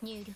入力。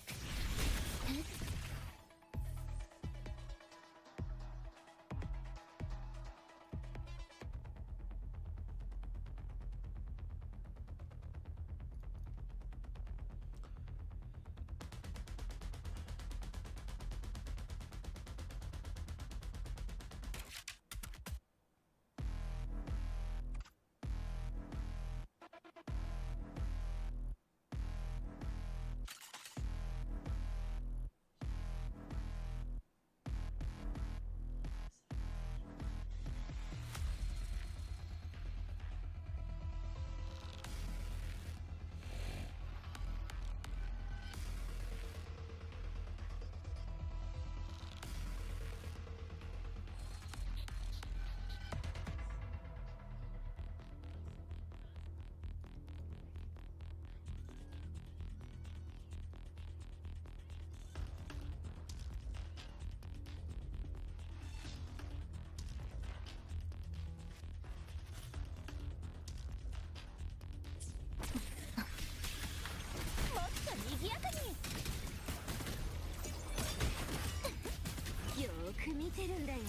よーく見てるんだよ。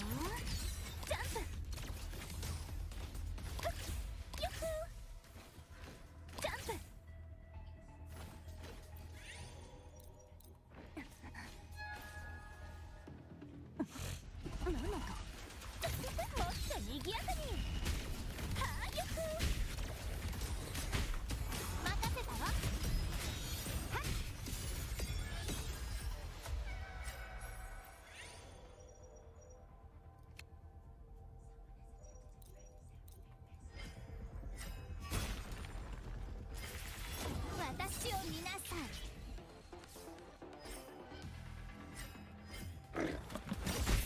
ジャンプ。よくジャンプ。なんだかもっと賑やかに。はあ、よく任せたわ。私を見なさい。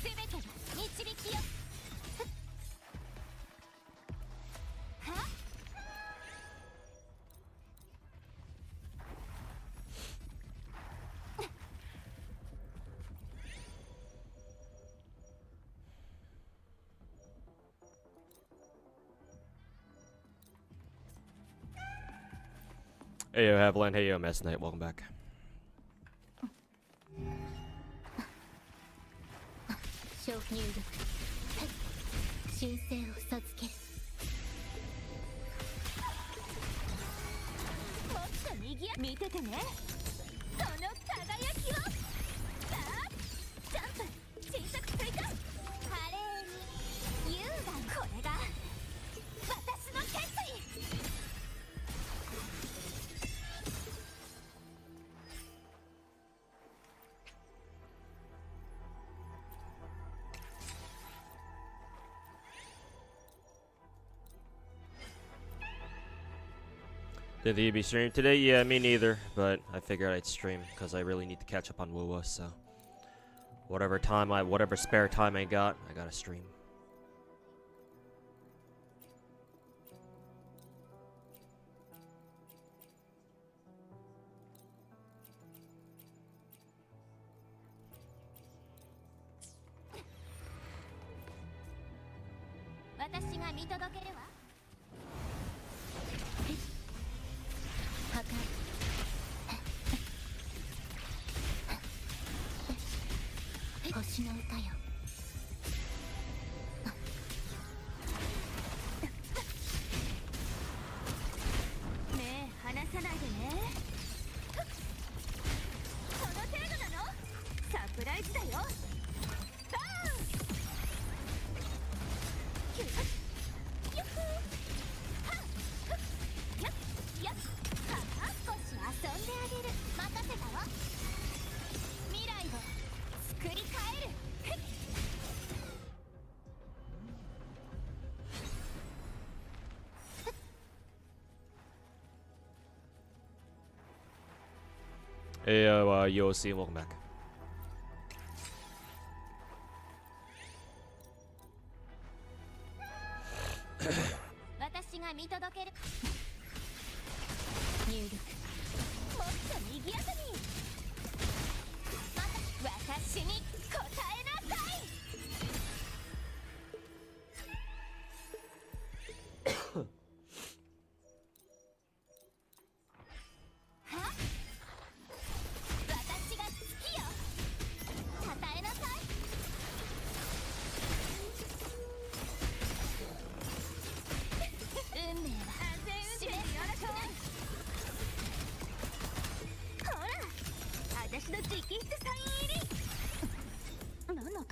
すべてが導きよ。はっ。Hey yo, Haviland. Hey yo, Mess Knight. Welcome back. 小入力。申請を授ける。もっと賑や見ててね。その輝きを。さあ、ジャンプ。小さく追加。華麗に優雅。これが私の決意。Did the EB stream today? Yeah, me neither. But I figured I'd stream because I really need to catch up on Wuwa. So whatever spare time I gotta stream. Hey, Yossi, welcome back. 私の直筆サイン入り。何の音？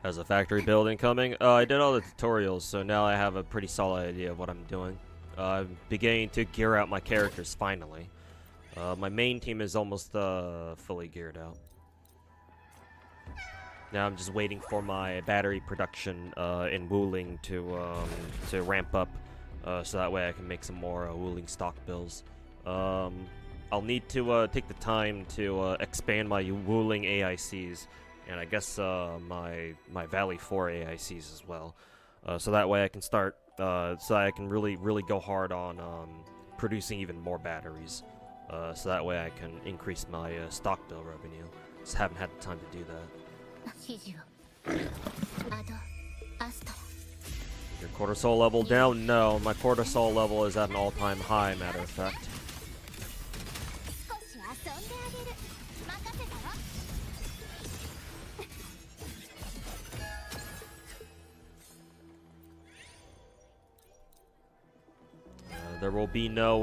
Has a factory building coming. I did all the tutorials, so now I have a pretty solid idea of what I'm doing. I'm beginning to gear out my characters finally. My main team is almost fully geared out. Now I'm just waiting for my battery production in Wuling to ramp up, so that way I can make some more Wuling stock bills. I'll need to take the time to expand my Wuling AICs, and I guess my Valley 4 AICs as well, so that way I can start, so I can really go hard on producing even more batteries, so that way I can increase my stock bill revenue. Just haven't had the time to do that. Your cortisol level down? No, my cortisol level is at an all-time high, matter of fact. There will be no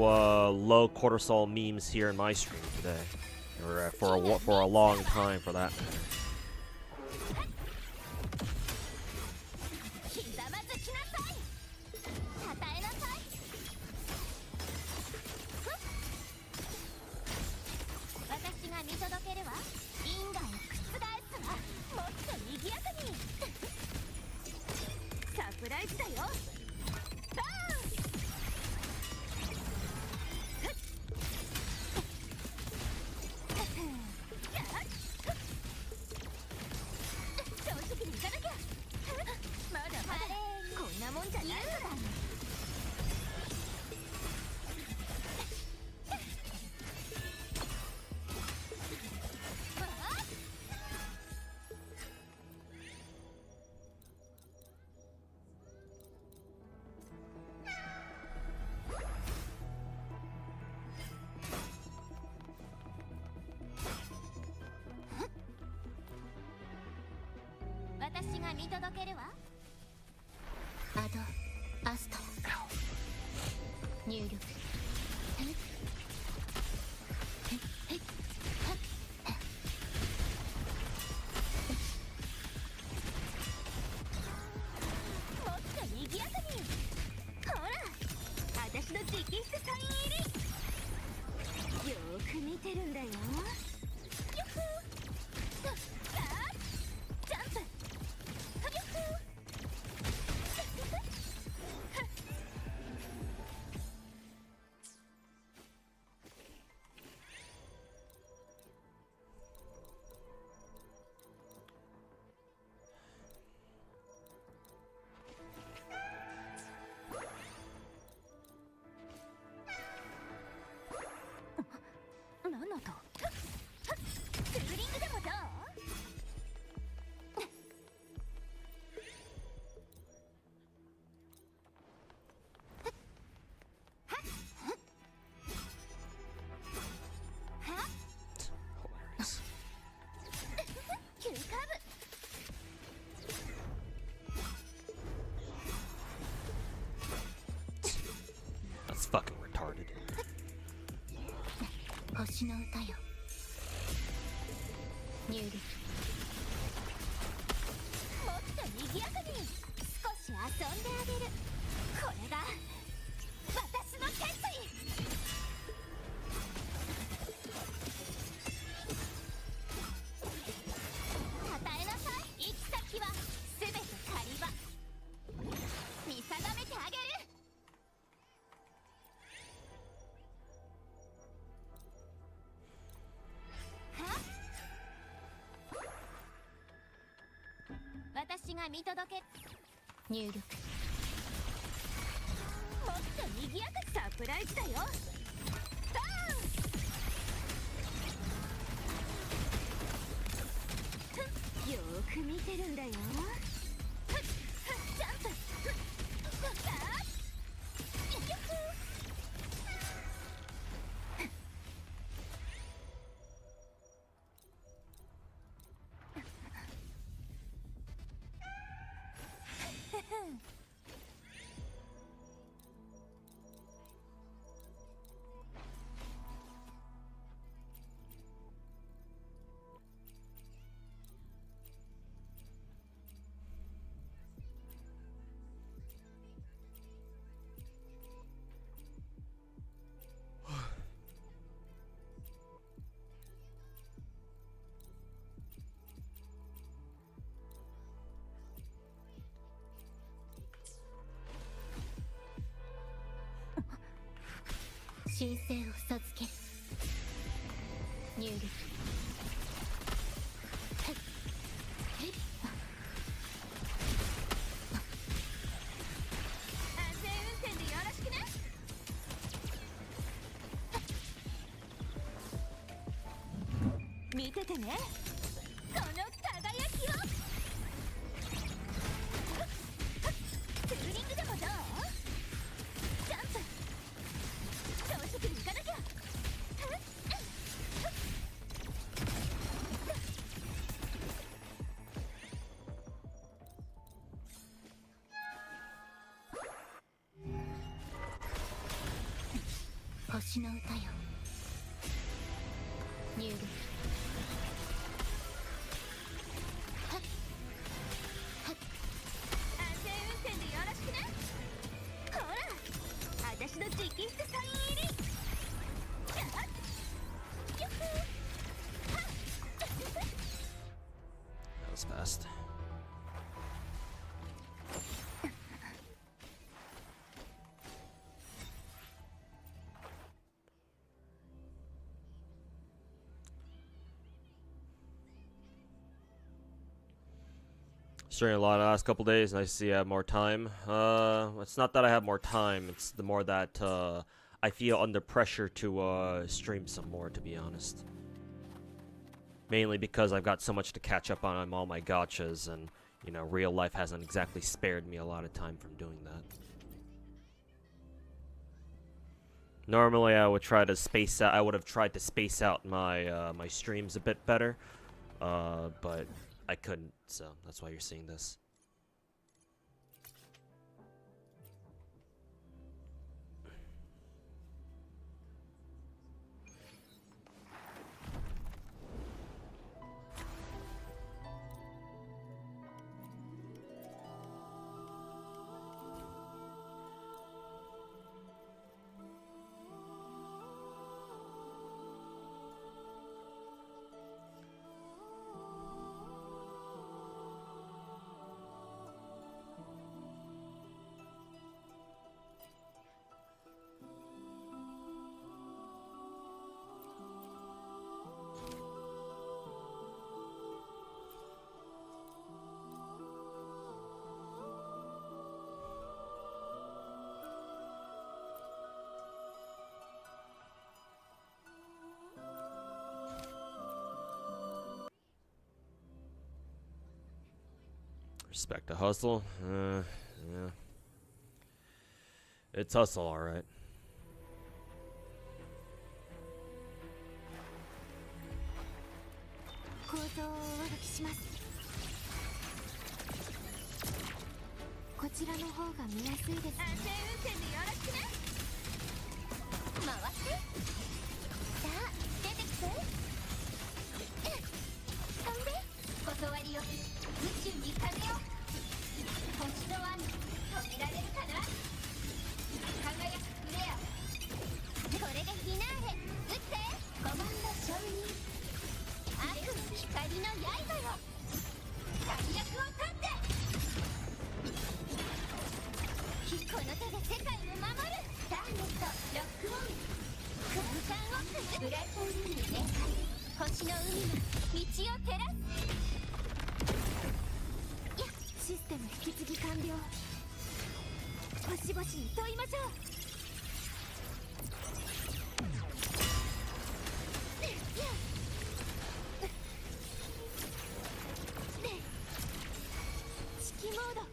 low cortisol memes here in my stream today, or for a long time for that matter. That's fucking retarded. 忠誠を授ける。入撃。安全運転でよろしくね。見ててね、この輝きを。ツーリングでもどう？ジャンプ。朝食に行かなきゃ。星の歌よ。入撃。安全運転でよろしくね。ほら、私の直筆サイン入り。やっよっふはっ That was fast. Streaming a lot the last couple days. Nice to see I have more time. It's not that I have more time. It's the more that I feel under pressure to stream some more, to be honest. Mainly because I've got so much to catch up on all my gachas, and you know, real life hasn't exactly spared me a lot of time from doing that. Normally, I would try to space out. I would have tried to space out my my streams a bit better, but I couldn't. So that's why you're seeing this. Respect the hustle. Yeah. It's hustle, alright. 構造をお書きします。こちらの方が見やすいですね。安全運転でよろしくね。回って。さあ、出てきて。飛んで。断りよ。宇宙に風よ。星の輪に止められるかな。輝くフレア。これでフィナーレ。撃って。コマンド承認。悪の光の刃よ。最悪を立って。この手で世界を守る。ターゲットロックオン。空間を崩す。ブライトルーム全開。星の海が道を照らす。システム引き継ぎ完了。星々に問いましょう。指揮モード。安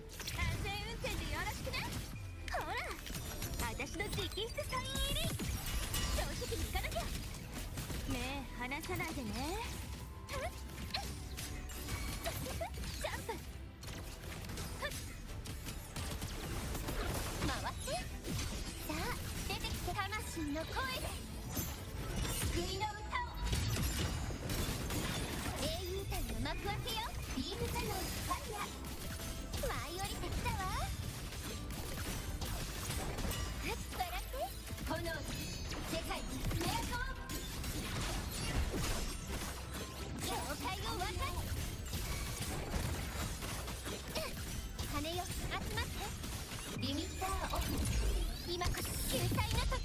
全運転でよろしくね。ほら、私の直筆サイン入り。朝食に行かなきゃ。目離さないでね。ジャンプ。魂の声で救いの歌を。英雄隊の幕開けよ。ビームキャノンファイヤー。舞い降りてきたわ。笑って炎で世界にスネアコン。境界を渡る。羽よ集まって。リミッターオフ。今こそ救済の時。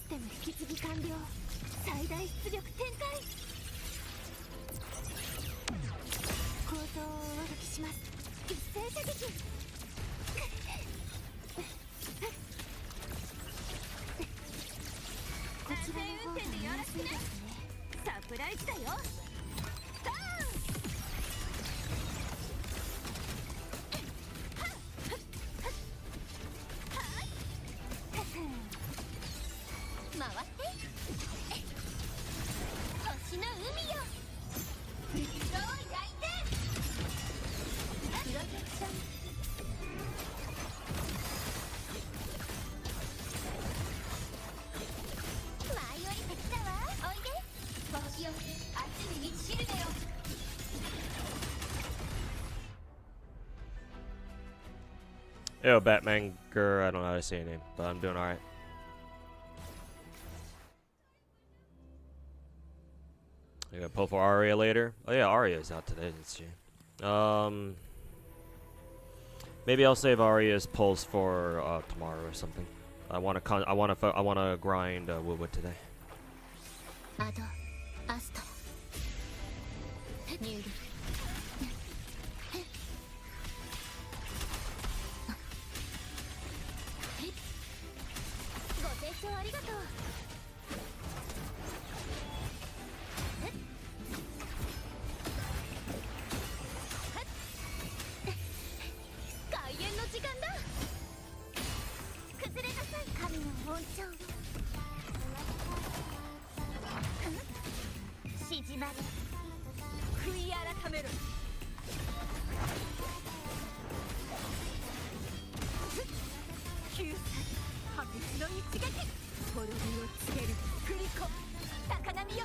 テム引き継ぎ完了。最大出力展開。構造をお書きします。一斉射撃。こちらの方が見やすいですね。サプライズだよ。回って星の海よ。どう焼いてプロテクション。舞い降りてきたわ。おいで星よ、明日に満ちるでよ。Yo, Batman Gur, I don't know how to say your name, but I'm doing alright. You gonna pull for Arya later? Oh yeah, Arya's out today, isn't she? Maybe I'll save Arya's pulls for tomorrow or something. I wanna grind Wuwa today. アド、アストラ、ニュール。ご清聴ありがとう。開演の時間だ。崩れなさい、神の恩寵。縮まれ、悔い改めろ。9歳破滅の一撃。滅びを告げるクリコ。高波よ、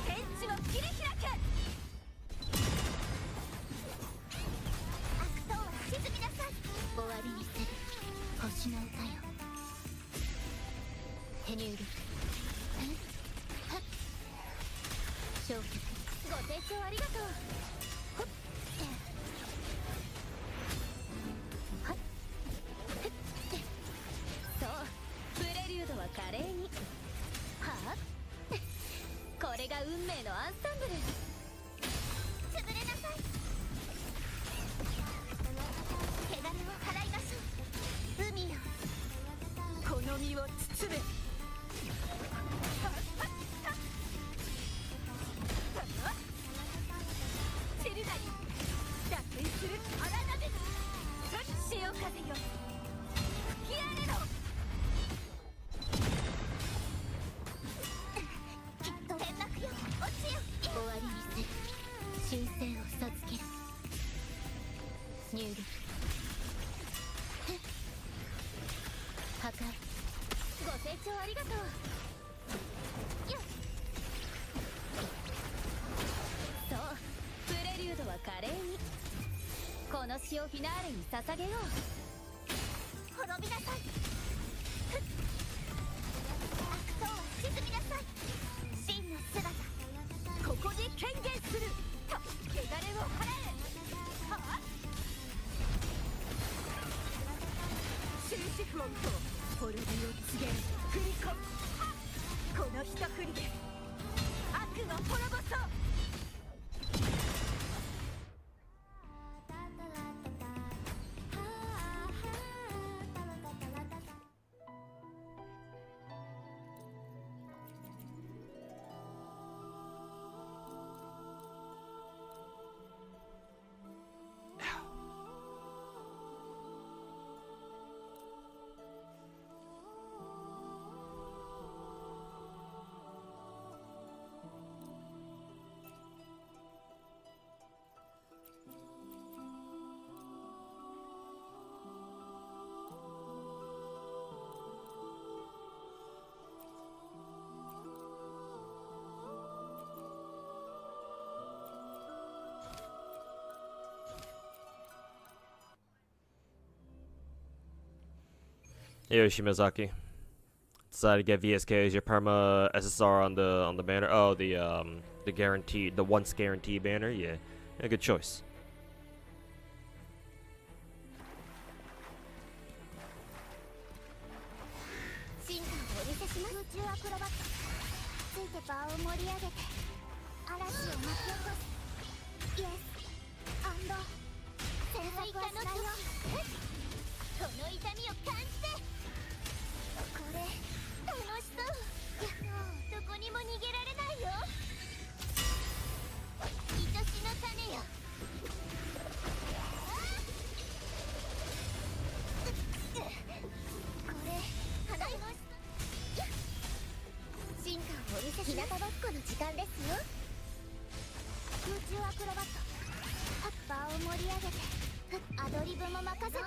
天地を切り開け。悪党は沈みなさい。終わりにする星の歌よ。ヘニュール。消極。ご清聴ありがとう。ほっはっそう、プレリュードは華麗に。はあこれが運命のアンサンブル。潰れなさい。汚れを払いましょう。海よ、この身を包め。散るなり脱衣する荒鍋。潮風よ、吹き荒れろ。きっと天幕よ、落ちよ。終わりにする神聖を授ける。ニュール破壊。ご清聴ありがとう。よっ、そう、プレリュードは華麗に。この詩をフィナーレに捧げよう。滅びなさい。悪党は沈みなさい。真の姿、ここに権限する。と汚れを払え。はあ終止符を打とう。滅びを告げる振り子。この一振りで悪の滅ぼそう。Yo, Shimazaki. Decided to get VSK as your perma SSR on the banner. Oh, the guaranteed, the once guarantee banner. Yeah, good choice. 進化をお見せしを盛り上げて嵐を巻き起こす。イエス戦略はしないよ。この痛みを感じて。これ楽しそう。どこにも逃げられないよ。愛しの種よ。これ花よ。進化をお見せしな。日向ぼっこの時間ですよ。空中アクロバット。場を盛り上げてアドリブも任せて。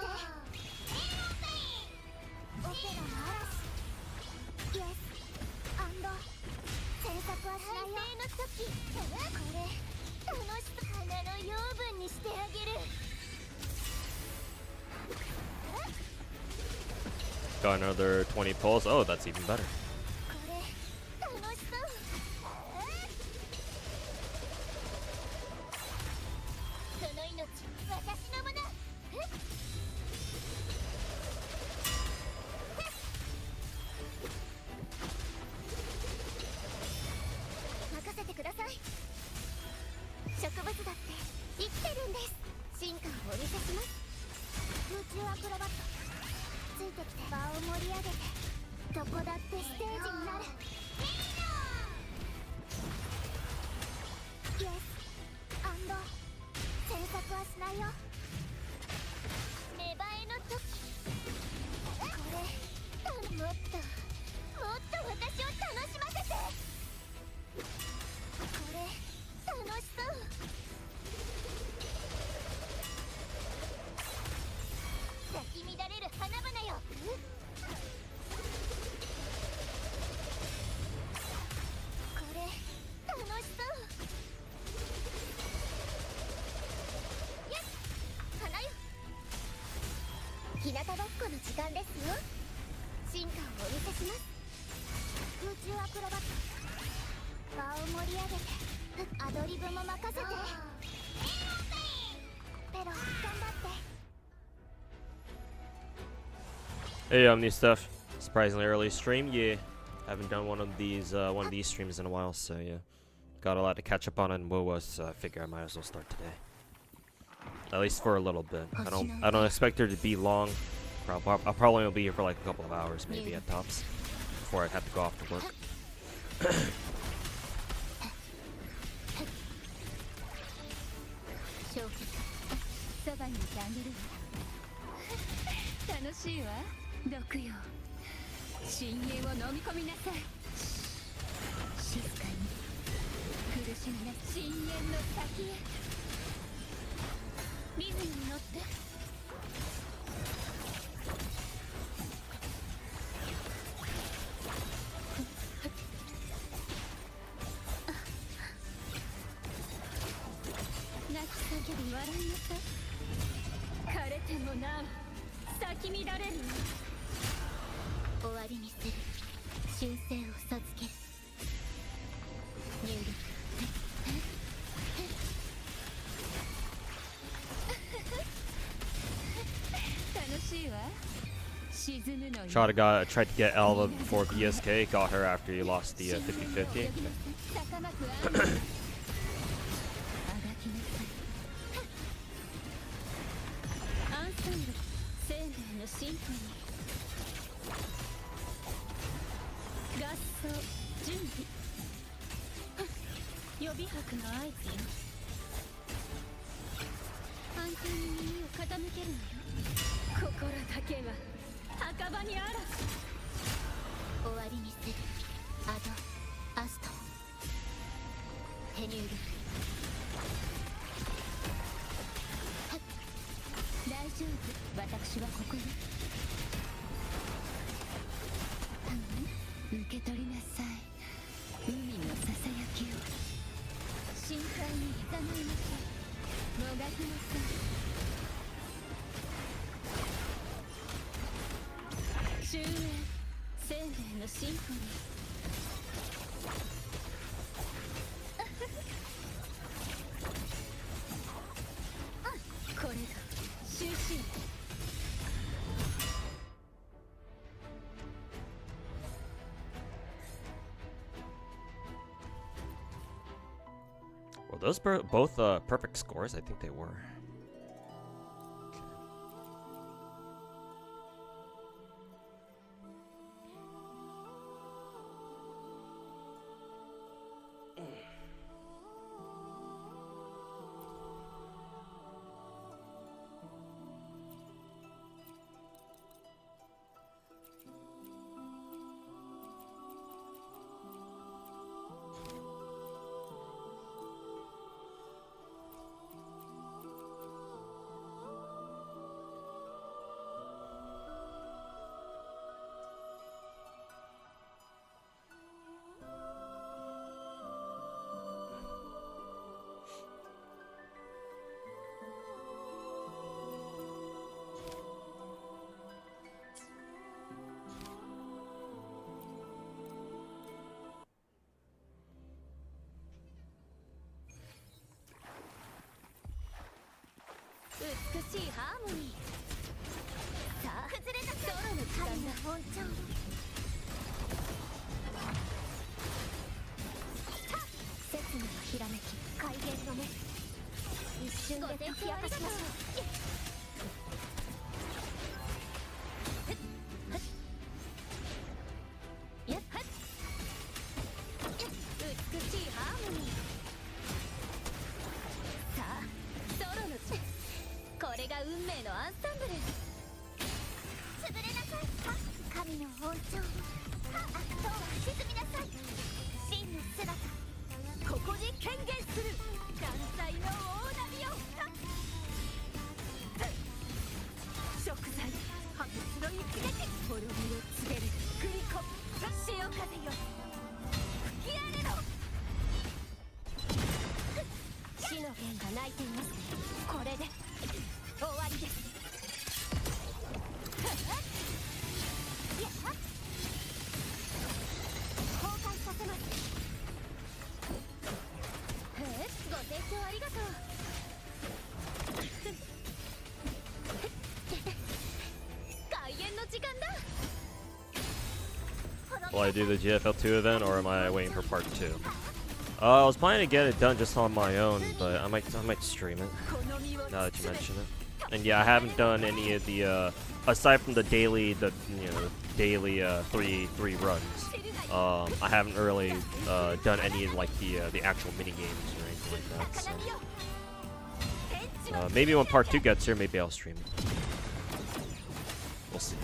オペラの嵐。イエス詮索はしないよ。の時これ楽しく花の養分にしてあげる。Got another 20 pulls. Oh, that's even better. これ楽しそう。その命私のもの。任せてください。植物だって生きてるんです。進化をお見せします。空中アクロバット。ついてきて場を盛り上げてどこだってステージになる。イエス詮索はしないよ。芽生えの時これもっと私を楽しませて。これ楽しそう。咲き乱れる花々よ。これ楽しそう。花よ。日向ぼっこの時間ですよ。進化をお見せします。空中アクロバット。場を盛り上げてアドリブも任せて。ペロ頑張って。Hey, new stuff. Surprisingly early stream. Yeah, haven't done one of these streams in a while, so yeah, got a lot to catch up on in Wuwa, so I figure I might as well start today. At least for a little bit. I don't expect her to be long. I'll probably only be here for like a couple of hours, maybe at tops, before I have to go off to work. そばにいてあげるわ。楽しいわ。毒よ。深淵を飲み込みなさい。静かに苦しみな深淵の先へ。リズムに乗って。泣き叫び笑いなさい。枯れてもなお咲き乱れる。終わりにする。修正を授ける。入力。楽しいわ。沈むのよ。Tried to get Alva before BSK, got her after he lost the 50-50. 生命のシンフォニー。合奏準備。予備拍の合図よ。安定に耳を傾けるのよ。心だけは墓場にあらず。終わりにする。アドアスト手入力。大丈夫。私はここよ。受け取りなさい。海のささやきを。深海にいざないなさい。もがきなさい。終焉。生命のシンフォニー。これが終身。those both perfect scores? I think they were. Will I do the GFL2 event, or am I waiting for part 2? I was planning to get it done just on my own, but I might stream it, now that you mention it. And yeah, I haven't done any of the, aside from the daily, daily, three runs. I haven't really, done any of, like, the actual mini games or anything like that, so. Maybe when part 2 gets here, maybe I'll stream it. We'll see.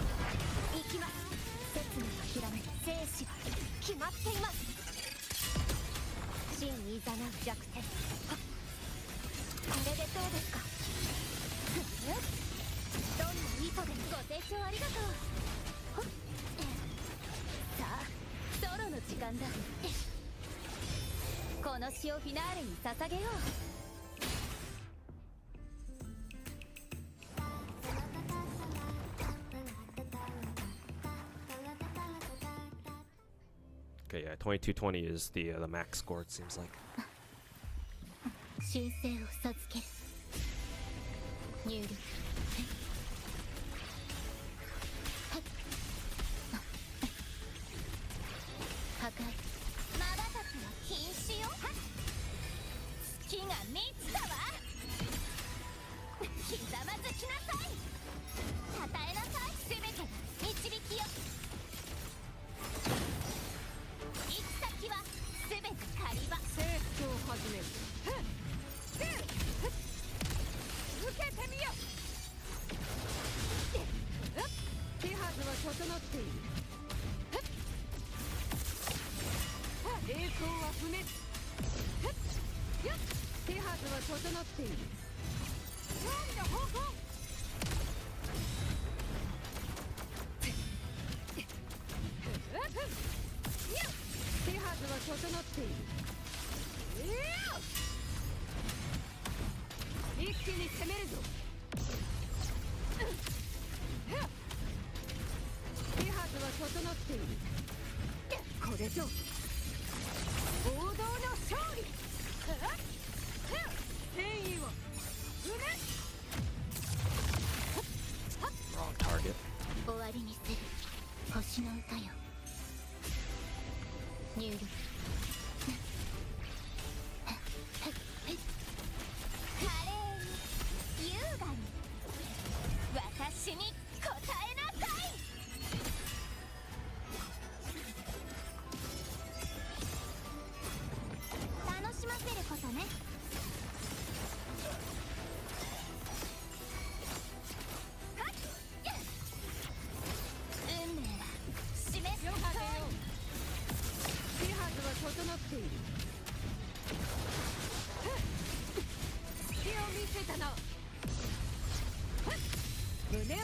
Okay, yeah, 2220 is the max score, it seems like. Wrong target.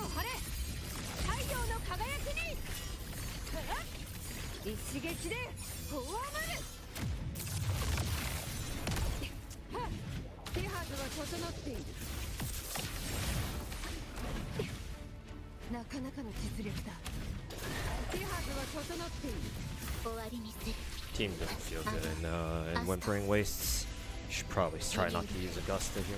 張れ太陽の輝きに一撃でフォアマル手はずは整っているなかなかの実力だ手はずは整っている終わりにする Team doesn't feel good in Wuthering Waves. You should probably try not to use Augusta here.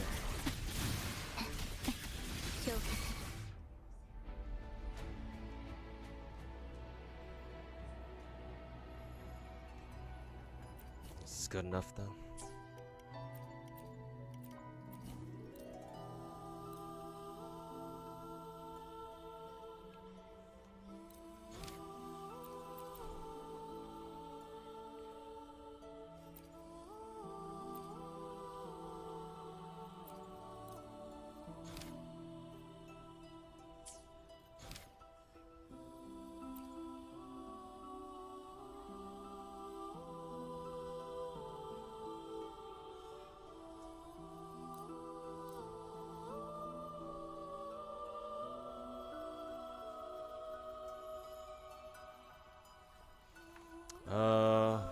This is good enough though.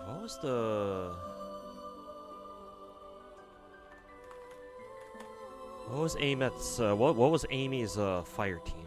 What was the... What was Amy's, what was Amy's, fire team?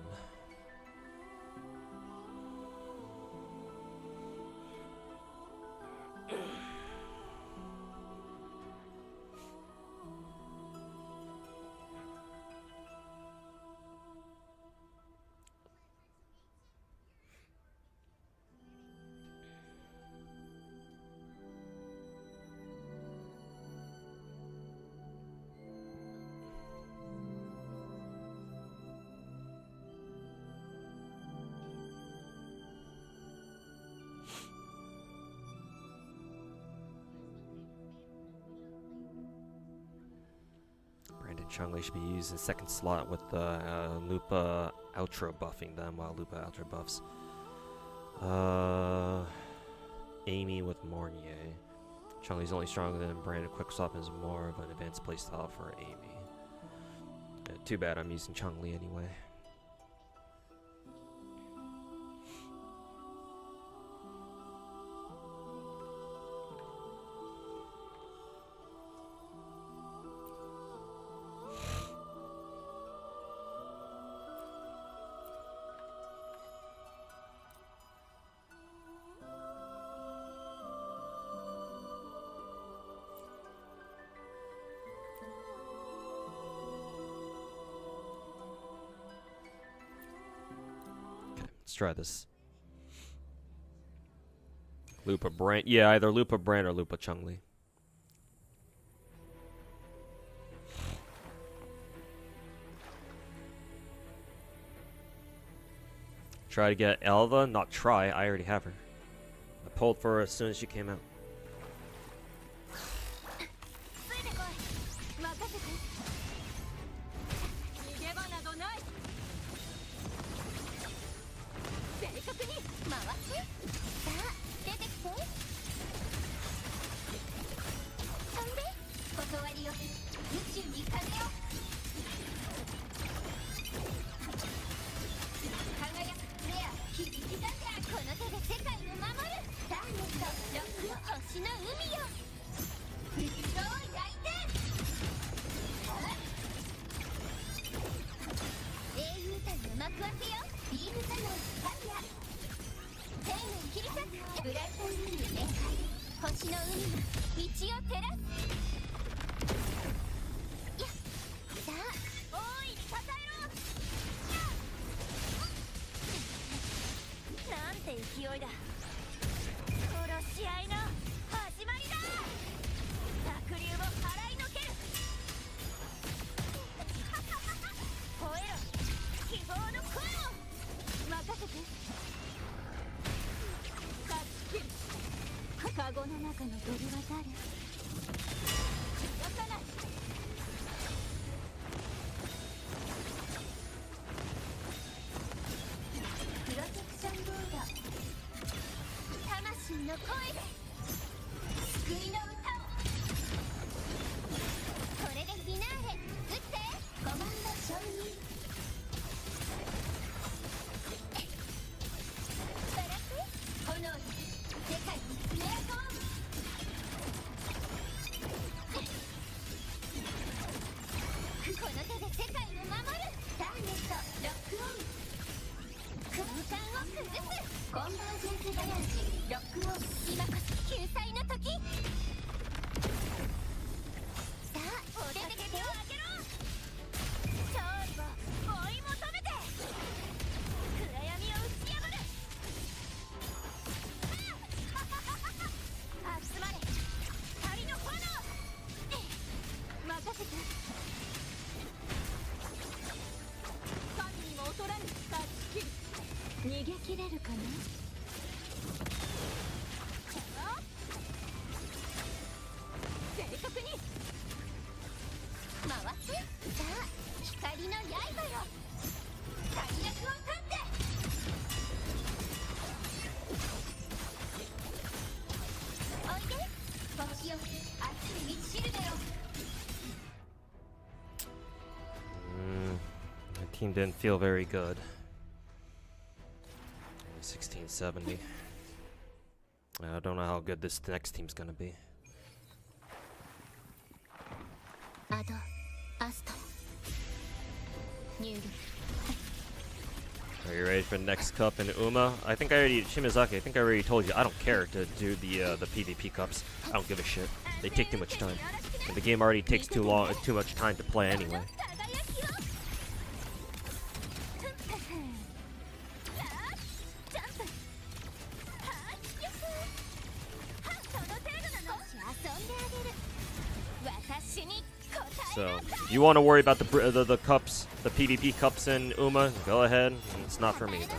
Changli should be used in second slot with Lupa outro buffing them while Lupa outro buffs. Amy with Mornier. Changli's only stronger than Brandon. Quick swap is more of an advanced playstyle for Amy. Too bad I'm using Changli anyway. Let's try this. Lupa Brand. Yeah, either Lupa Brand or Lupa Changli. Try to get Elva. Not try. I already have her. I pulled for her as soon as she came out. コンバージェンスバランスロックオン。今こそ救済の時。さあ出てきて。手を上げろ。勝利を追い求めて。暗闇を打ち破る。集まれ光の炎。任せて。神にも劣らぬ勝ち切る。逃げ切れるかな。正確に回って。さあ光の刃よ。最悪を立っておいで。星よ熱い満ちるだよ。My team didn't feel very good. 1670. I don't know how good this next team's gonna be. アドアスト入力。 Are you ready for the next cup in Uma? I think I already, Shimazaki, I think I already told you I don't care to do the PvP cups. I don't give a shit. They take too much time. And the game already takes too much time to play anyway. So, if you want to worry about the cups, the PvP cups in Uma, go ahead. It's not for me, though.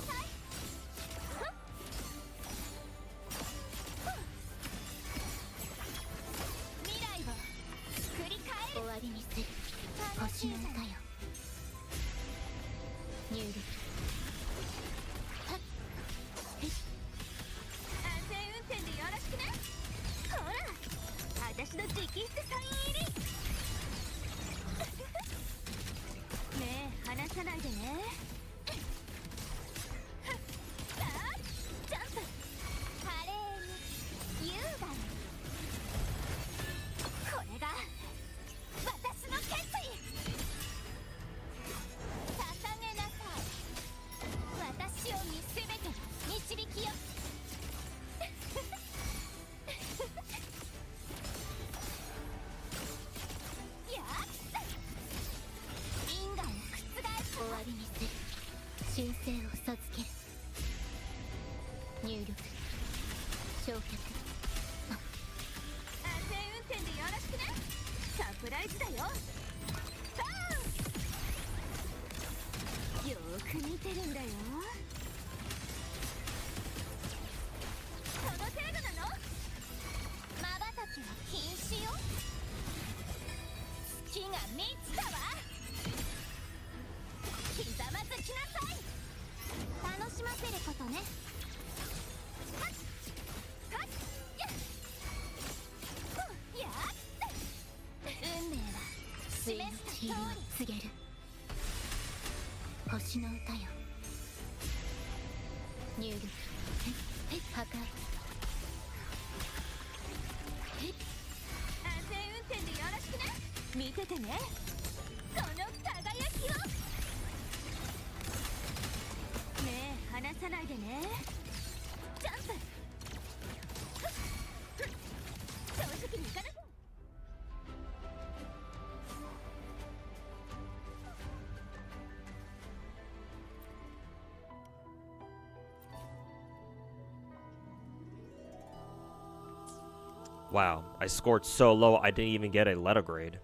Wow, I scored so low I didn't even get a letter grade.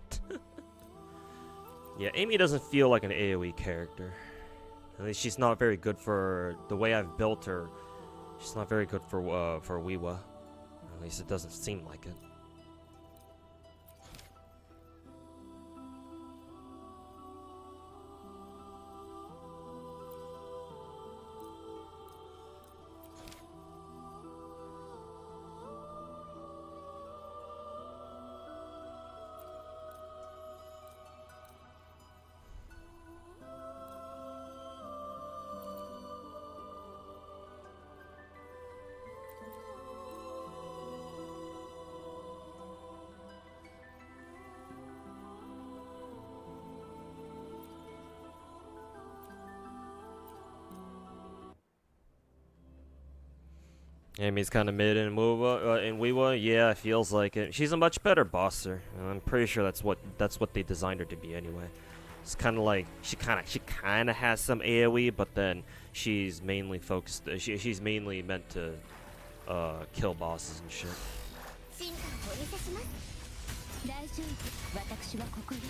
Yeah, Amy doesn't feel like an AoE character. At least she's not very good for the way I've built her. She's not very good for Wuwa. At least it doesn't seem like it. Amy's kind of mid in Wuwa. Yeah, it feels like it. She's a much better bosser. I'm pretty sure that's what they designed her to be anyway. It's kind of like she kind of has some AoE, but then she's mainly focused. She's mainly meant to kill bosses and shit. 進化をお見せします。大丈夫、私はここよ。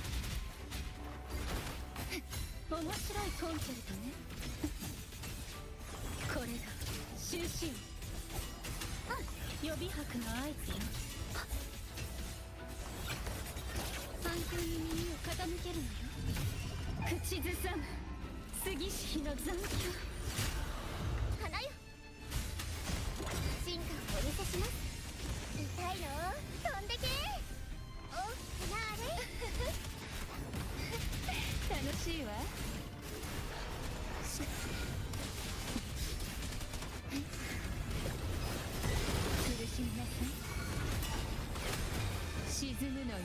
面白いコンチェルトね。これが終止。予備拍の合図よ。反響に耳を傾けるのよ。口ずさむ杉氏の残響。花よ。進化をお見せします。痛いの？飛んでけ。おっきなあれ。楽しいわ。苦しみなさい。沈むのよ。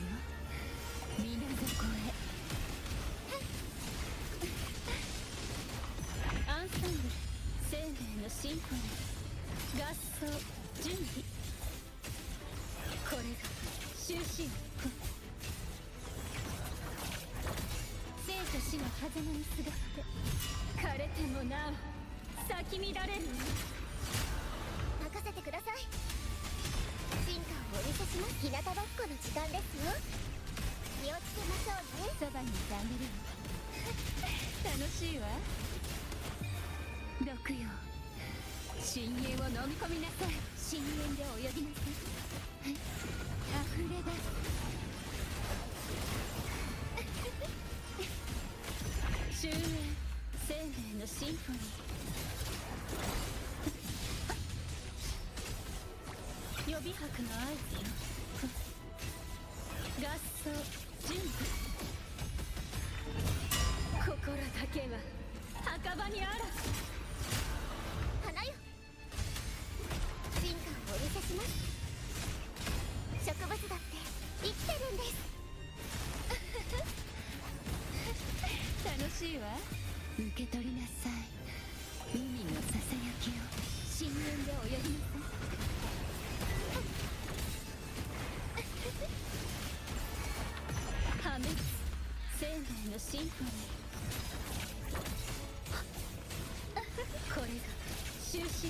水底へ。アンサンブル生命のシンフォニー合奏準備。これが終止符。生と死の狭間にすがって枯れてもなお咲き乱れるの。任せてください。進化をお見せします。日向ぼっこの時間ですよ。気をつけましょうね。そばにいてあげるわ。楽しいわ。毒よ、深淵を飲み込みなさい。深淵で泳ぎなさい。溢れ出す。終焉生命のシンフォニー。予備拍の合図よ。合奏準備。心だけは墓場にあらず。花よ。進化をお見せします。植物だって生きてるんです。楽しいわ。受け取りなさい。海のささやきを。深淵で泳ぎなさい。破滅生命のシンフォニー。これが終止。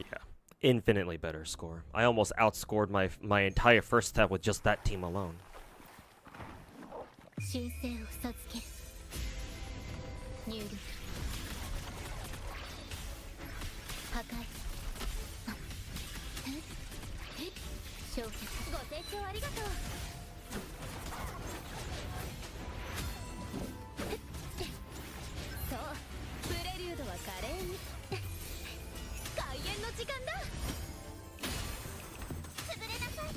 Yeah, infinitely better score. I almost outscored my entire first step with just that team alone. 神聖を授ける。入力。破壊。焼却。ご清聴ありがとう。そう、プレリュードは華麗に。開演の時間だ。潰れなさい。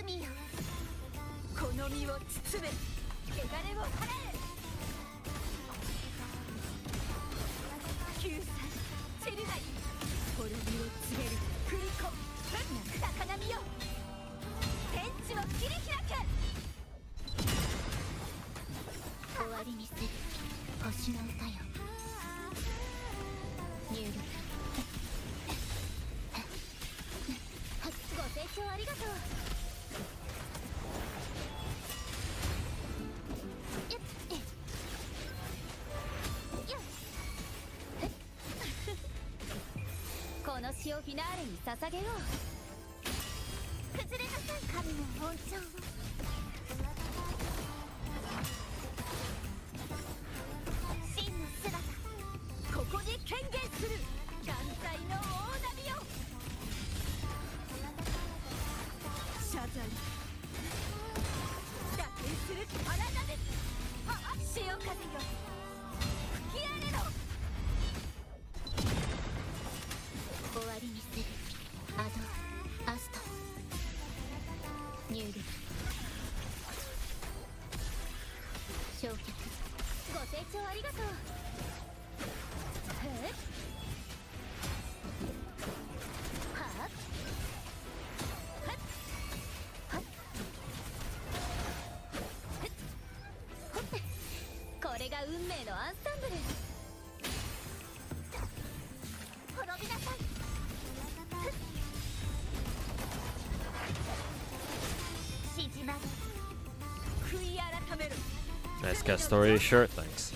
海よ、この身を包め。汚れを払え。救済チェルナイ滅びを告げる振り子。高波よ、天地を切り開け。終わりにする星の歌よ。入力。ご清聴ありがとう。この詩をフィナーレに捧げよう。崩れなさい。神の恩寵を。真の姿、ここに権限する。眼帯の大波よ。謝罪。打点する体です。潮風よ、吹き荒れろ。終わりにするアドアスト。入力。焼却。ご清聴ありがとう。はっはっ。名のアンサンブル滅びなさい縮まる悔い改める Nice guest story shirt, thanks.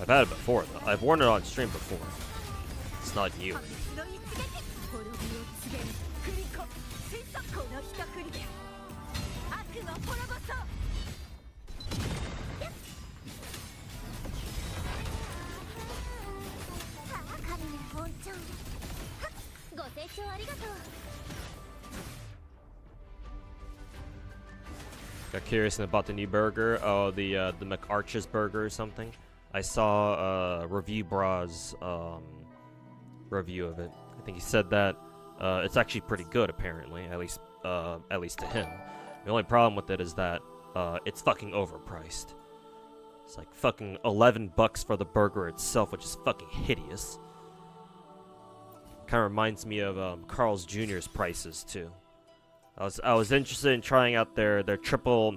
I've had it before, though. I've worn it on stream before. It's not new. 滅びを告げるクリコこの一振りで悪の滅ぼそう神の本庁ご清聴ありがとう Got curious about the new burger. Oh, the McArches burger or something. I saw Review Bra's review of it. I think he said that it's actually pretty good, apparently, at least to him. The only problem with it is that it's fucking overpriced. It's like fucking $11 for the burger itself, which is fucking hideous. Kind of reminds me of Carl's Jr.'s prices too. I was interested in trying out their triple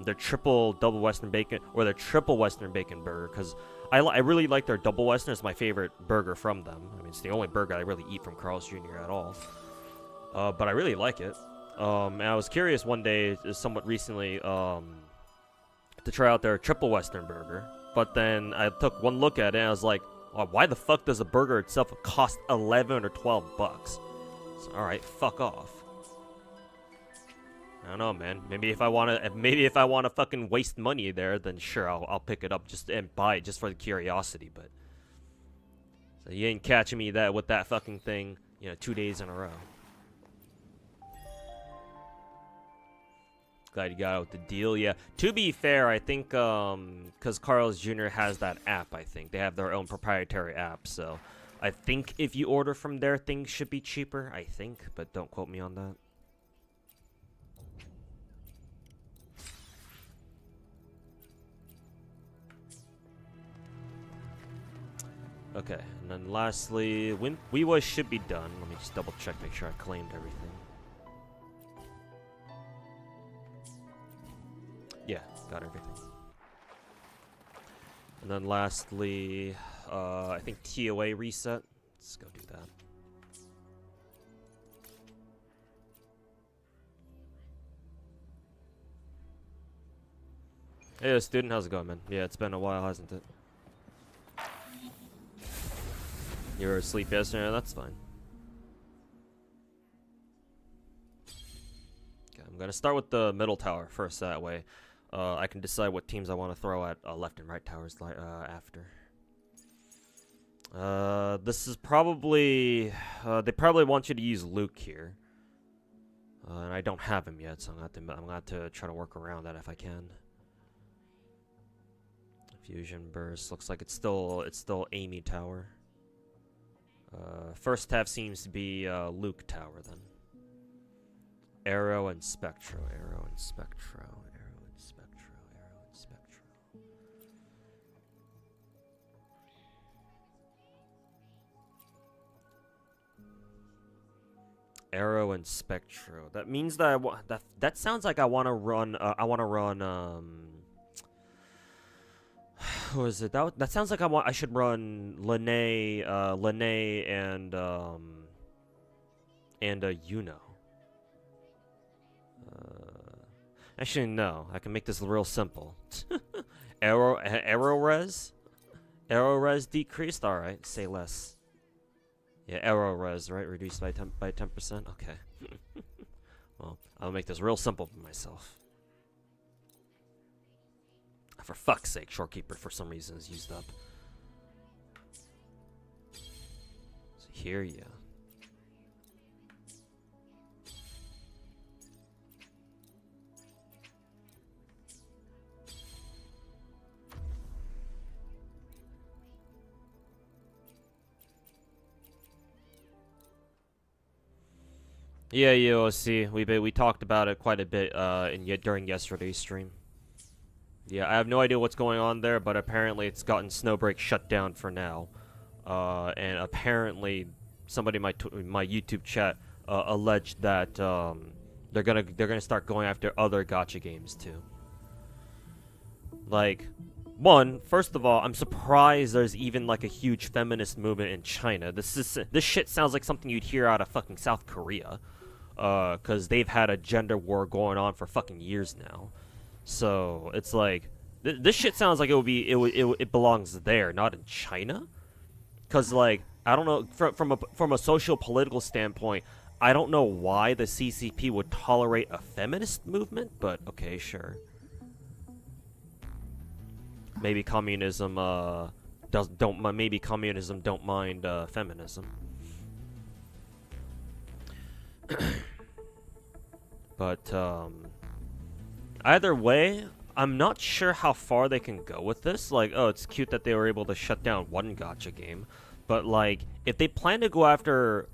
double Western bacon or their triple Western bacon burger because I really like their double Western. It's my favorite burger from them. I mean, it's the only burger I really eat from Carl's Jr. at all. But I really like it. And I was curious one day, somewhat recently, to try out their triple Western burger. But then I took one look at it and I was like, oh, why the fuck does the burger itself cost $11 or $12? So, all right, fuck off. I don't know, man. Maybe if I wanna fucking waste money there, then sure, I'll pick it up and buy it just for the curiosity. But so you ain't catching me with that fucking thing, 2 days in a row. Glad you got out with the deal. Yeah. To be fair, I think because Carl's Jr. has that app. I think they have their own proprietary app. So I think if you order from there, things should be cheaper. I think, but don't quote me on that. Okay, and then lastly, Wuwa should be done. Let me just double check, make sure I claimed everything. Yeah, got everything. And then lastly, I think TOA reset. Let's go do that. Hey, student, how's it going, man? Yeah, it's been a while, hasn't it? You were asleep yesterday, that's fine. Okay, I'm gonna start with the middle tower first, that way I can decide what teams I want to throw at left and right towers after. This is probably... they probably want you to use Luuk here. And I don't have him yet, so I'm gonna have to try to work around that if I can. Fusion Burst, looks like it's still Amy Tower. First half seems to be Luuk Tower then. Arrow and Spectro, Arrow and Spectro, Arrow and Spectro, Arrow and Spectro. Arrow and Spectro. That means that that sounds like I want to run. Who is it? That sounds like I should run Lene and Yuno. Actually, no. I can make this real simple. Arrow res decreased. All right, say less. Yeah, arrow res, right? Reduced by 10%. Okay. Well, I'll make this real simple for myself. For fuck's sake, Shorekeeper for some reason is used up. So here you. Yeah, UOC. We talked about it quite a bit during yesterday's stream. Yeah, I have no idea what's going on there, but apparently it's gotten Snowbreak shut down for now. And apparently somebody in my YouTube chat alleged that they're gonna start going after other gacha games too. Like First of all, I'm surprised there's even like a huge feminist movement in China. This shit sounds like something you'd hear out of fucking South Korea. Cause they've had a gender war going on for fucking years now. So it's like this shit sounds like it belongs there, not in China. Cause like I don't know from a social political standpoint, I don't know why the CCP would tolerate a feminist movement, but okay, sure. Maybe communism maybe communism don't mind feminism. But either way, I'm not sure how far they can go with this. Like, oh, it's cute that they were able to shut down one gacha game, but like, if they plan to go after,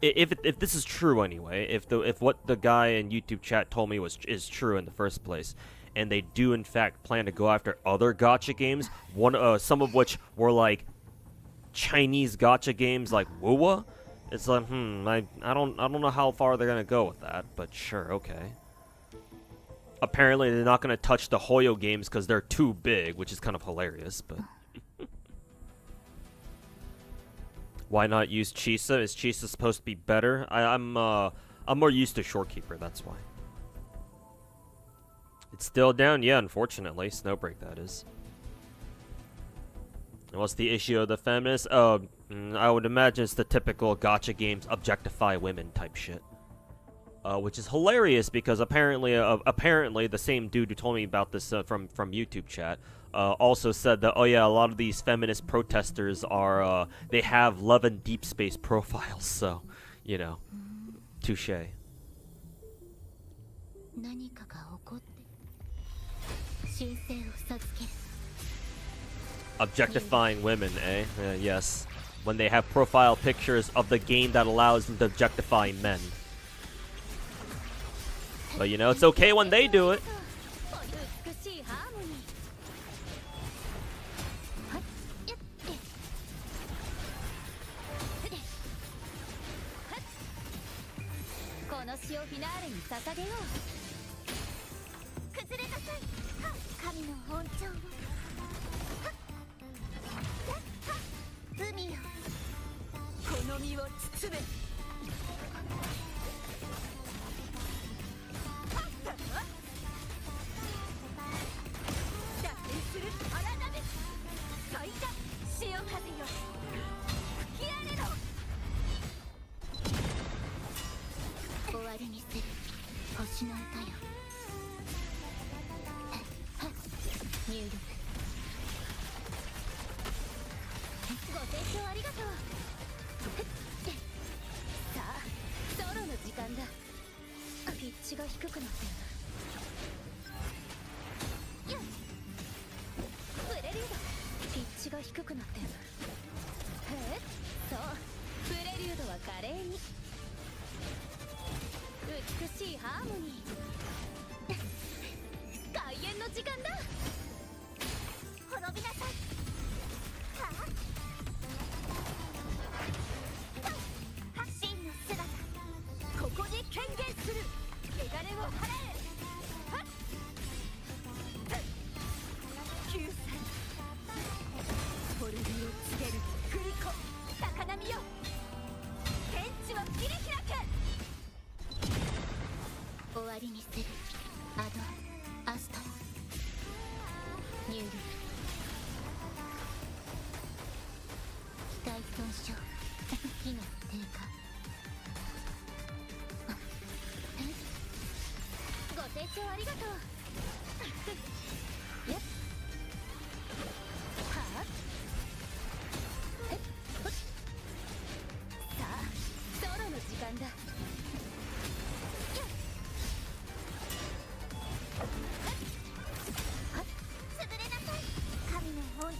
if this is true anyway, if what the guy in YouTube chat told me is true in the first place, and they do in fact plan to go after other gacha games, some of which were like Chinese gacha games like Wuwa, it's like, I don't know how far they're gonna go with that, but sure, okay. Apparently they're not gonna touch the Hoyo games because they're too big, which is kind of hilarious, but why not use Chisa? Is Chisa supposed to be better? I'm more used to Shorekeeper, that's why. It's still down, yeah, unfortunately. Snowbreak, that is. And what's the issue of the feminists? I would imagine it's the typical gacha games objectify women type shit. Which is hilarious because apparently the same dude who told me about this from YouTube chat also said that, oh yeah, a lot of these feminist protesters are they have love and deep space profiles, so you know, touche. Objectifying women, eh? Yes. When they have profile pictures of the game that allows them to objectify men. But you know, it's okay when they do it.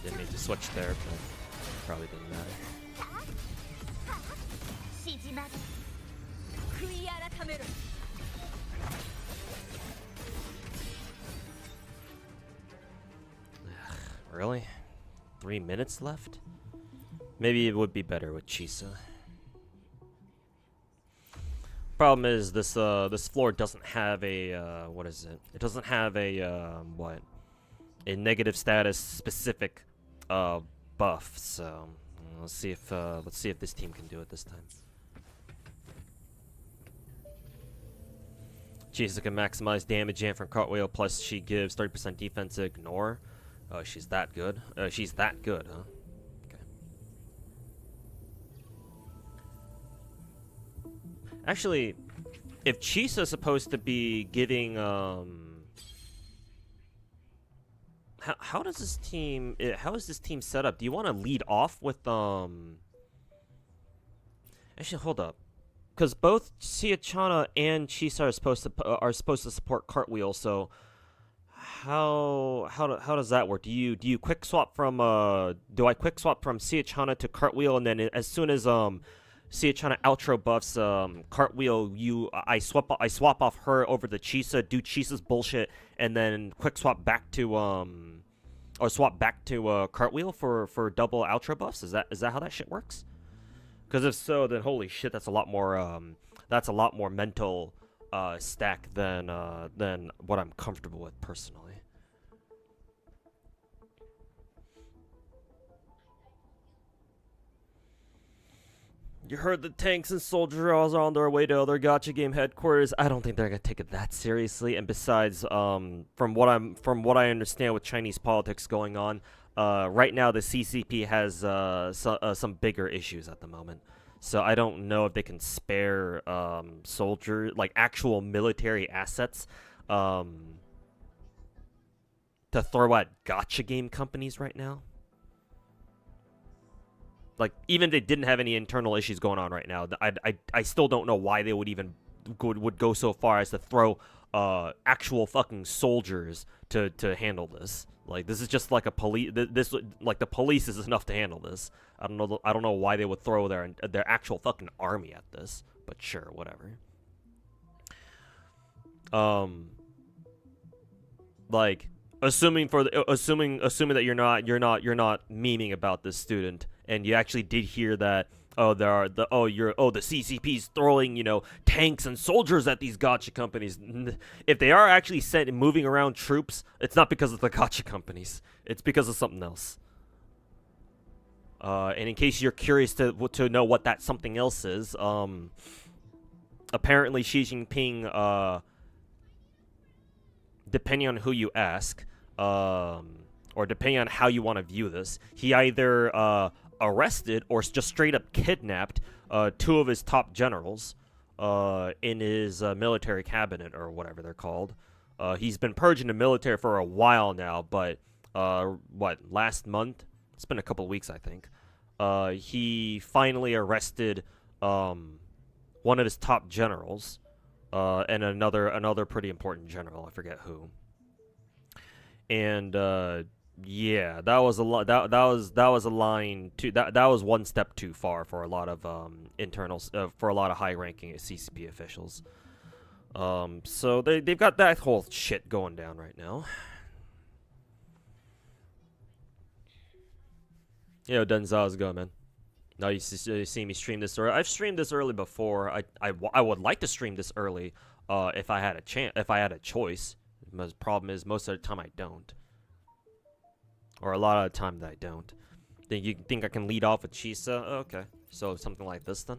Didn't need to switch there, but probably didn't matter. Really? 3 minutes left? Maybe it would be better with Chisa. Problem is this floor doesn't have a what is it? It doesn't have a what? a negative status specific buff. So let's see if this team can do it this time. Chisa can maximize damage and from cartwheel, plus she gives 30% defense ignore. Oh, she's that good. She's that good, huh? Okay. Actually, if Chisa's supposed to be giving how does this team how is this team set up? Do you want to lead off with Actually, hold up. Because both Siachana and Chisa are supposed to support cartwheel, so how does that work? Do you quick swap from do I quick swap from Siachana to cartwheel, and then as soon as Siachana outro buffs cartwheel, I swap off her over to Chisa, do Chisa's bullshit, and then quick swap back to or swap back to cartwheel for double outro buffs? Is that how that shit works? Because if so, then holy shit, that's a lot more mental stack than what I'm comfortable with personally. You heard the tanks and soldiers are on their way to other gacha game headquarters. I don't think they're gonna take it that seriously. And besides, from what I understand with Chinese politics going on, right now the CCP has some bigger issues at the moment. So I don't know if they can spare actual military assets to throw at gacha game companies right now. Like, even if they didn't have any internal issues going on right now, I still don't know why they would even would go so far as to throw actual fucking soldiers to handle this. Like, this is just like a police. This like the police is enough to handle this. I don't know why they would throw their actual fucking army at this. But sure, whatever. Like, assuming that you're not memeing about this student, and you actually did hear that the CCP's throwing tanks and soldiers at these gacha companies. If they are actually moving around troops, it's not because of the gacha companies. It's because of something else. And in case you're curious to know what that something else is, apparently Xi Jinping, depending on who you ask, or depending on how you want to view this, he either arrested or just straight up kidnapped two of his top generals in his military cabinet, or whatever they're called. He's been purging the military for a while now, but last month? It's been a couple weeks, I think. He finally arrested one of his top generals, and another pretty important general. I forget who. And yeah, that was a lot. That was a line too. That was one step too far for a lot of internals, for a lot of high-ranking CCP officials. So they've got that whole shit going down right now. Yo, Denzel, how's it going, man? Now you see me stream this early. I've streamed this early before. I would like to stream this early, if I had a choice. The problem is most of the time I don't, or a lot of the time that I don't. You think I can lead off with Chisa? Oh, okay, so something like this then.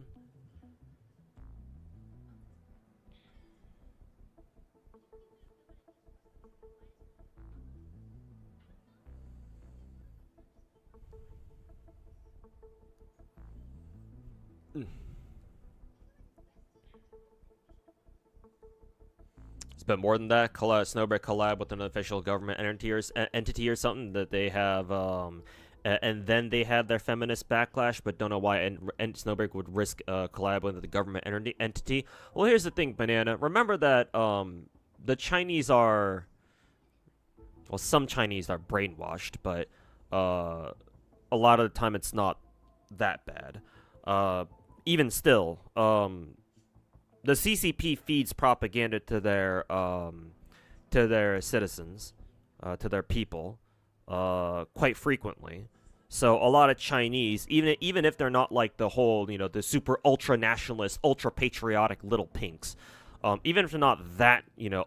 It's been more than that. Snowbreak collab with an official government entity or something that they have, and then they had their feminist backlash, but don't know why. And Snowbreak would risk collab with the government entity. Well, here's the thing, Banana. Remember that the Chinese are, well, some Chinese are brainwashed, but a lot of the time it's not that bad. Even still, the CCP feeds propaganda to their citizens, to their people, quite frequently. So a lot of Chinese, even if they're not like the whole, the super ultra nationalist, ultra patriotic little pinks, even if they're not that,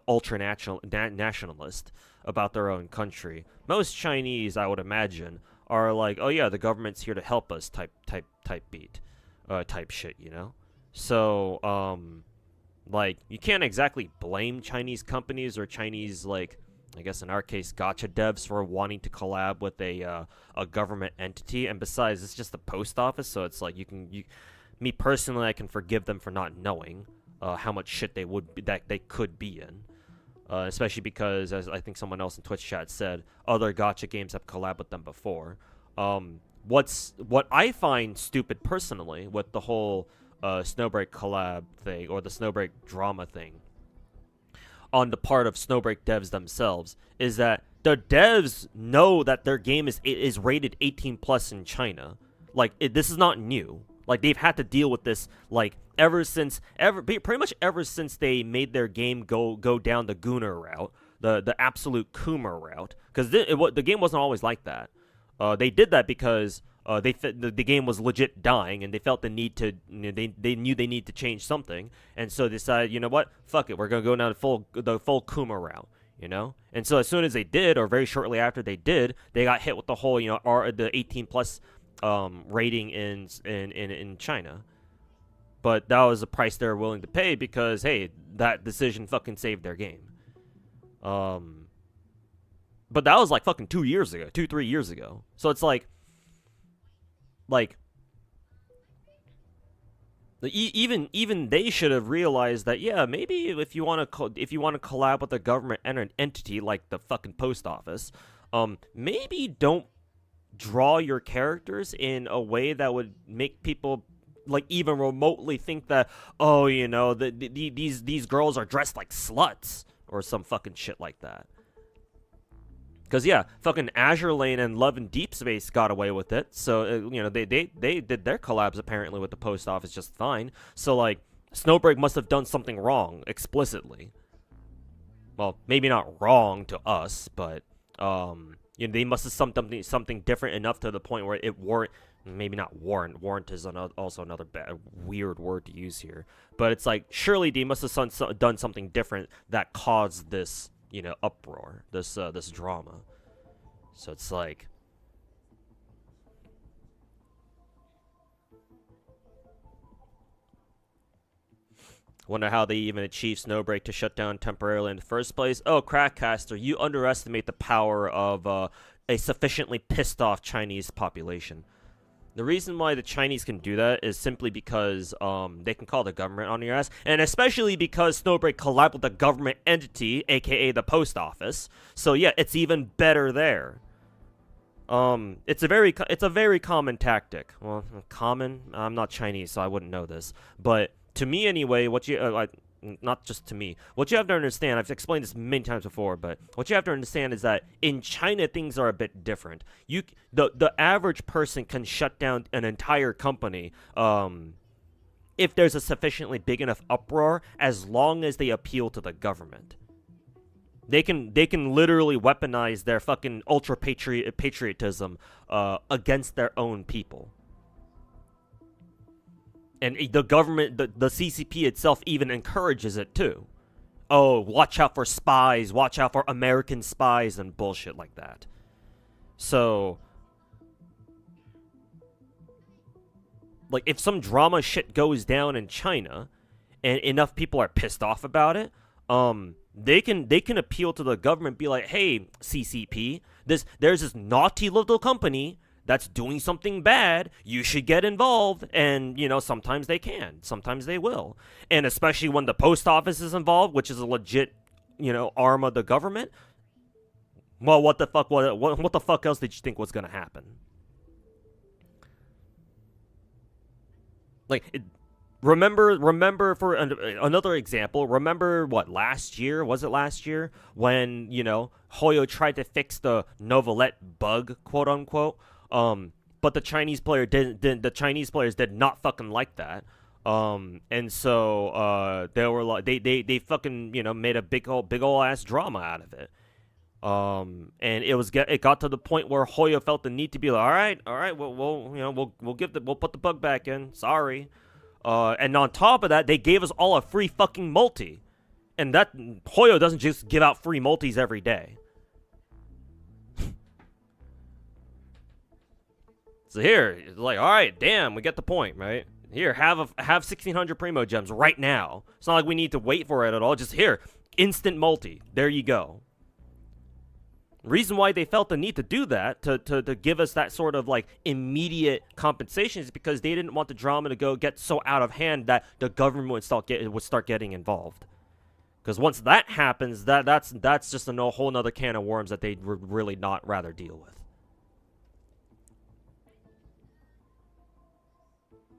ultra nationalist, about their own country. Most Chinese, I would imagine, are like, oh yeah, the government's here to help us type shit, you know? So, like, you can't exactly blame Chinese companies or Chinese, like, I guess in our case, gacha devs for wanting to collab with a government entity. And besides, it's just the post office, so it's like me personally, I can forgive them for not knowing how much shit that they could be in. Especially because, as I think someone else in Twitch chat said, other gacha games have collabed with them before. What I find stupid personally with the whole Snowbreak collab thing, or the Snowbreak drama thing, on the part of Snowbreak devs themselves, is that the devs know that their game is rated 18+ in China. Like, this is not new. Like, they've had to deal with this, like, pretty much ever since they made their game go down the Gunnar route, the absolute Kuma route, because the game wasn't always like that. They did that because the game was legit dying, and they felt the need to, they knew they need to change something, and so they decided, you know what, fuck it, we're gonna go down the full Kuma route, you know. And so as soon as they did, or very shortly after they did, they got hit with the whole, you know, the 18+ rating in China. But that was the price they were willing to pay because, hey, that decision fucking saved their game. But that was like fucking 3 years ago. So it's like even they should have realized that, yeah, maybe if you want to collab with a government entity like the fucking post office, maybe don't draw your characters in a way that would make people like even remotely think that, oh, you know, these girls are dressed like sluts or some fucking shit like that. Because, yeah, fucking Azure Lane and Love and Deep Space got away with it. So, you know, they did their collabs apparently with the post office just fine. So, like, Snowbreak must have done something wrong explicitly. Well, maybe not wrong to us, but, you know, they must have done something different enough to the point where it warrant. Maybe not warrant. Warrant is also another weird word to use here. But it's like, surely they must have done something different that caused this, you know, uproar, this drama. So it's like, wonder how they even achieved Snowbreak to shut down temporarily in the first place. Oh, Crackcaster, you underestimate the power of a sufficiently pissed off Chinese population. The reason why the Chinese can do that is simply because they can call the government on your ass, and especially because Snowbreak collabed with a government entity, aka the post office. So yeah, it's even better there. It's a very common tactic. Well, common? I'm not Chinese, so I wouldn't know this. But to me anyway, what you not just to me. What you have to understand, I've explained this many times before, but what you have to understand is that in China, things are a bit different. The average person can shut down an entire company if there's a sufficiently big enough uproar, as long as they appeal to the government. They can literally weaponize their fucking ultra patriotism against their own people. And the government, the CCP itself even encourages it too. Oh, watch out for spies, watch out for American spies and bullshit like that. So, like, if some drama shit goes down in China and enough people are pissed off about it, they can appeal to the government, be like, hey, CCP, there's this naughty little company that's doing something bad, you should get involved. And, you know, sometimes they can, sometimes they will. And especially when the post office is involved, which is a legit, you know, arm of the government. Well, what the fuck else did you think was gonna happen? Like, remember for another example, remember what, last year, when, you know, Hoyo tried to fix the Novelette bug, quote unquote. But the Chinese players did not fucking like that. And so they were like, they fucking, you know, made a big ol' ass drama out of it. And it got to the point where Hoyo felt the need to be like, all right, we'll put the bug back in. Sorry. And on top of that, they gave us all a free fucking multi. And that Hoyo doesn't just give out free multis every day. So here, it's like, all right, damn, we get the point, right? Here, have 1,600 Primo Gems right now. It's not like we need to wait for it at all. Just here, instant multi. There you go. Reason why they felt the need to do that, to give us that sort of like immediate compensation, is because they didn't want the drama to get so out of hand that the government would start getting involved. Because once that happens, that's just a whole nother can of worms that they'd really not rather deal with.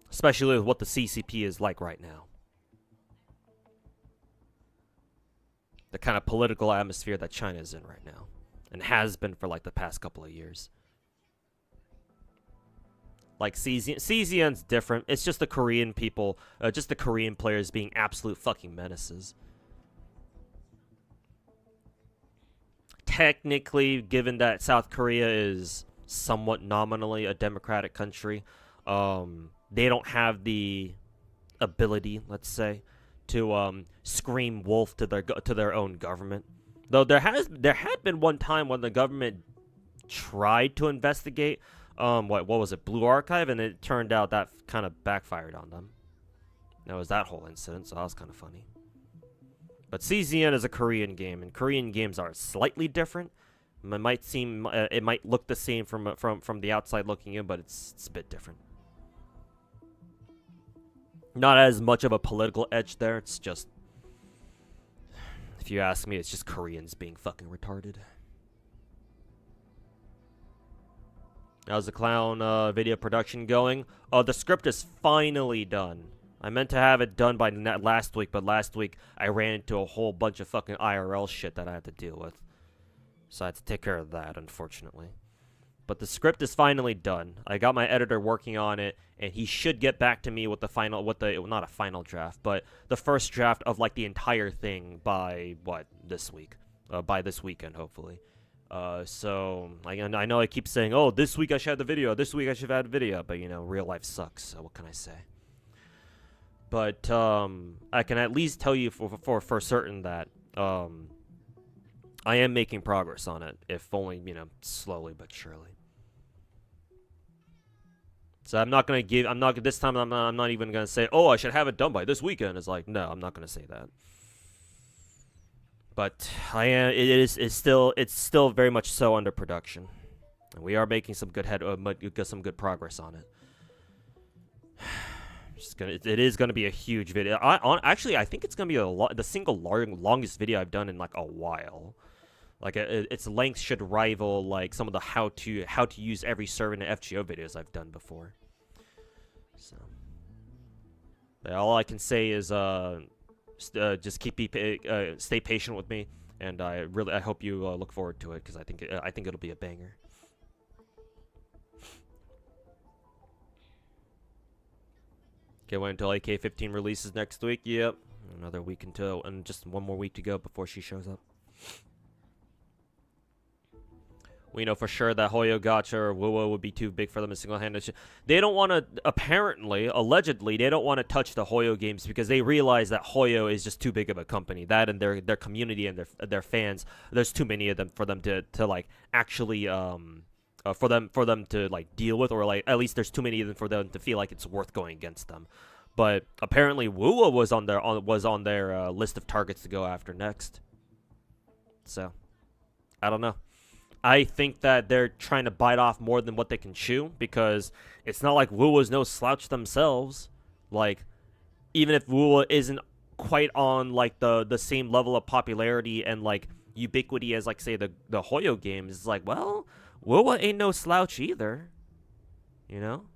Especially with what the CCP is like right now. The kind of political atmosphere that China is in right now. And has been for like the past couple of years. Like CZN's different. It's just the Korean people, just the Korean players being absolute fucking menaces. Technically, given that South Korea is somewhat nominally a democratic country, they don't have the ability, let's say, to scream wolf to their own government. Though there had been one time when the government tried to investigate what was it, Blue Archive, and it turned out that kind of backfired on them. That was that whole incident, so that was kind of funny. But CZN is a Korean game, and Korean games are slightly different. It might seem, it might look the same from the outside looking in, but it's a bit different. Not as much of a political edge there. It's just, if you ask me, it's just Koreans being fucking retarded. How's the clown video production going? The script is finally done. I meant to have it done by last week, but last week I ran into a whole bunch of fucking IRL shit that I had to deal with. So I had to take care of that, unfortunately. But the script is finally done. I got my editor working on it, and he should get back to me with the final, not a final draft, but the first draft of like the entire thing by this week, by this weekend, hopefully. So I know I keep saying, oh, this week I should have the video, this week I should have had video, but you know, real life sucks. So what can I say? But I can at least tell you for certain that I am making progress on it, if only, you know, slowly but surely. So I'm not this time I'm not even gonna say, oh, I should have it done by this weekend. It's like, no, I'm not gonna say that. But it's still very much so under production, and we are making some some good progress on it. It is gonna be a huge video. Actually, I think it's gonna be the single longest video I've done in like a while. Like its length should rival like some of the how to use every server in the FGO videos I've done before. So, but all I can say is just stay patient with me, and I hope you look forward to it, because I think it'll be a banger. Okay, wait until AK-15 releases next week. Yep, another week and just one more week to go before she shows up. We know for sure that Hoyo, Gacha, or Wuwa would be too big for them to single-handed. They don't want to, allegedly, they don't want to touch the Hoyo games because they realize that Hoyo is just too big of a company. That and their community and their fans, there's too many of them for them to like actually for them to like deal with, or like at least there's too many of them for them to feel like it's worth going against them. But apparently Wuwa was on their list of targets to go after next. So I don't know. I think that they're trying to bite off more than what they can chew, because it's not like Wuwa's no slouch themselves. Like, even if Wuwa isn't quite on like the same level of popularity and like ubiquity as like say the Hoyo games, it's like, well, Wuwa ain't no slouch either, you know?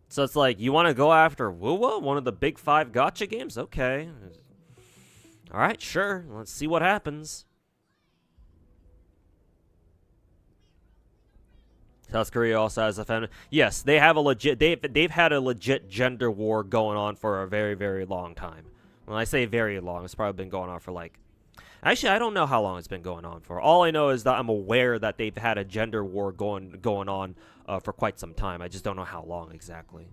So it's like, you want to go after Wuwa, one of the big 5 gacha games? Okay. Alright, sure. Let's see what happens. South Korea also has a family. Yes, they have a legit. They've had a legit gender war going on for a very, very long time. When I say very long, it's probably been going on for like. Actually, I don't know how long it's been going on for. All I know is that I'm aware that they've had a gender war going on for quite some time. I just don't know how long exactly.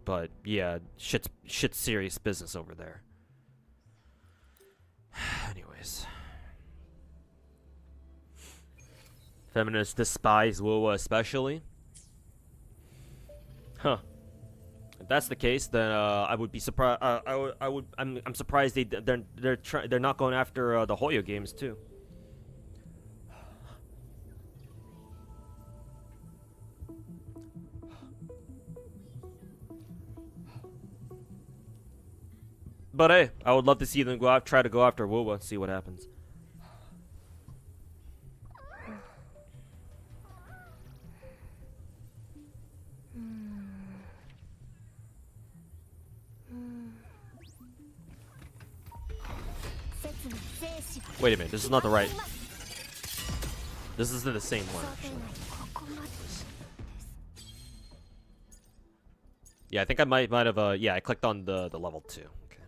But yeah, shit's serious business over there. Anyways. Feminists despise Wuwa especially. Huh. If that's the case, then I would be surprised. I'm surprised they're not going after the Hoyo games too. But hey, I would love to see them try to go after Wuwa, see what happens. Wait a minute, this is not the right. This isn't the same one, actually. Yeah, I think I might have yeah, I clicked on the level 2. Okay.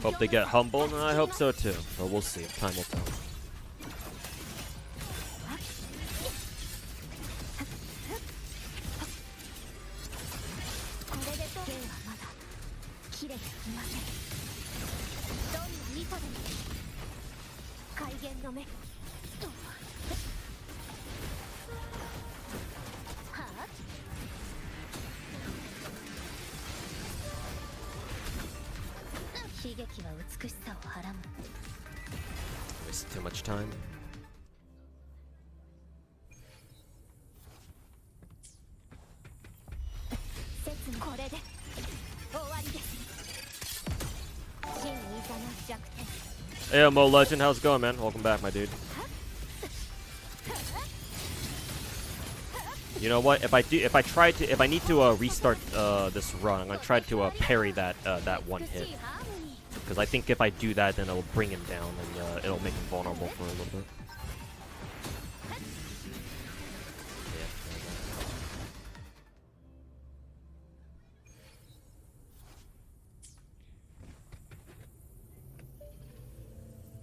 Hope they get humble, and I hope so too. But we'll see. Time will tell. Wasted too much time. Hey, Mo Legend, how's it going, man? Welcome back, my dude. You know what? If I need to restart this run, I'm gonna try to parry that one hit. Because I think if I do that, then it'll bring him down and it'll make him vulnerable for a little bit.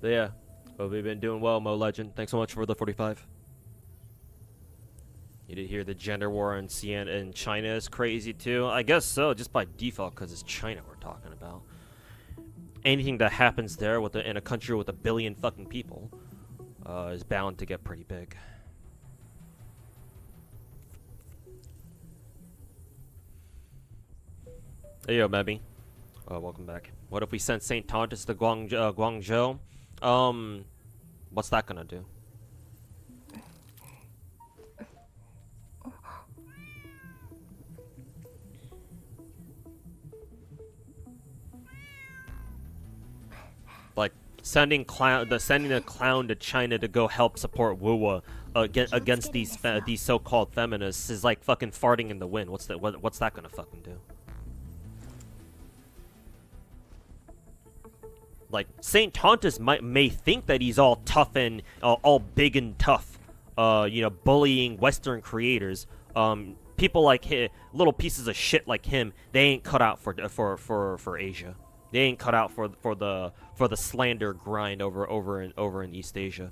But yeah, hope you've been doing well, Mo Legend. Thanks so much for the 45. You did hear the gender war in China is crazy too? I guess so, just by default, because it's China we're talking about. Anything that happens there in a country with 1 billion fucking people is bound to get pretty big. Hey yo, Mebby. Welcome back. What if we sent St. Tontus to Guangzhou? What's that gonna do? Like sending a clown to China to go help support Wuwa against these so-called feminists is like fucking farting in the wind. What's that gonna fucking do? Like Saint Tontus may think that he's all tough and all big and tough, you know, bullying Western creators. People like him, little pieces of shit like him, they ain't cut out for Asia. They ain't cut out for the slander grind over in East Asia.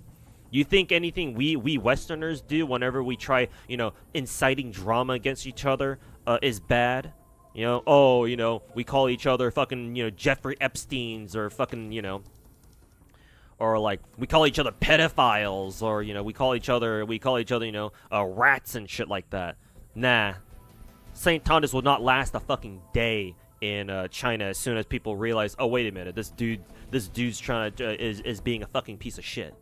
You think anything we Westerners do whenever we try, you know, inciting drama against each other is bad? You know, oh, you know, we call each other fucking, you know, Jeffrey Epsteins or fucking, you know, or like we call each other pedophiles, or you know, we call each other, you know, rats and shit like that. Nah, Saint Tontus will not last a fucking day in China as soon as people realize, oh wait a minute, this dude's trying to is being a fucking piece of shit.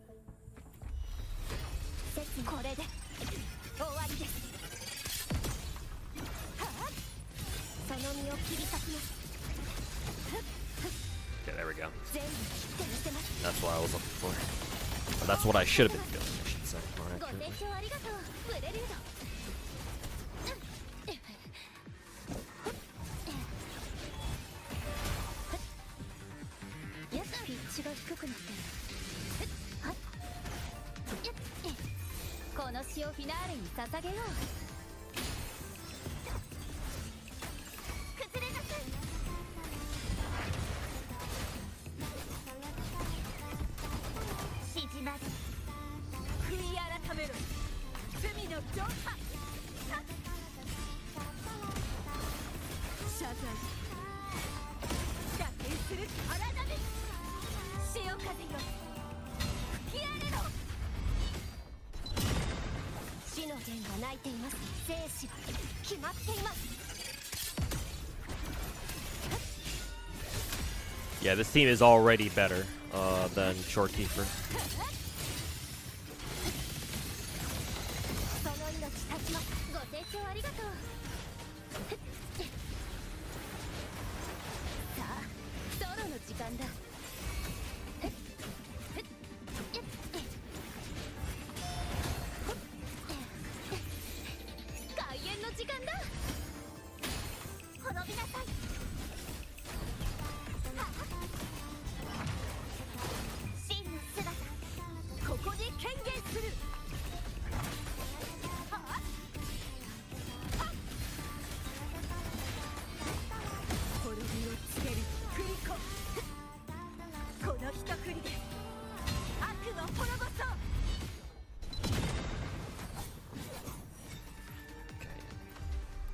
Okay, there we go. That's what I was looking for. Or that's what I should have been doing, I should say. Alright, 言が泣いています。生死は決まっています。 Yeah, this team is already better than Shorekeeper. その命立ちます。ご清聴ありがとう。さあ、ソロの時間だ。開演の時間だ。滅びなさい。真の姿、ここで宣言する。滅びを告げる振り子。この一振りで悪を滅ぼそう。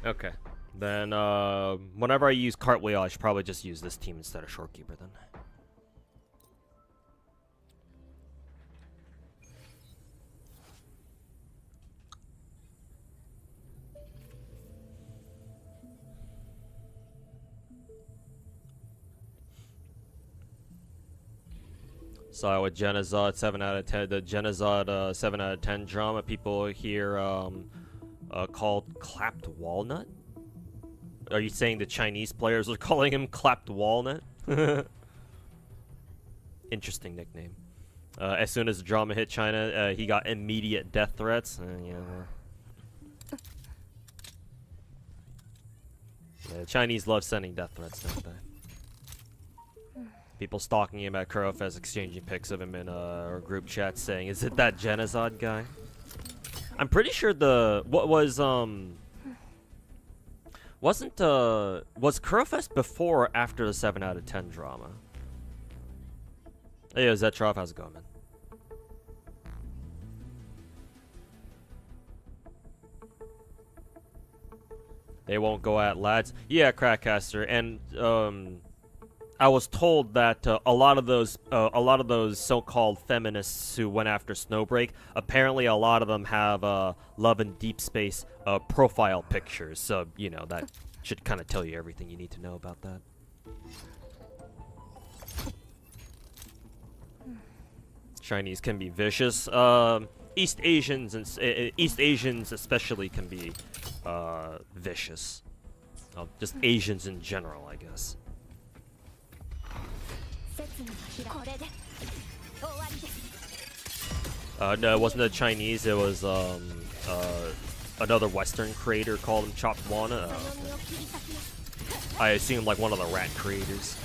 Okay. Then, whenever I use Cartwheel, I should probably just use this team instead of Shorekeeper then. So with Genazad 7 out of 10, the Genazad 7 out of 10 drama, people here called Clapped Walnut? Are you saying the Chinese players are calling him Clapped Walnut? Interesting nickname. As soon as the drama hit China, he got immediate death threats. Yeah, the Chinese love sending death threats, don't they? People stalking him at Kurofest, exchanging pics of him in our group chat, saying, "Is it that Genazad guy?" I'm pretty sure was Kurofest before or after the 7 out of 10 drama? Hey, yo, Zetrov, how's it going, man? They won't go at lads. Yeah, Crackcaster, and I was told that a lot of those so-called feminists who went after Snowbreak, apparently a lot of them have Love and Deep Space profile pictures. So you know that should kind of tell you everything you need to know about that. Chinese can be vicious. East Asians especially can be vicious. Just Asians in general, I guess. No, it wasn't the Chinese. It was another Western creator called him Chopped Walnut. I assume like one of the rat creators.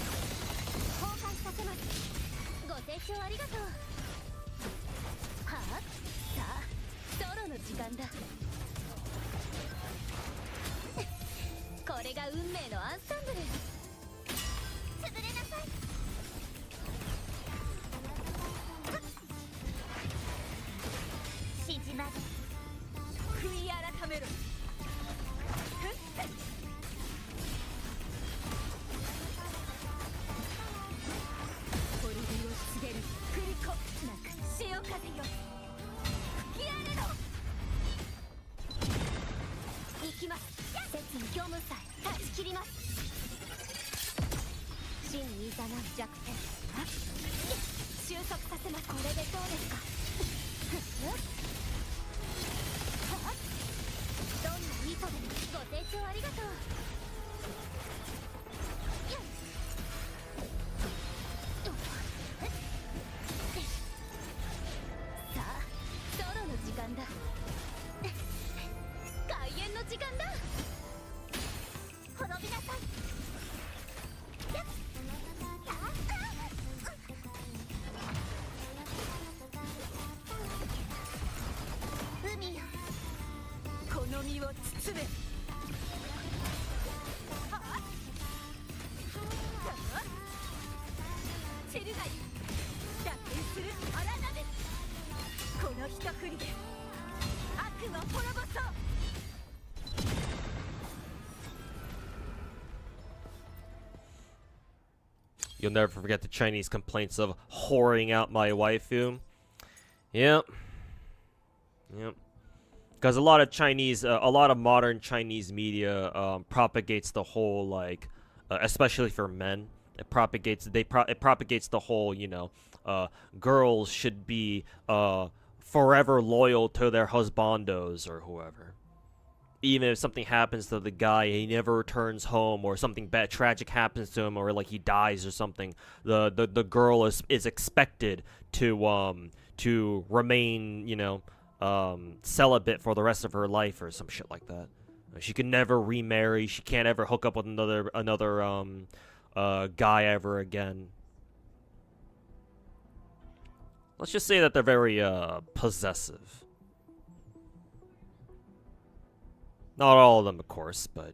You'll never forget the Chinese complaints of whoring out my waifu. Yep. Because a lot of a lot of modern Chinese media propagates the whole like, especially for men, it propagates it propagates the whole girls should be forever loyal to their husbandos or whoever. Even if something happens to the guy, he never returns home, or something bad, tragic happens to him, or like he dies or something, the girl is expected to remain, celibate for the rest of her life or some shit like that. She can never remarry. She can't ever hook up with another guy ever again. Let's just say that they're very possessive. Not all of them, of course, but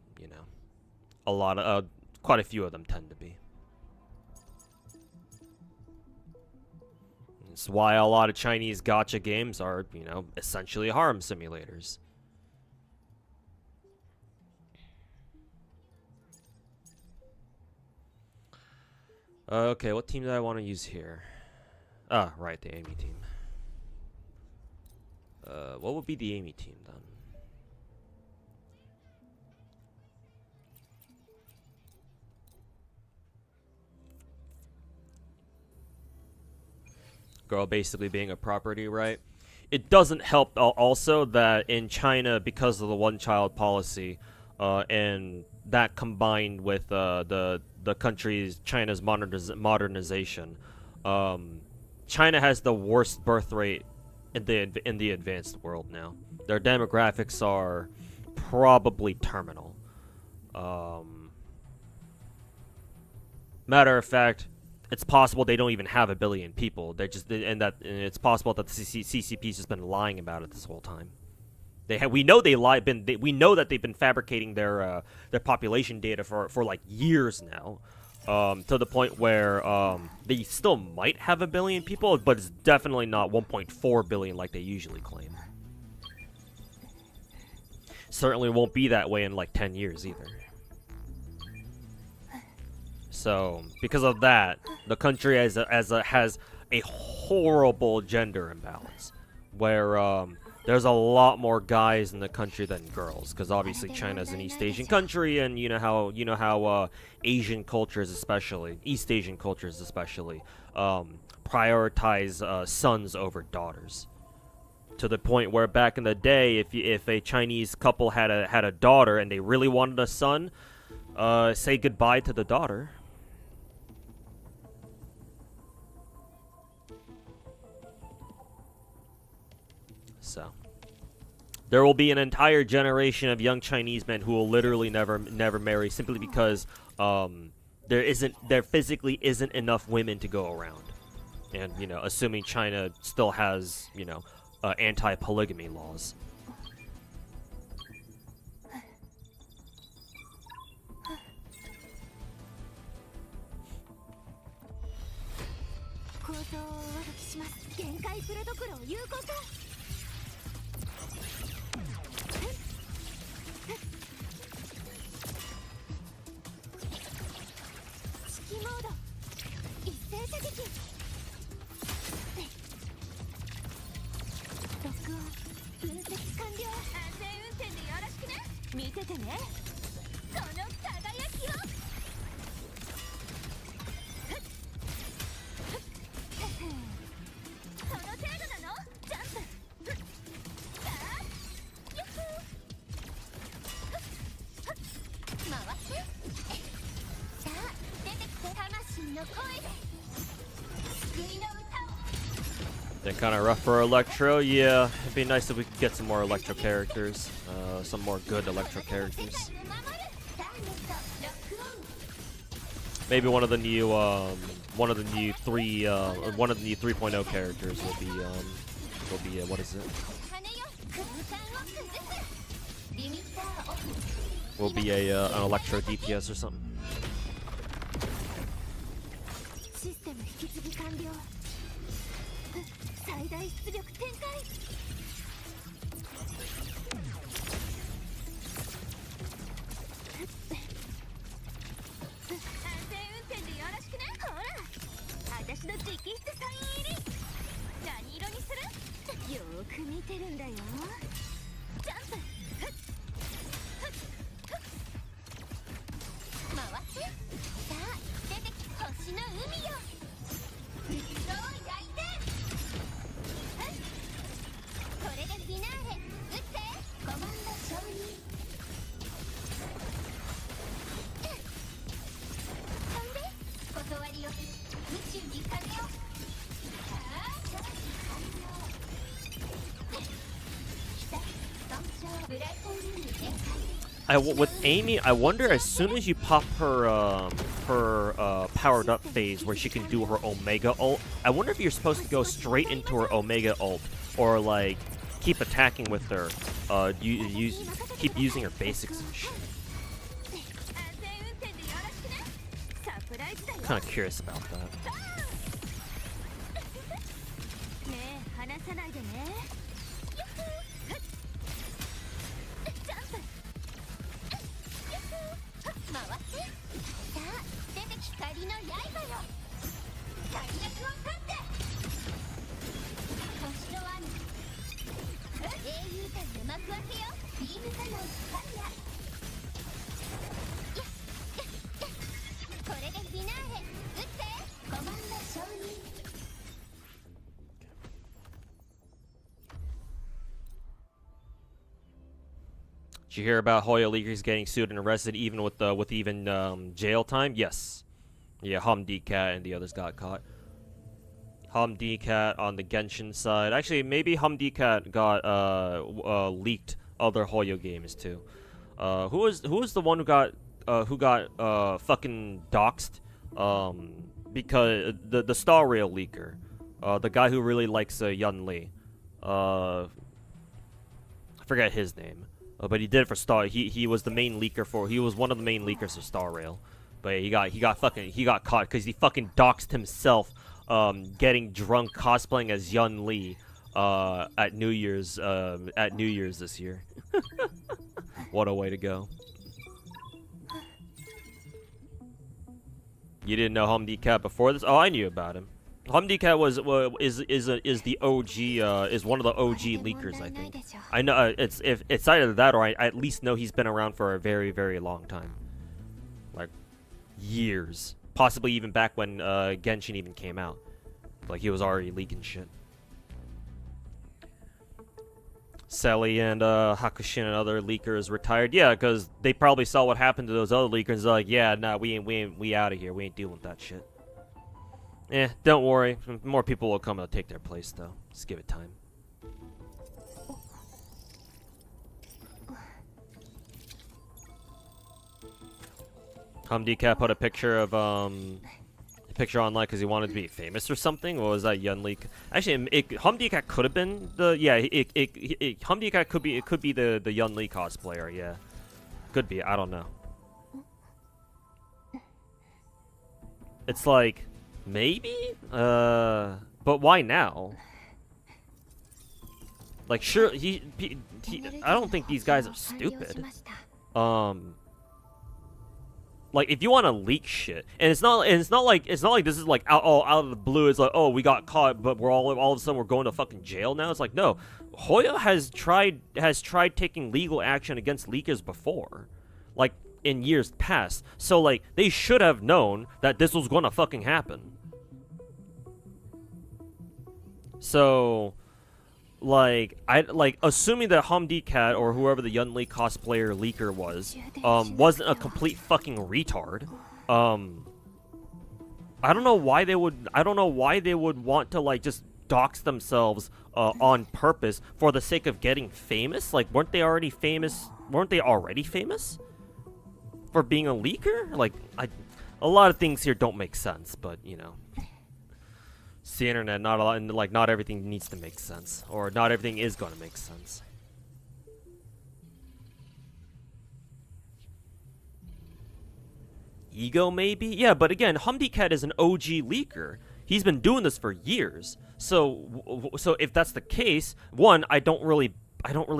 a lot of quite a few of them tend to be. That's why a lot of Chinese gacha games are, essentially harem simulators. Okay, what team do I want to use here? Ah, right, the Amy team. What would be the Amy team then? Girl basically being a property, right? It doesn't help also that in China, because of the one-child policy, and that combined with the country's China's modernization, China has the worst birth rate in the advanced world now. Their demographics are probably terminal. Matter of fact, it's possible they don't even have 1 billion people. And it's possible that the CCP's just been lying about it this whole time. We know we know that they've been fabricating their population data for like years now, to the point where they still might have 1 billion people, but it's definitely not 1.4 billion like they usually claim. Certainly won't be that way in like 10 years either. So, because of that, the country has a horrible gender imbalance, where there's a lot more guys in the country than girls, because obviously China's an East Asian country, and you know how Asian cultures, especially East Asian cultures, especially prioritize sons over daughters. To the point where back in the day, if a Chinese couple had a daughter and they really wanted a son, say goodbye to the daughter. So, there will be an entire generation of young Chinese men who will literally never marry, simply because there physically isn't enough women to go around, and assuming China still has anti-polygamy laws. They're kind of rough for Electro. Yeah, it'd be nice if we could get some more Electro characters, some more good Electro characters. Maybe one of the new 3.0 characters will be what is it? Will be an Electro DPS or something. ジャンプふっふっふっ回ってさあ出てき星の海よ水を焼いてふっこれでフィナーレ撃ってコマンド承認飛んで断りよ宇宙に風をさあチャージ完了ブライトルーム展開with Amy, I wonder as soon as you pop her powered up phase where she can do her Omega ult, I wonder if you're supposed to go straight into her Omega ult or like keep attacking with her, keep using her basics and shit. Kind of curious about that. ねえ離さないでねジャンプ回ってさあ出て光の刃よ大役を勝って星の網英雄譚の幕開けよビームカノンファイヤーこれでフィナーレ撃ってコマンド承認 Did you hear about Hoyo leakers getting sued and arrested even with jail time? Yes. Yeah, Humdicat and the others got caught. Humdicat on the Genshin side. Actually, maybe Humdicat got leaked other Hoyo games too. Who was the one who got fucking doxxed? Because the Star Rail leaker, the guy who really likes Yun Li. I forget his name. But he did it for Star. He was the main leaker for. He was one of the main leakers for Star Rail. But he got caught because he fucking doxed himself, getting drunk cosplaying as Yun Li, at New Year's this year. What a way to go. You didn't know Humdicat before this? Oh, I knew about him. Humdicat is the OG is one of the OG leakers, I think. I know it's either that or I at least know he's been around for a very, very long time, like years, possibly even back when Genshin even came out. Like he was already leaking shit. Selly and Hakushin and other leakers retired. Yeah, because they probably saw what happened to those other leakers. They're like, yeah, nah, we out of here. We ain't dealing with that shit. Eh, don't worry. More people will come and take their place, though. Just give it time. Humdicat put a picture of online because he wanted to be famous or something. What was that, Yun Li? Actually, Humdicat could have been the Humdicat could be the Yun Li cosplayer. Yeah, could be. I don't know. It's like. Maybe? But why now? Like, sure, I don't think these guys are stupid. Like, if you want to leak shit, and it's not like this is like out of the blue. It's like, oh, we got caught, but we're all of a sudden we're going to fucking jail now. It's like, no, Hoyo has tried taking legal action against leakers before, like in years past. So like, they should have known that this was going to fucking happen. So, like, assuming that Humdicat or whoever the Yun Li cosplayer leaker wasn't a complete fucking retard. I don't know why they would want to like just dox themselves on purpose for the sake of getting famous. Like, weren't they already famous? Weren't they already famous for being a leaker? Like, a lot of things here don't make sense, but you know. It's the internet, not everything needs to make sense, or not everything is gonna make sense. Ego, maybe? Yeah, but again, Humdicat is an OG leaker. He's been doing this for years. So if that's the case, one, I don't really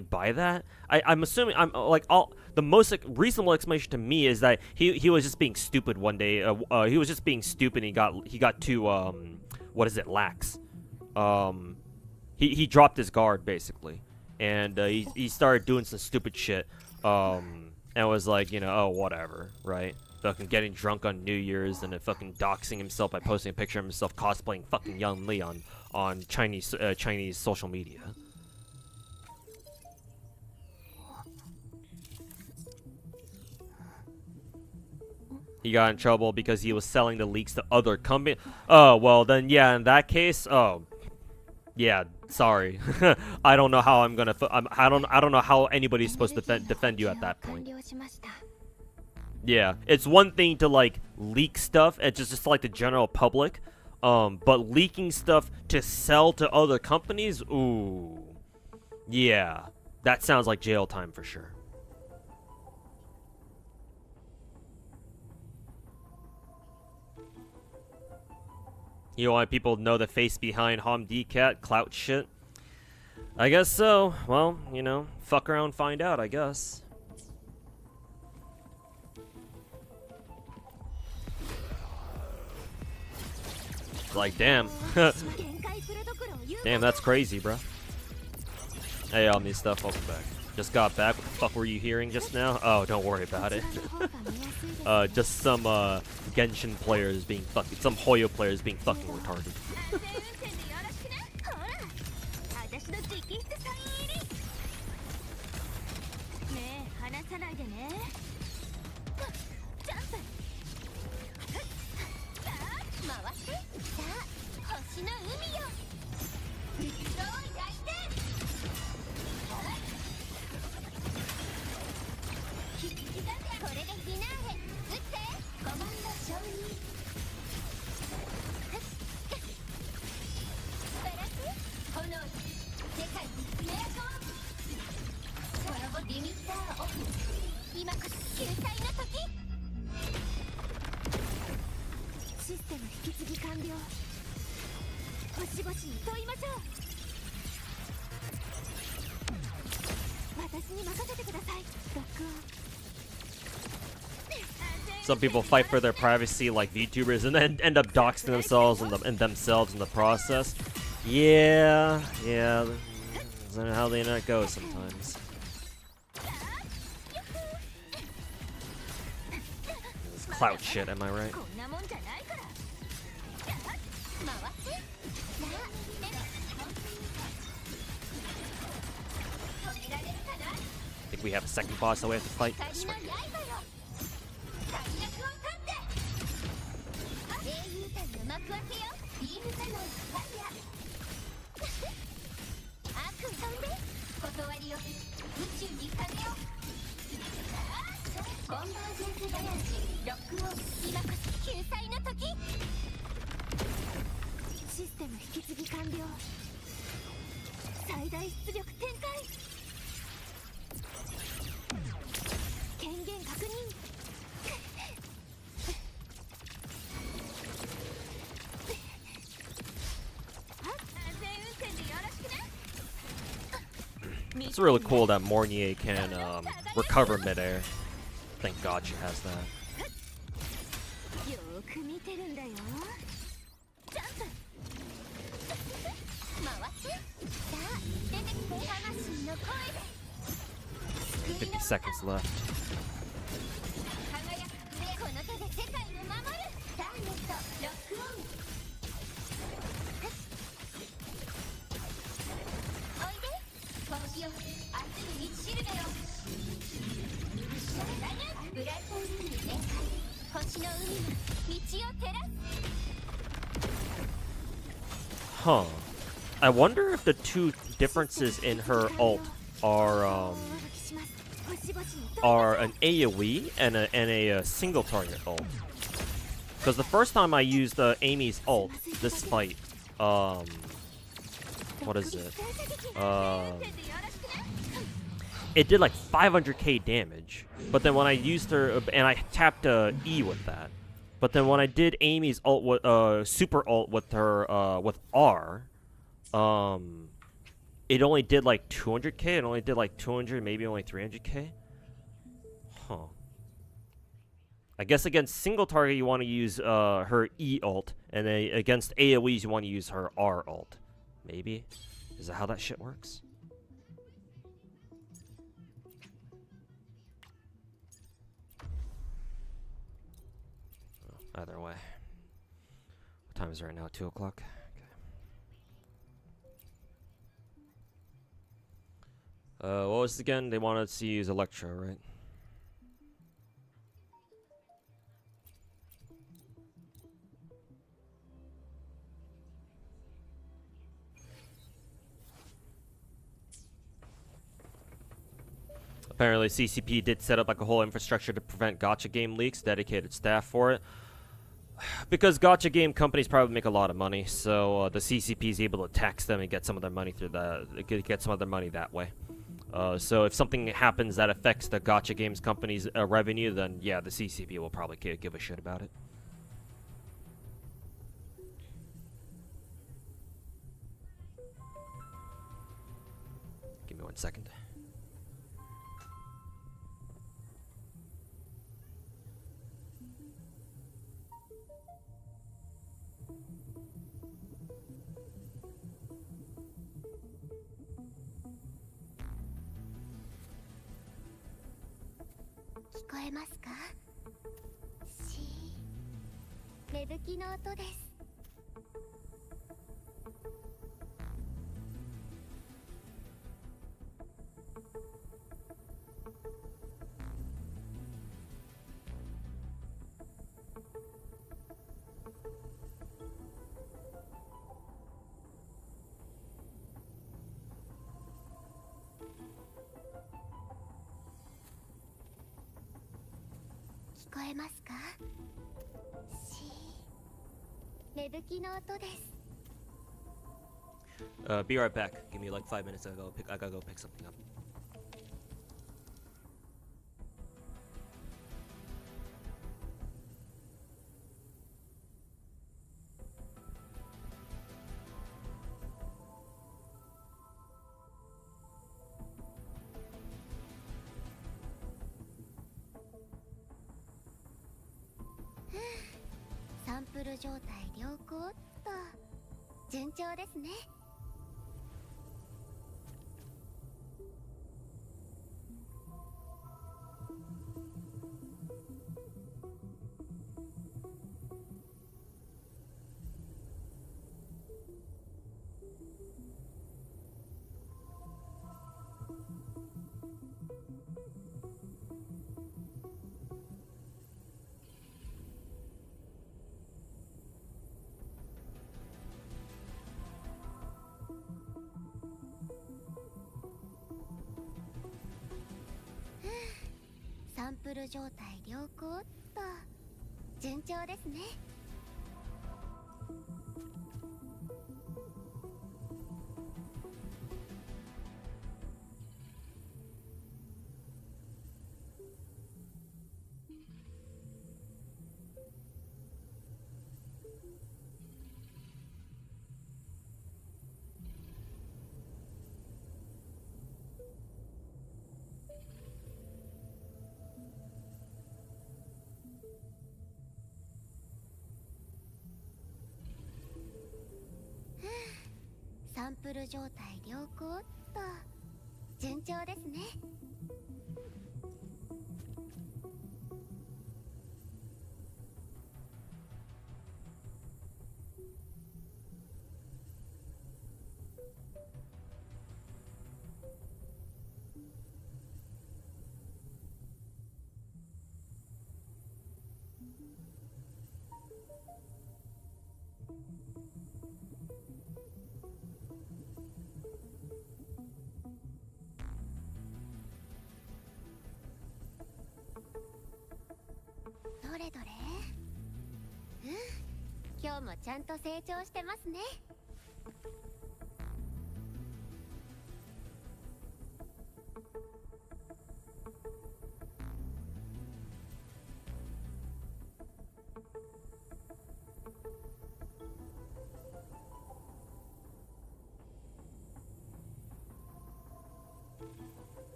buy that. I'm assuming the most reasonable explanation to me is that he was just being stupid one day. He was just being stupid. And he got too lax. He dropped his guard basically. and he started doing some stupid shit, and was like, you know, oh, whatever, right? Fucking getting drunk on New Year's and then fucking doxing himself by posting a picture of himself cosplaying fucking Young Lee on Chinese social media. He got in trouble because he was selling the leaks to other companies. Oh, well then, yeah, in that case, oh, yeah, sorry. I don't know how I'm gonna. I don't know how anybody's supposed to defend you at that point. Yeah, it's one thing to like leak stuff and just like the general public, but leaking stuff to sell to other companies, ooh, yeah, that sounds like jail time for sure. You want people to know the face behind HomDcat clout shit? I guess so. Well, you know, fuck around, find out, I guess. Like, damn. Damn, that's crazy, bro. Hey, Omni stuff, welcome back. Just got back. What the fuck were you hearing just now? Oh, don't worry about it. Just some Genshin players being fucking, some Hoyo players being fucking retarded. Some people fight for their privacy like VTubers and then end up doxing themselves in the process. Yeah, that's how the internet goes sometimes. It's clout shit, am I right? I think we have a second boss that we have to fight. That's right. It's really cool that Mornier can recover midair. Thank God she has that. $50 seconds left. Huh. I wonder if the two differences in her ult are an AoE and a single target ult. Because the first time I used Amy's ult, this fight, what is it? It did like 500k damage, but then when I used her, and I tapped E with that, but then when I did Amy's ult with super ult with her with R, it only did like 200k. It only did like 200, maybe only 300k. Huh. I guess against single target you want to use her E ult, and then against AoEs you want to use her R ult. Maybe. Is that how that shit works? Either way. What time is it right now? 2 o'clock? What was it again? They wanted to use Electro, right? Apparently CCP did set up like a whole infrastructure to prevent gacha game leaks, dedicated staff for it. Because gacha game companies probably make a lot of money, so the CCP is able to tax them and get some of their money through get some of their money that way. So if something happens that affects the gacha games company's revenue, then yeah, the CCP will probably give a shit about it. Give me 1 second. Be right back. Give me like 5 minutes. I gotta go pick something up.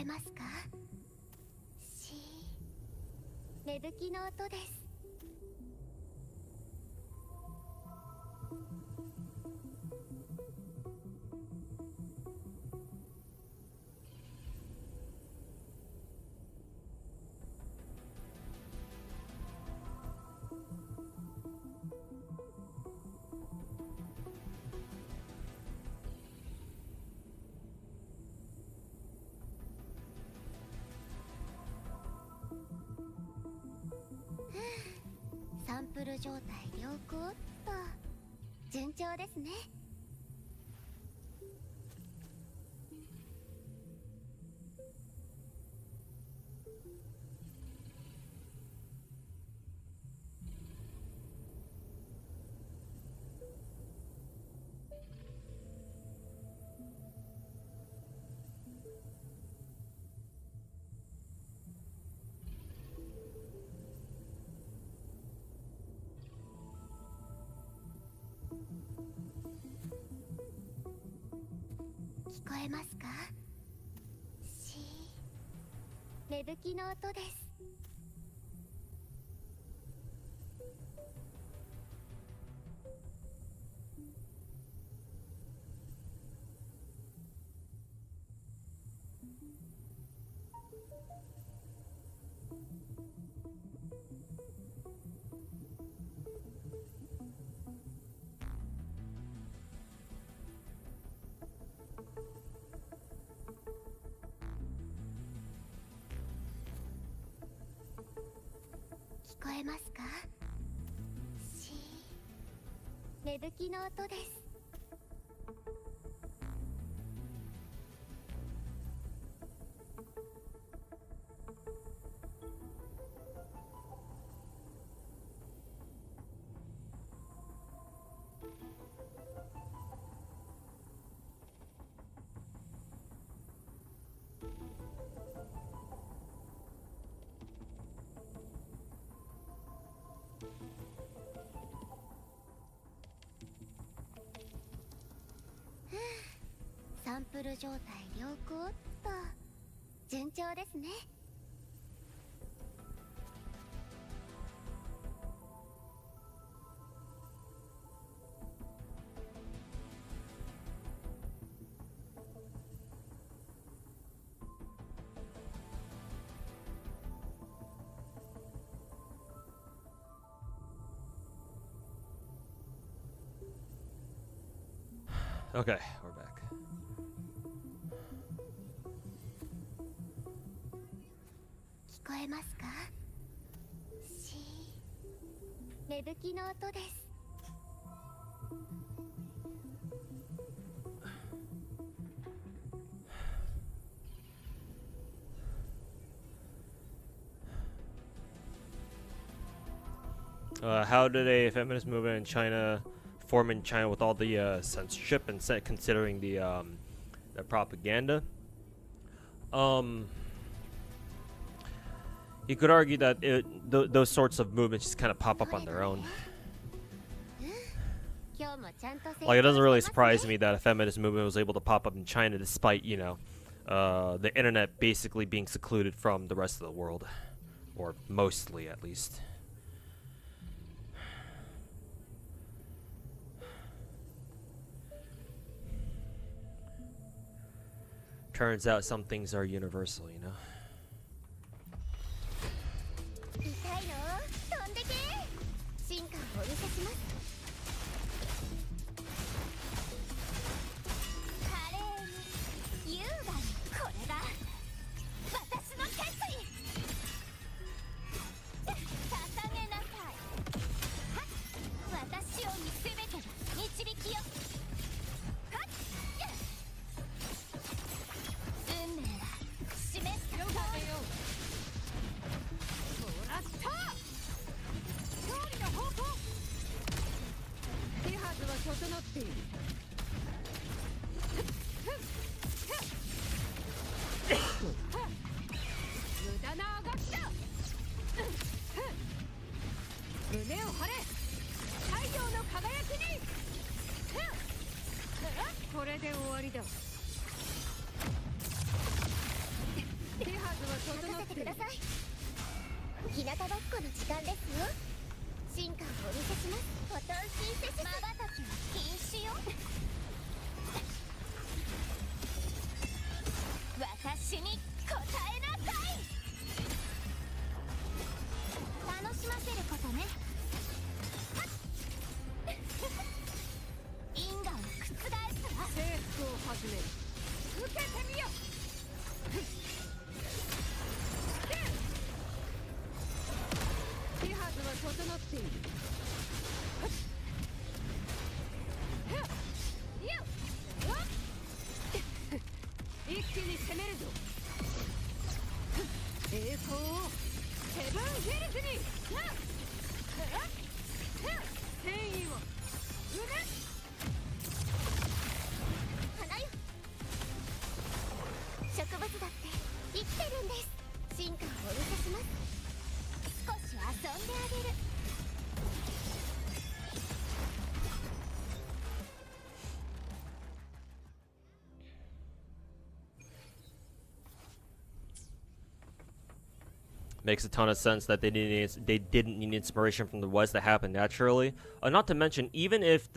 えますか？芽吹きの音です。サンプル状態良好っと順調ですね。聞こえますか？芽吹きの音です。聞こえますか？芽吹きの音です。サンプル状態良好っと順調ですね。Okay, we're back. 聞こえますか？芽吹きの音です。How did a feminist movement in China form in China with all the censorship and considering the propaganda? You could argue that those sorts of movements just kind of pop up on their own. Like, it doesn't really surprise me that a feminist movement was able to pop up in China despite, you know, the internet basically being secluded from the rest of the world. Or mostly, at least. Turns out some things are universal, you know? 痛いの？飛んでけ！進化をお見せします。華麗に優雅に、これが私の決意。捧げなさい。はっ、私を見せべて導きよ。はっ、運命は示した通り。勝利の方向。手はずは整っている。無駄なあがきだ。胸を張れ。太陽の輝きに。これで終わりだ。てください。日向ぼっこの時間ですよ。進化をお見せします。ボタンシンセシス。瞬きは禁止よ。私に答えなさい。楽しませることね。因果を覆すわ。征服を始める。受けてみよ。手はずは整っている。一気に攻めるぞ。栄光をセブンヒルズに。戦意を生め。花よ。植物だって生きてるんです。進化をお見せします。少し遊んであげる。Makes a ton of sense that they didn't need inspiration from the West that happened naturally. Not to mention, even if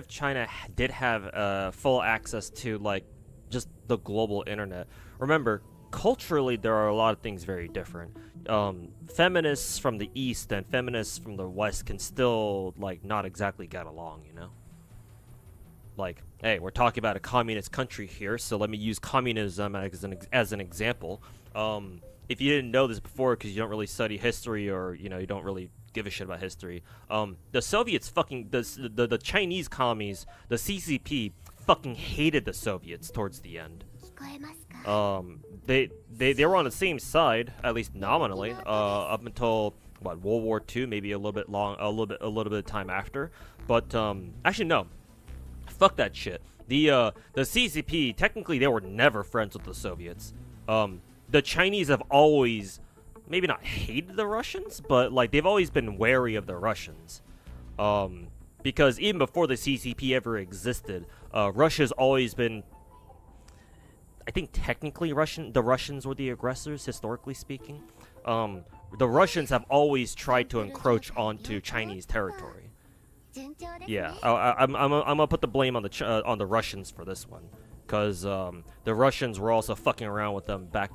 China did have full access to like just the global internet, remember culturally there are a lot of things very different. Feminists from the East and feminists from the West can still like not exactly get along, you know? Like, hey, we're talking about a communist country here, so let me use communism as an example. If you didn't know this before because you don't really study history or, you know, you don't really give a shit about history, the Soviets fucking, the Chinese commies, the CCP fucking hated the Soviets towards the end. They were on the same side, at least nominally, up until, what, World War II, maybe a little bit of time after. But, actually, no. Fuck that shit. The CCP, technically, they were never friends with the Soviets. The Chinese have always, maybe not hated the Russians, but like they've always been wary of the Russians. Because even before the CCP ever existed, Russia's always been, I think technically the Russians were the aggressors, historically speaking. The Russians have always tried to encroach onto Chinese territory. Yeah, I'm gonna put the blame on the Russians for this one. Because the Russians were also fucking around with them back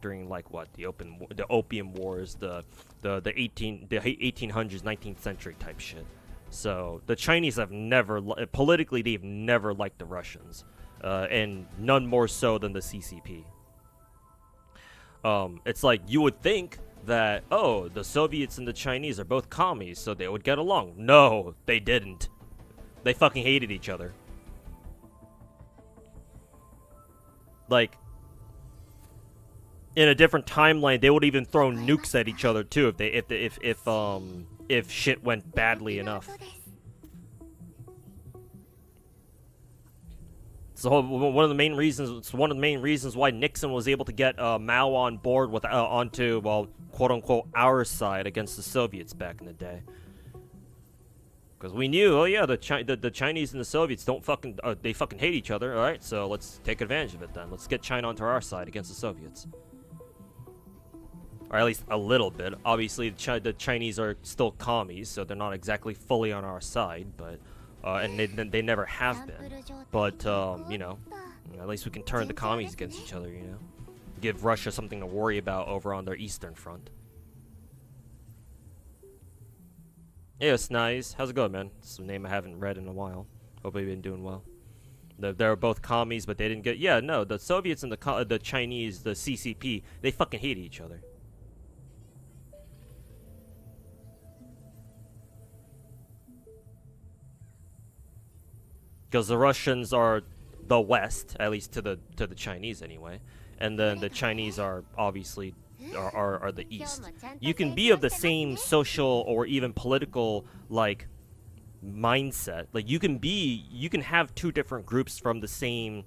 during like what the Opium Wars, the 1800s, 19th century type shit. So the Chinese have never politically they've never liked the Russians, and none more so than the CCP. It's like you would think that the Soviets and the Chinese are both commies, so they would get along. No, they didn't. They fucking hated each other. Like, in a different timeline, they would even throw nukes at each other too if shit went badly enough. So one of the main reasons why Nixon was able to get Mao on board with onto, well, quote unquote our side against the Soviets back in the day. Because we knew, oh yeah, the Chinese and the Soviets don't fucking, they fucking hate each other, alright, so let's take advantage of it then. Let's get China onto our side against the Soviets. Or at least a little bit. Obviously, the Chinese are still commies, so they're not exactly fully on our side, but, and they never have been. But, you know, at least we can turn the commies against each other, you know? Give Russia something to worry about over on their eastern front. Hey, Snize. How's it going, man? It's a name I haven't read in a while. Hope you've been doing well. They're both commies, but they didn't get... Yeah, no, the Soviets and the Chinese, the CCP, they fucking hate each other. Because the Russians are the West, at least to the Chinese anyway. And then the Chinese are obviously... Are the East. You can be of the same social or even political like mindset. Like you can have two different groups from the same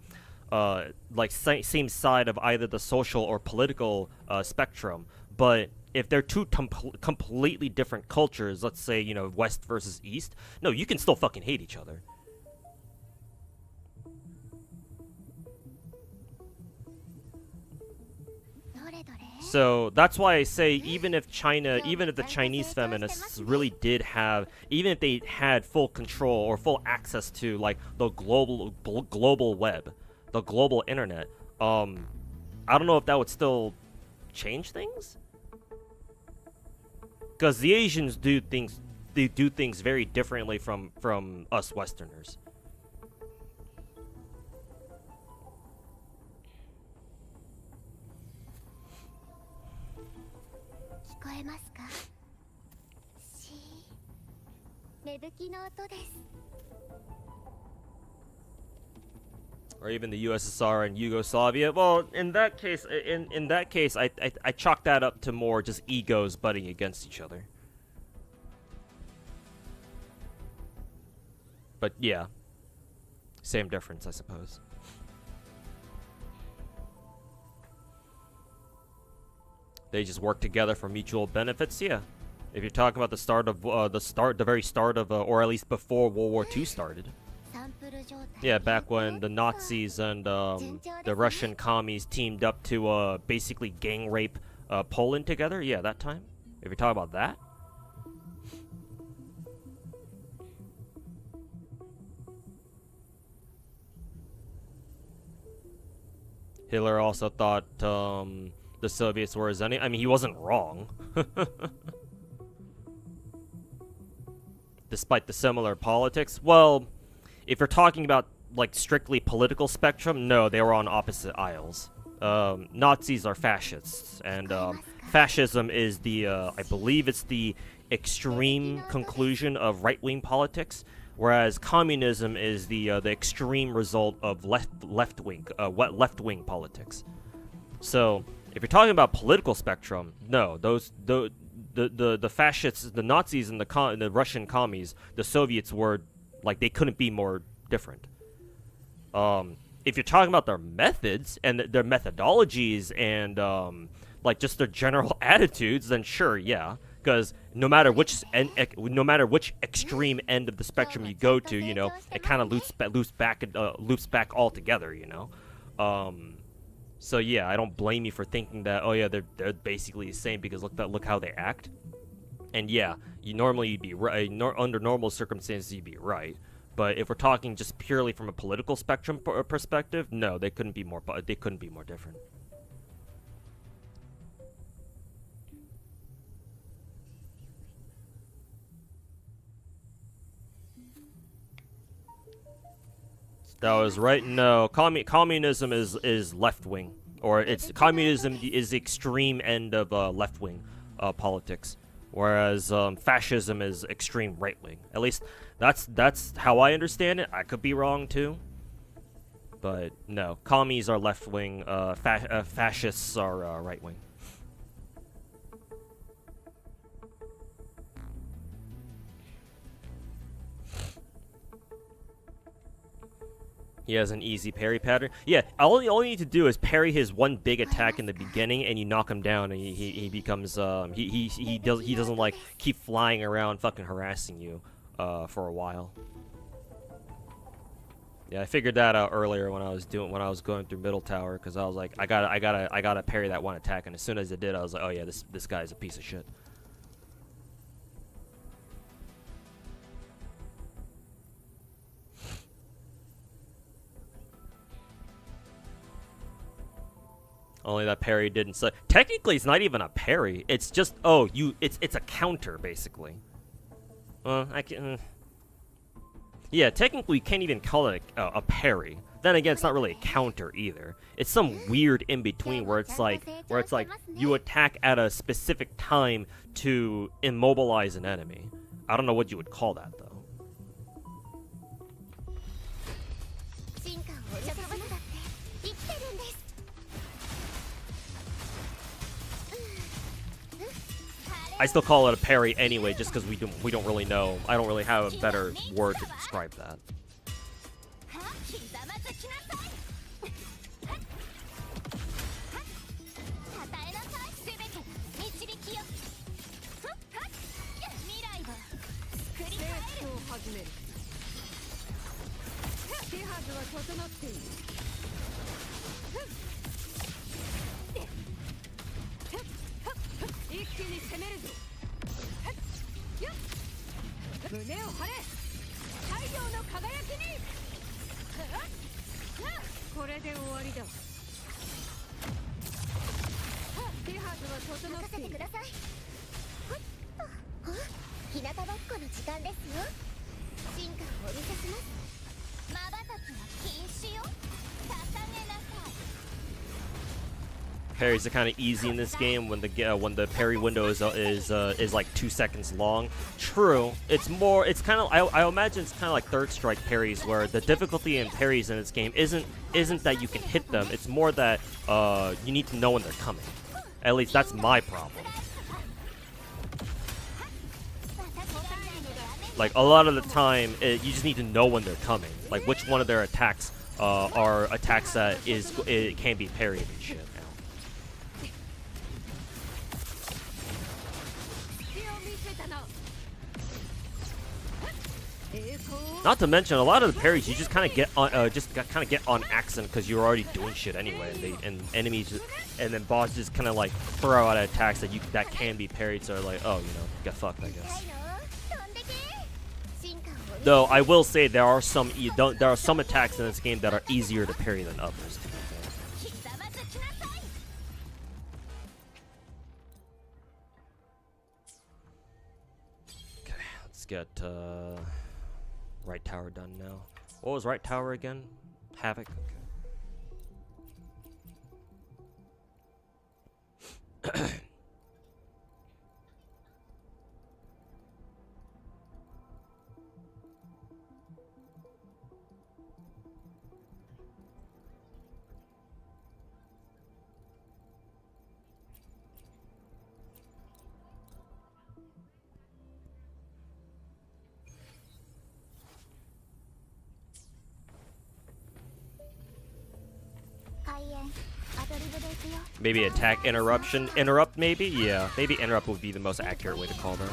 same side of either the social or political spectrum. But if they're two completely different cultures, let's say, you know, West versus East, no, you can still fucking hate each other. So that's why I say even if the Chinese feminists really did have, even if they had full control or full access to like the global web, the global internet, I don't know if that would still change things. Because the Asians do things very differently from us Westerners. 聞こえますか？しー、芽吹きの音です。 Or even the USSR and Yugoslavia. Well, in that case, I chalk that up to more just egos butting against each other. But yeah, same difference, I suppose. They just work together for mutual benefits. Yeah, if you're talking about the start of the very start of, or at least before World War II started. Yeah, back when the Nazis and the Russian commies teamed up to basically gang rape Poland together. Yeah, that time. If you're talking about that. Hitler also thought the Soviets were his enemy. I mean, he wasn't wrong. Despite the similar politics. Well, if you're talking about like strictly political spectrum, no, they were on opposite aisles. Nazis are fascists, and fascism is the I believe it's the extreme conclusion of right-wing politics, whereas communism is the extreme result of left-wing politics. So if you're talking about political spectrum, no, the fascists, the Nazis, and the Russian commies, the Soviets were like they couldn't be more different. If you're talking about their methods and their methodologies and like just their general attitudes, then sure, yeah. Because no matter which extreme end of the spectrum you go to, you know, it kind of loops back altogether, you know. So yeah, I don't blame you for thinking that. Oh yeah, they're basically the same because look how they act. And yeah, you'd be right under normal circumstances. You'd be right. But if we're talking just purely from a political spectrum perspective, no, they couldn't be more different. That was right. No, communism is left wing, or communism is the extreme end of left wing politics, whereas fascism is extreme right wing. At least that's how I understand it. I could be wrong too, but no, commies are left wing. Fascists are right wing. He has an easy parry pattern. Yeah, all you need to do is parry his one big attack in the beginning, and you knock him down, and he becomes he doesn't like keep flying around fucking harassing you for a while. Yeah, I figured that out earlier when I was going through middle tower, because I was like, I gotta parry that one attack, and as soon as it did, I was like, oh yeah, this guy's a piece of shit. Only that parry didn't. So technically, it's not even a parry. It's just it's a counter basically. I can. Yeah, technically, you can't even call it a parry. Then again, it's not really a counter either. It's some weird in between where it's like you attack at a specific time to immobilize an enemy. I don't know what you would call that though. I still call it a parry anyway, just because we don't really know. I don't really have a better word to describe that. Parries are kind of easy in this game when the parry window is like 2 seconds long. True, it's kind of I imagine it's kind of like third strike parries, where the difficulty in parries in this game isn't that you can hit them. It's more that you need to know when they're coming. At least that's my problem. Like a lot of the time, you just need to know when they're coming. Like which one of their attacks are attacks that it can be parried and shit. Not to mention, a lot of the parries you just kind of get on accident because you're already doing shit anyway, and enemies and then bosses just kind of like throw out attacks that can be parried, so like, oh, get fucked, I guess. Though I will say there are some attacks in this game that are easier to parry than others. Okay, let's get right tower done now. What was right tower again? Havoc? Okay. Maybe attack interruption. Interrupt, maybe? Yeah, maybe interrupt would be the most accurate way to call that.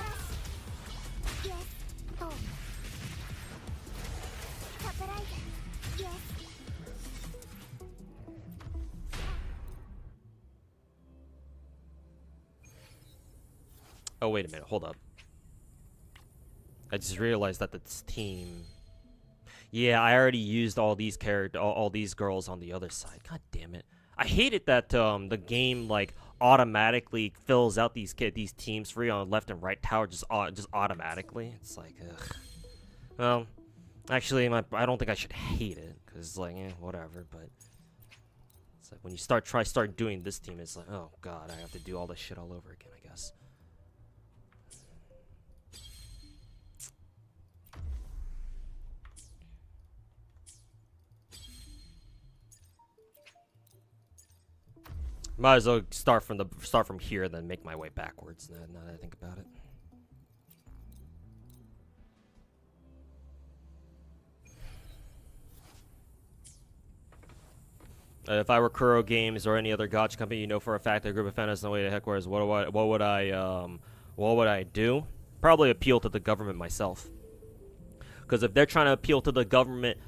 Oh, wait a minute. Hold up. I just realized that this team... Yeah, I already used all these all these girls on the other side. God damn it. I hate it that the game like automatically fills out these teams for you on left and right tower just automatically. It's like, ugh. Well, actually, I don't think I should hate it because like, whatever. But it's like when you start doing this team, it's like, oh god, I have to do all this shit all over again, I guess. Might as well start from here, then make my way backwards. Now that I think about it. If I were Kuro Games or any other gacha company, you know for a fact that a group of fans on the way to headquarters, what would I do? Probably appeal to the government myself. Because if they're trying to appeal to the government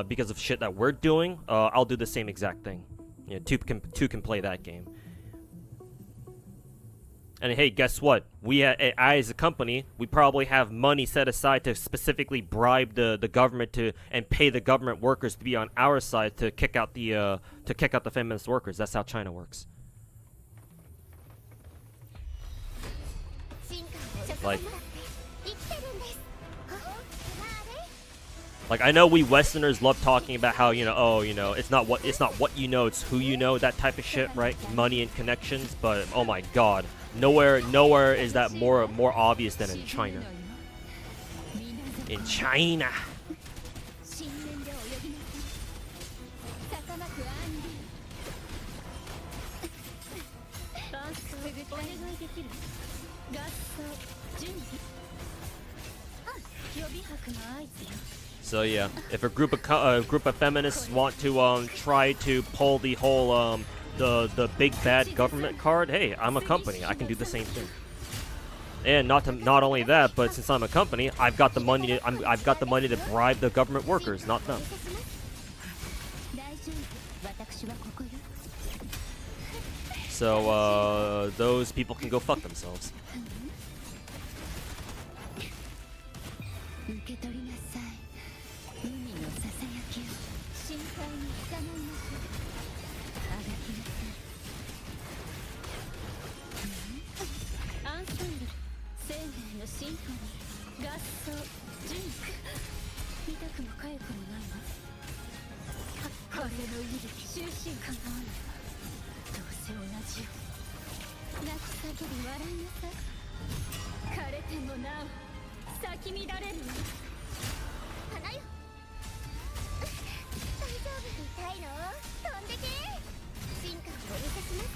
because of shit that we're doing, I'll do the same exact thing. Yeah, two can play that game. And hey, guess what? I as a company, we probably have money set aside to specifically bribe the government and pay the government workers to be on our side to kick out the feminist workers. That's how China works. Like I know we Westerners love talking about how it's not what you know, it's who you know, that type of shit, right? Money and connections, but oh my god, nowhere is that more obvious than in China. In China. So yeah, if a group of feminists want to try to pull the whole the big bad government card, hey, I'm a company, I can do the same thing. And not only that, but since I'm a company, I've got the money to bribe the government workers, not them. So those people can go fuck themselves. 受け取りなさい。海のささやきを深海に従いましょう。あがきなさい。アンサンブル、生命のシンフォニー、合奏、ジュンク。痛くも痒くもないわ。これの威力、終身構わないわ。どうせ同じよ。泣き叫び笑いなさい。枯れてもなお咲き乱れるわ。花よ。大丈夫。痛いの？飛んでけ。進化をお見せします。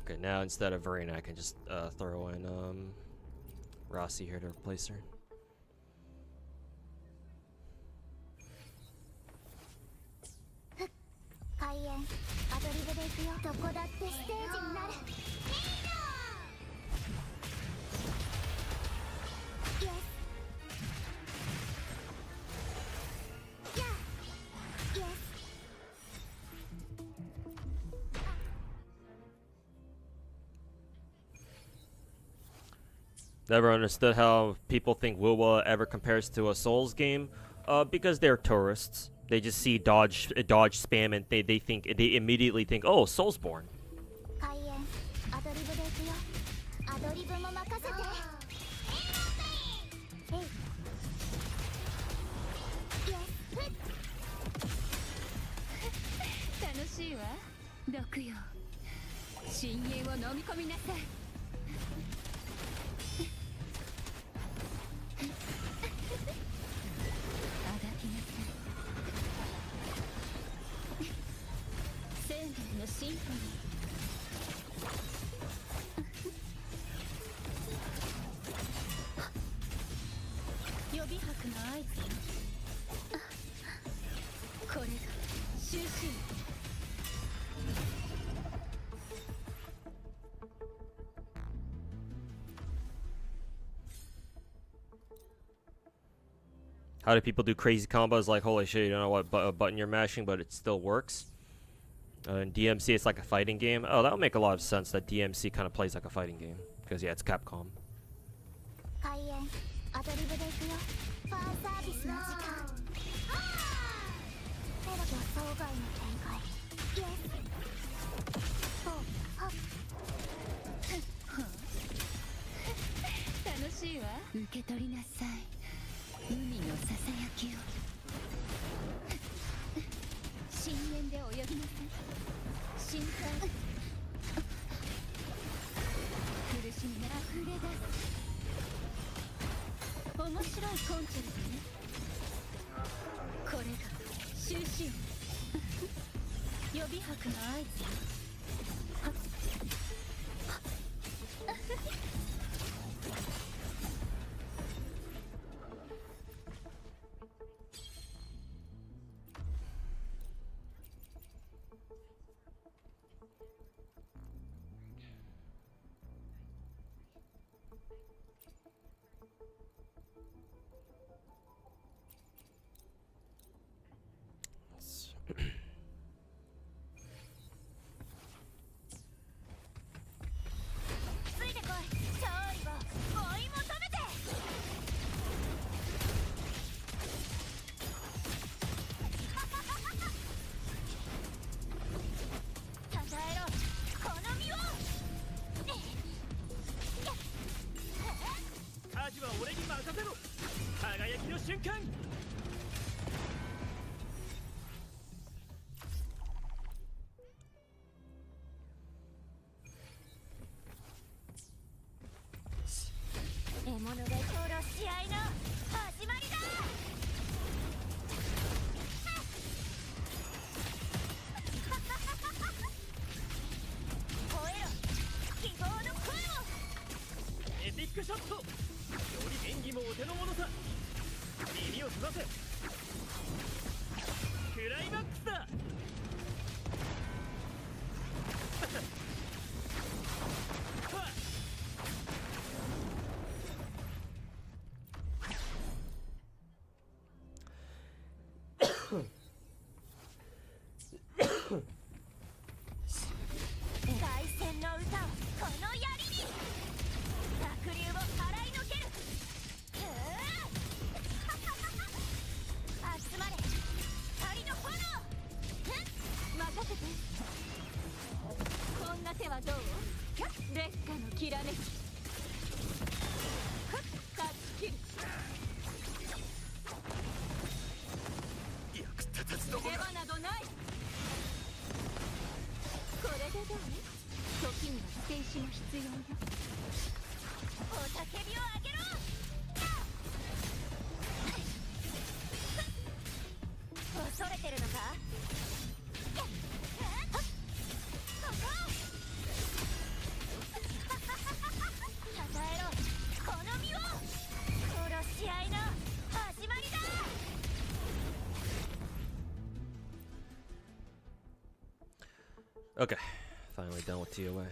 Okay, now instead of Verena, I can just throw in Rossi here to replace her. 開演、アドリブで行くよ。どこだってステージになる。イエス。やあ。イエス。Never understood how people think Wuwa ever compares to a Souls game, because they're tourists. They just see dodge spam and they immediately think, oh, Soulsborne. 開演、アドリブで行くよ。アドリブも任せて。えい。イエス。楽しいわ。毒よ。深淵を飲み込みなさい。生命のシンフォニー。予備拍の合図よ。これが終身。How do people do crazy combos like, holy shit, you don't know what button you're mashing, but it still works? In DMC, it's like a fighting game. Oh, that would make a lot of sense that DMC kind of plays like a fighting game. Because, yeah, it's Capcom. 開演、アドリブで行くよ。ファンサービスの時間。予想外の展開。イエス。ほう、はっ。楽しいわ。受け取りなさい。海のささやきを。深淵で泳ぎなさい。深海。苦しみが溢れ出す。面白いコンチェルトね。これが終身。予備拍の合図よ。はっ。瞬間。獲物が通る試合の始まりだ。吠えろ、希望の声を。エピックショット。より演技もお手の物さ。耳を澄ませ。クライマックスだ。Okay, finally done with TOA.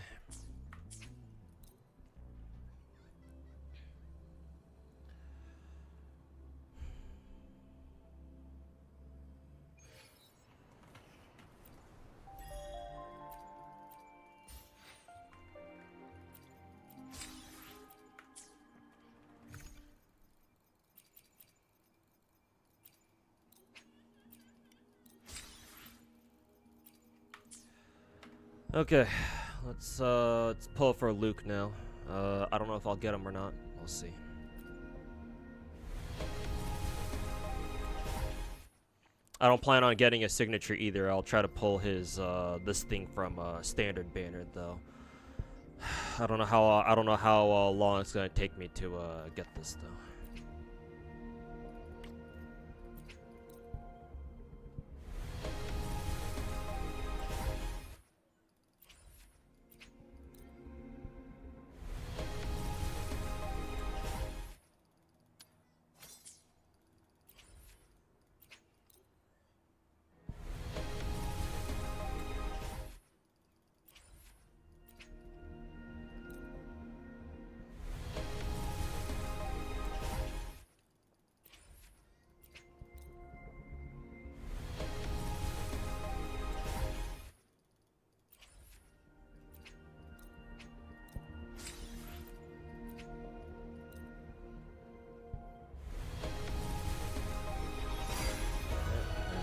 Okay, let's pull for Luuk now. I don't know if I'll get him or not. We'll see. I don't plan on getting a signature either. I'll try to pull his this thing from standard banner though. I don't know how long it's gonna take me to get this though.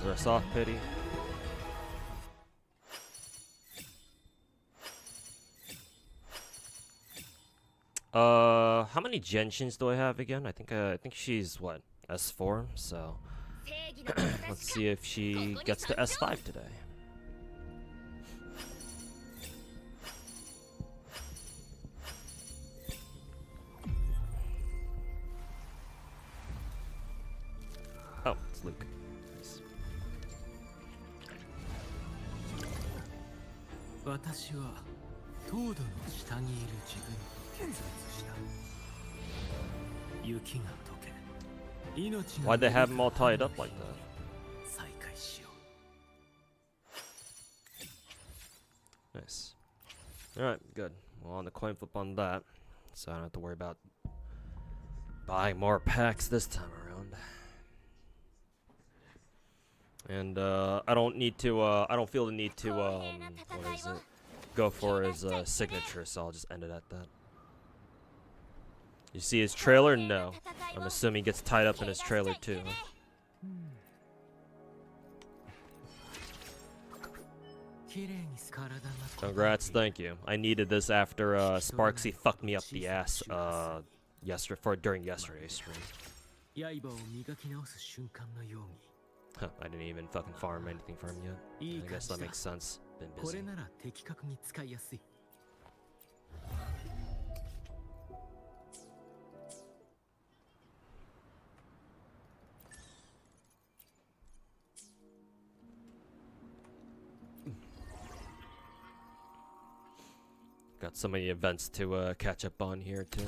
There's our soft pity. How many Genshins do I have again? I think she's what, S4, so let's see if she gets to S5 today. Oh, it's Luuk. Nice. 私は凍土の下にいる自分と決別した。雪が溶け、命が Why'd they have them all tied up like that? 再会しよう。 Nice. Alright, good. Well, on the coin flip on that, so I don't have to worry about buying more packs this time around. And I don't need to. I don't feel the need to. What is it? Go for his signature, so I'll just end it at that. You see his trailer? No. I'm assuming he gets tied up in his trailer too. Huh? Congrats, thank you. I needed this after Sparksy fucked me up the ass during yesterday's stream. Huh, I didn't even fucking farm anything for him yet. I guess that makes sense. Been busy. Got so many events to catch up on here too.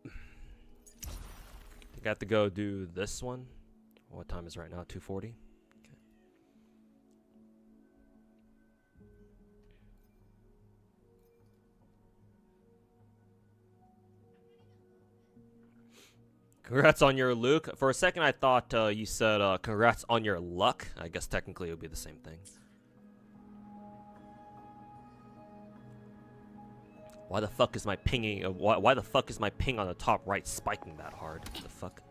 I got to go do this one. What time is it right now? 2:40. Okay. Congrats on your Luuk. For a second, I thought you said congrats on your luck. I guess technically it would be the same thing. Why the fuck is my pinging? Why the fuck is my ping on the top right spiking that hard? What the fuck?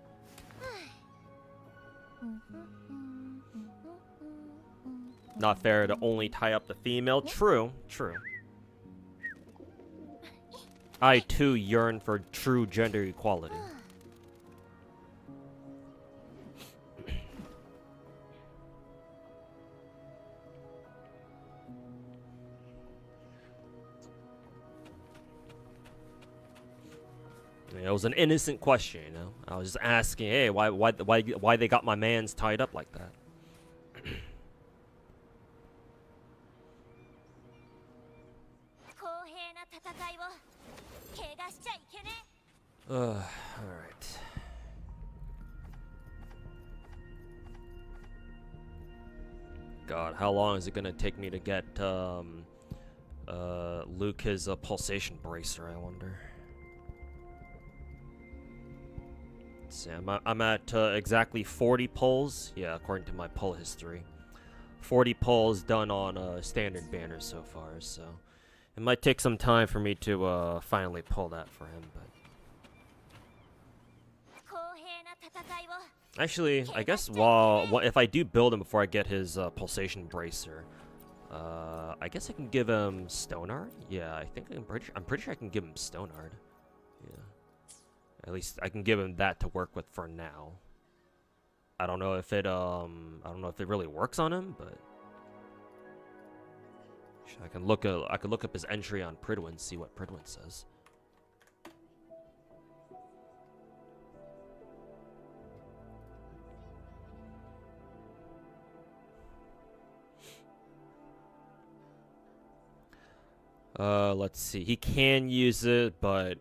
Not fair to only tie up the female. True, true. I too yearn for true gender equality. It was an innocent question, you know. I was just asking, hey, why they got my mans tied up like that? All right. God, how long is it gonna take me to get Luuk his pulsation bracer? I wonder. Let's see, I'm at exactly 40 pulls. Yeah, according to my pull history, 40 pulls done on standard banners so far. So it might take some time for me to finally pull that for him, but. Actually, I guess if I do build him before I get his pulsation bracer, I guess I can give him Stoneheart. Yeah, I think I'm pretty sure I can give him Stoneheart. Yeah, at least I can give him that to work with for now. I don't know if it really works on him, but I can look up his entry on Pridwin, see what Pridwin says. Let's see. He can use it, but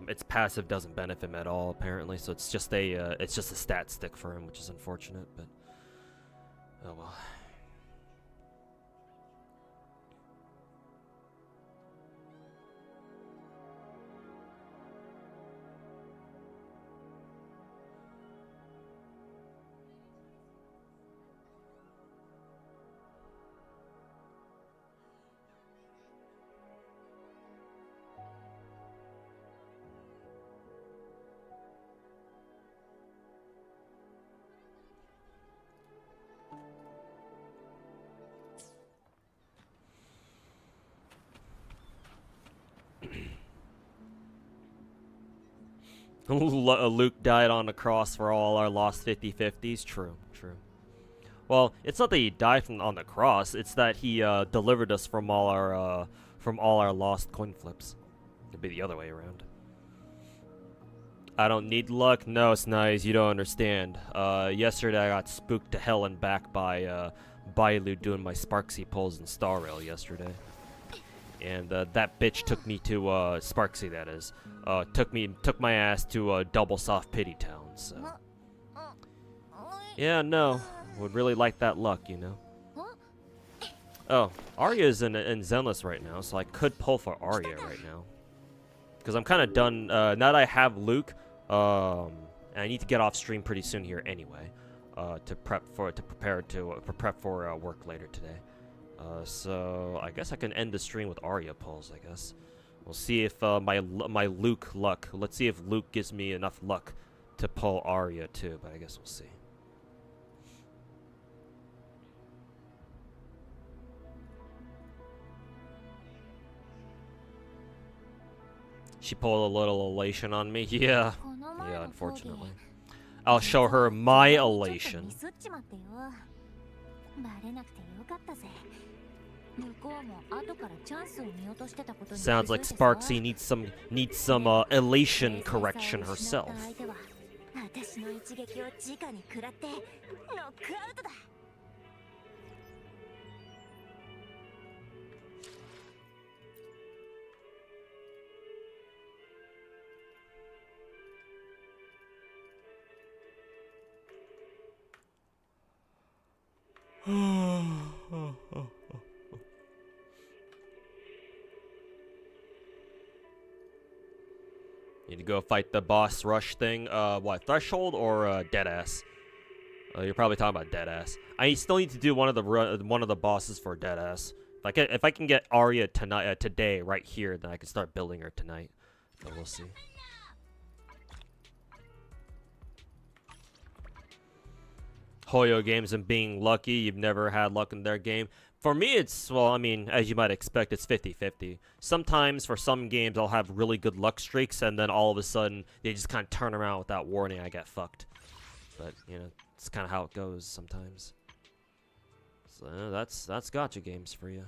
its passive doesn't benefit him at all, apparently. So it's just a stat stick for him, which is unfortunate. But oh well. Luuk died on the cross for all our lost 50-50s. True, true. Well, it's not that he died on the cross. It's that he delivered us from all our lost coin flips. It'd be the other way around. I don't need luck. No, Snize, you don't understand. Yesterday I got spooked to hell and back by Bailu doing my Sparksy pulls in Star Rail yesterday. And that bitch took me to Sparksy, that is. Took my ass to Double Soft Pity Town. So yeah, no, would really like that luck, you know. Oh, Arya's in Zenless right now, so I could pull for Arya right now. Because I'm kind of done. Now that I have Luuk, and I need to get off stream pretty soon here anyway, to prepare for work later today. So I guess I can end the stream with Arya pulls. I guess we'll see if my Luuk luck. Let's see if Luuk gives me enough luck to pull Arya too. But I guess we'll see. She pulled a little elation on me. Yeah, yeah. Unfortunately, I'll show her my elation. Sounds like Sparksy needs some elation correction herself. Need to go fight the boss rush thing. What, Threshold or Deadass? You're probably talking about Deadass. I still need to do one of the bosses for Deadass. If I can get Arya tonight, today, right here, then I can start building her tonight. But we'll see. Hoyo games and being lucky. You've never had luck in their game. For me, it's, well, I mean, as you might expect, it's 50-50. Sometimes, for some games, I'll have really good luck streaks, and then all of a sudden, they just kind of turn around without warning, I get fucked. But, you know, it's kind of how it goes sometimes. So, that's gacha games for you.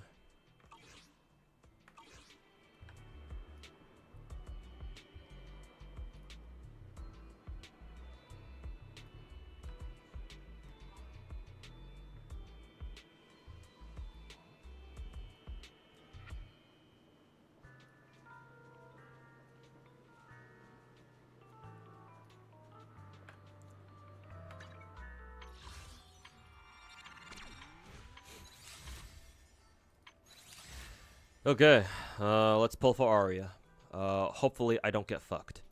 Okay, let's pull for Arya. Hopefully I don't get fucked.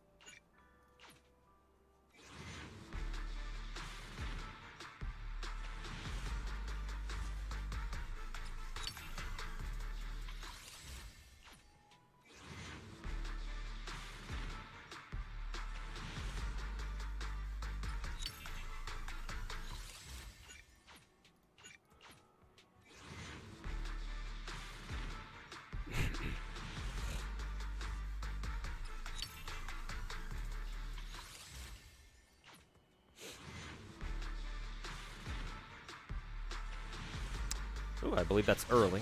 Ooh, I believe that's early.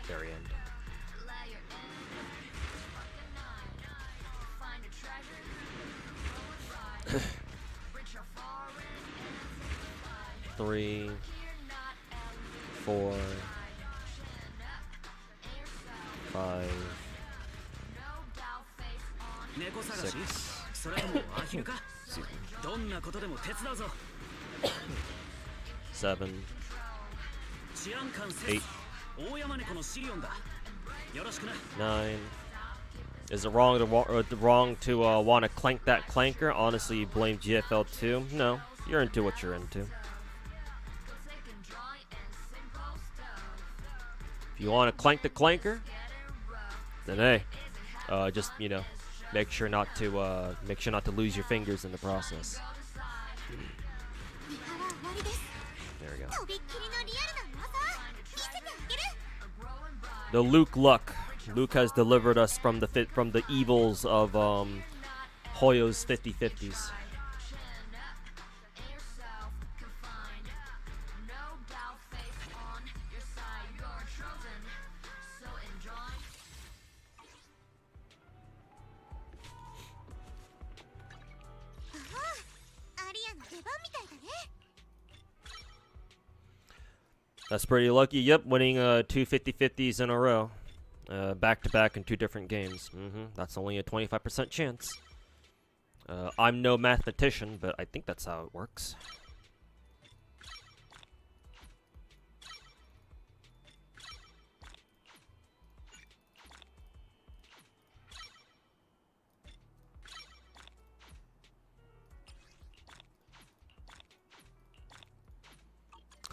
Very end. Three, 4, 5, 6, 7, 8, 9. Is it wrong to want to clank that clanker? Honestly, you blame GFL too. No, you're into what you're into. If you want to clank the clanker, then hey, just make sure not to lose your fingers in the process. There we go. The Luuk luck. Luuk has delivered us from the evils of Hoyo's 50/50s. That's pretty lucky. Yep, winning 2 50/50s in a row. Back to back in 2 different games. That's only a 25% chance. I'm no mathematician, but I think that's how it works.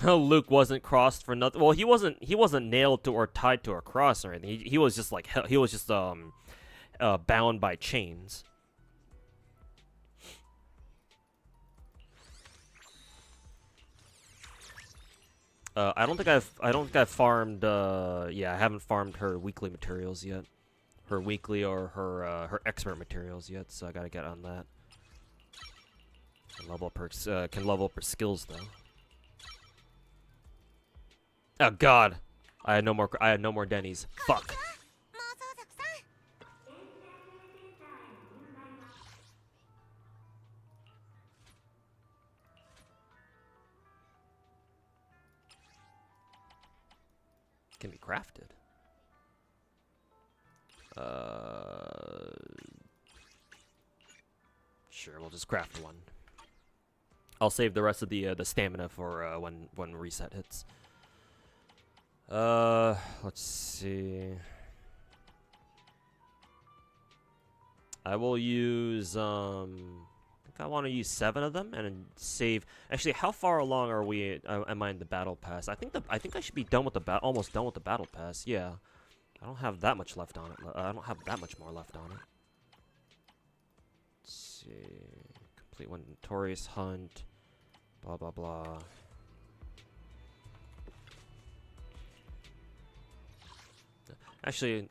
Luuk wasn't crossed for nothing. Well, he wasn't nailed to or tied to a cross or anything. He was just bound by chains. I don't think I've farmed. Yeah, I haven't farmed her weekly materials yet. Her weekly or her expert materials yet. So I gotta get on that. Can level up her skills though. Oh God, I had no more Denny's. Fuck. Can be crafted. Sure, we'll just craft one. I'll save the rest of the stamina for when reset hits. Let's see. I will use I think I want to use 7 of them and save. Actually, how far along are we? Am I in the battle pass? I think I should be done with the almost done with the battle pass. Yeah, I don't have that much left on it. I don't have that much more left on it. Let's see. Complete one notorious hunt. Blah blah blah. Actually,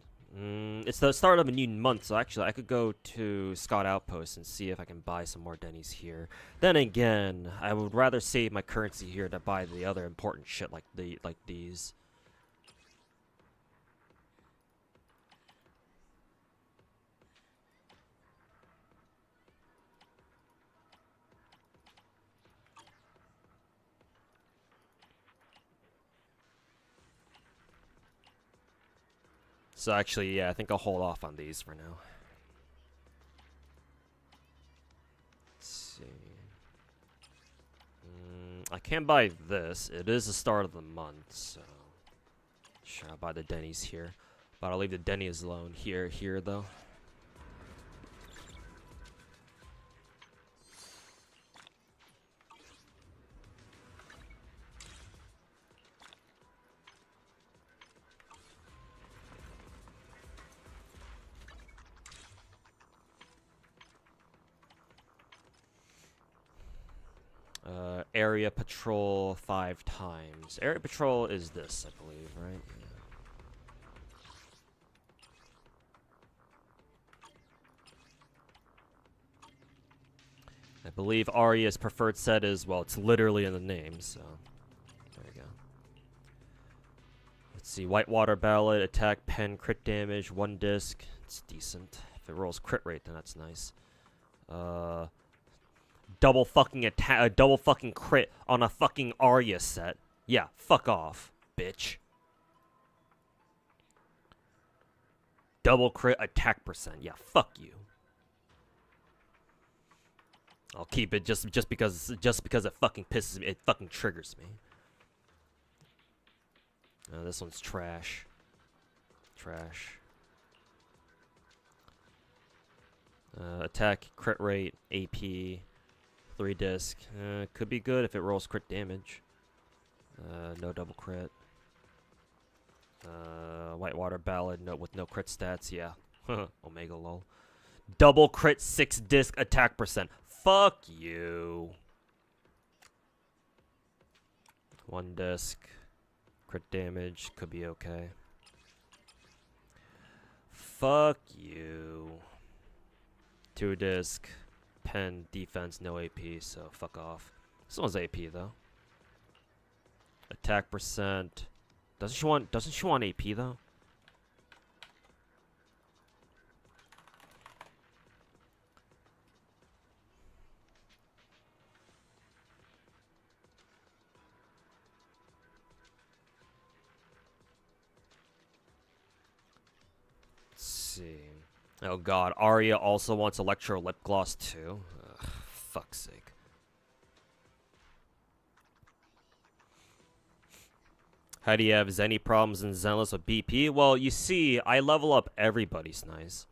it's the start of a new month, so actually I could go to Scott Outpost and see if I can buy some more Denny's here. Then again, I would rather save my currency here to buy the other important shit like these. So actually, yeah, I think I'll hold off on these for now. Let's see. I can't buy this. It is the start of the month, so sure, I'll buy the Denny's here. But I'll leave the Denny's alone here though. Area patrol 5 times. Area patrol is this, I believe, right? Yeah. I believe Arya's preferred set is, well, it's literally in the name, so there you go. Let's see, Whitewater Ballad, attack, pen, crit damage, 1 disc. It's decent. If it rolls crit rate, then that's nice. Double fucking attack, double fucking crit on a fucking Arya set. Yeah, fuck off, bitch. Double crit attack percent. Yeah, fuck you. I'll keep it just because it fucking pisses me. It fucking triggers me. This one's trash. Trash. Attack, crit rate, AP. 3 disc. Could be good if it rolls crit damage. No double crit. Whitewater Ballad with no crit stats. Yeah. Omega lol. Double crit 6 disc attack percent. Fuck you. 1 disc. Crit damage. Could be okay. Fuck you. 2 disc. Pen, defense, no AP, so fuck off. This one's AP though. Attack percent. Doesn't she want AP though? Let's see. Oh god, Arya also wants Electro Lip Gloss too. Ugh, fuck's sake. How do you have any problems in Zenless with BP? Well, you see, I level up everybody's nice.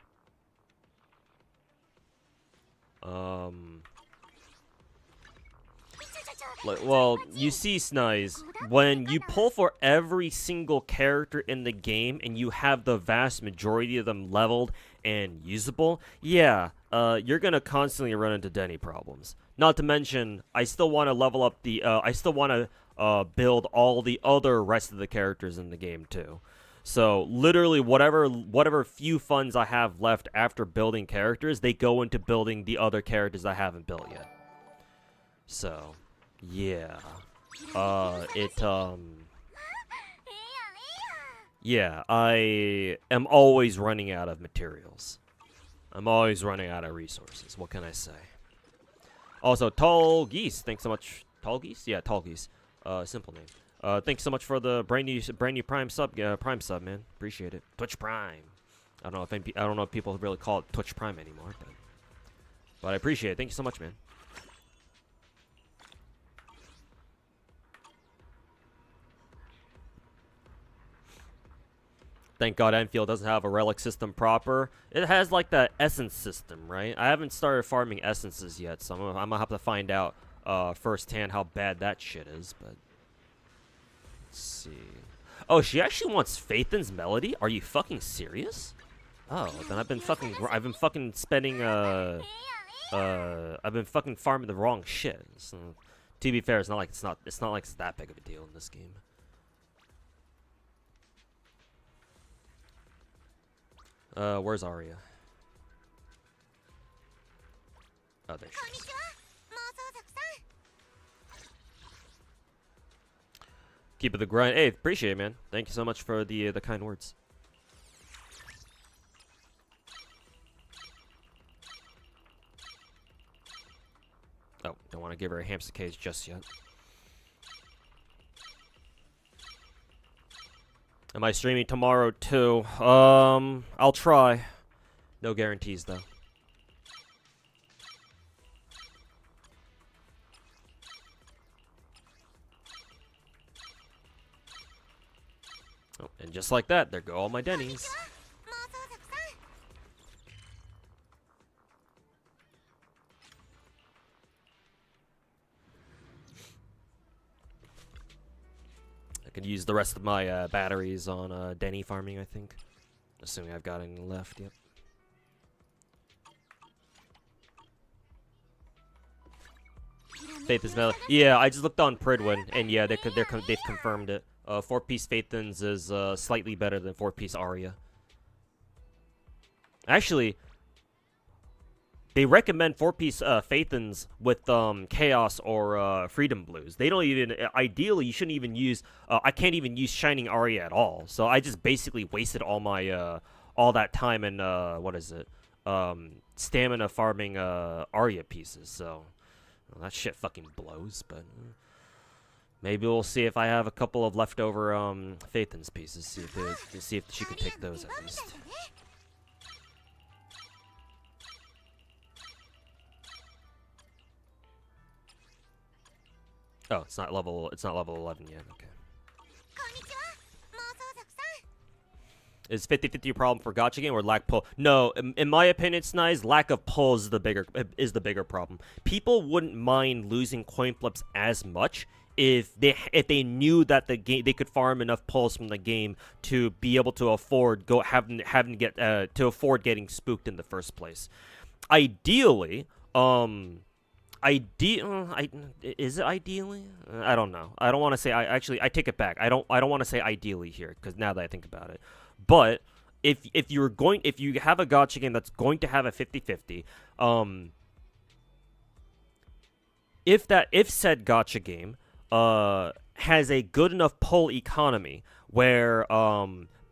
Well, you see, Snize, when you pull for every single character in the game and you have the vast majority of them leveled and usable, yeah, you're gonna constantly run into Denny problems. Not to mention, I still want to level up the, I still want to build all the other rest of the characters in the game too. So literally, whatever few funds I have left after building characters, they go into building the other characters I haven't built yet. So. Yeah. Yeah, I am always running out of materials. I'm always running out of resources. What can I say? Also, Tall Geese, thanks so much. Tall Geese? Yeah, Tall Geese. Simple name. Thanks so much for the brand new Prime sub, man. Appreciate it. Twitch Prime. I don't know if people really call it Twitch Prime anymore, but I appreciate it. Thank you so much, man. Thank God Enfield doesn't have a relic system proper. It has like the essence system, right? I haven't started farming essences yet, so I'm gonna have to find out firsthand how bad that shit is. But let's see. Oh, she actually wants Phaethon's Melody? Are you fucking serious? Oh, then I've been fucking spending I've been fucking farming the wrong shit. So, to be fair, it's not like it's that big of a deal in this game. Where's Arya? Oh, there she is. Keep it the grind. Hey, appreciate it, man. Thank you so much for the kind words. Oh, don't want to give her a hamster cage just yet. Am I streaming tomorrow too? I'll try. No guarantees though. Oh, and just like that, there go all my Denny's. 妄想族さん I could use the rest of my batteries on Denny farming, I think. Assuming I've got any left, yep. Faith is metal. Yeah, I just looked on Pridwin, and yeah, they've confirmed it. 4-piece Phaethons is slightly better than 4-piece Arya. Actually, they recommend 4-piece Phaethons with Chaos or Freedom Blues. They don't even. Ideally, you shouldn't even use. I can't even use Shining Arya at all. So I just basically wasted all my all that time in what is it? Stamina farming Arya pieces. So well, that shit fucking blows. But maybe we'll see if I have a couple of leftover Phaethons pieces. See if she can take those at least. Oh, it's not level 11 yet. Okay. こんにちは妄想族さん Is 50-50 a problem for gacha game or lack pull? No, in my opinion, Snize, lack of pulls is the bigger problem. People wouldn't mind losing coin flips as much if they knew that the game they could farm enough pulls from the game to be able to afford having to get to afford getting spooked in the first place. Ideally, is it ideally? I don't know. I don't want to say. I take it back. I don't want to say ideally here because now that I think about it, but if you have a gacha game that's going to have a 50-50, if said gacha game has a good enough pull economy where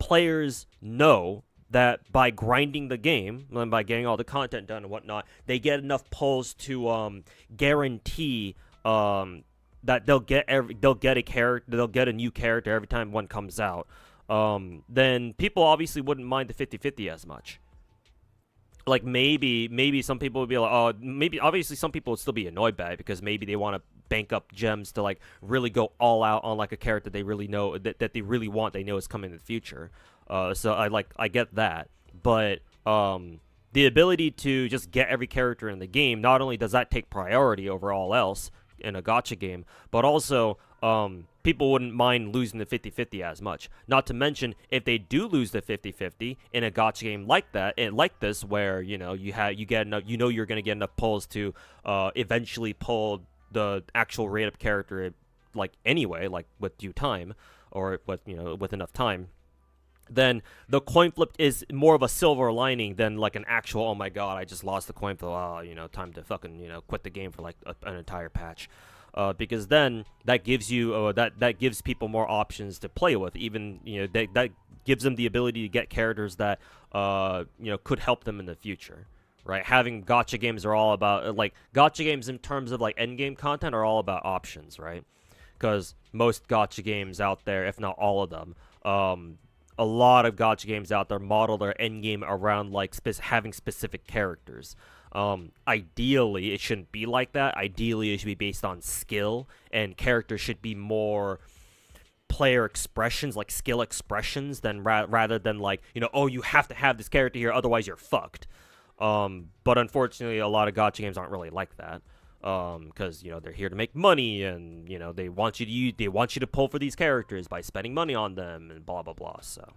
players know that by grinding the game and by getting all the content done and whatnot, they get enough pulls to guarantee that they'll get a new character every time one comes out. Then people obviously wouldn't mind the 50-50 as much. Like maybe some people would be like, oh, maybe obviously some people would still be annoyed by it because maybe they want to bank up gems to like really go all out on like a character they really know that they really want, they know is coming in the future. So I get that, but the ability to just get every character in the game, not only does that take priority over all else in a gacha game, but also people wouldn't mind losing the 50-50 as much. Not to mention, if they do lose the 50-50 in a gacha game like that, like this, where you get enough, you're gonna get enough pulls to eventually pull the actual rate up character, like anyway, like with due time or with enough time. Then the coin flip is more of a silver lining than like an actual, oh my god, I just lost the coin flip, time to fucking quit the game for like an entire patch. Because then that gives you that gives people more options to play with. Even that gives them the ability to get characters that could help them in the future, right? Having gacha games are all about gacha games in terms of like end game content are all about options, right? Because most gacha games out there, if not all of them, a lot of gacha games out there model their end game around like having specific characters. Ideally, it shouldn't be like that. Ideally, it should be based on skill, and characters should be more player expressions, like skill expressions, than rather than like oh, you have to have this character here, otherwise you're fucked. But unfortunately, a lot of gacha games aren't really like that. Because they're here to make money, and they want you to pull for these characters by spending money on them, and blah blah blah. So,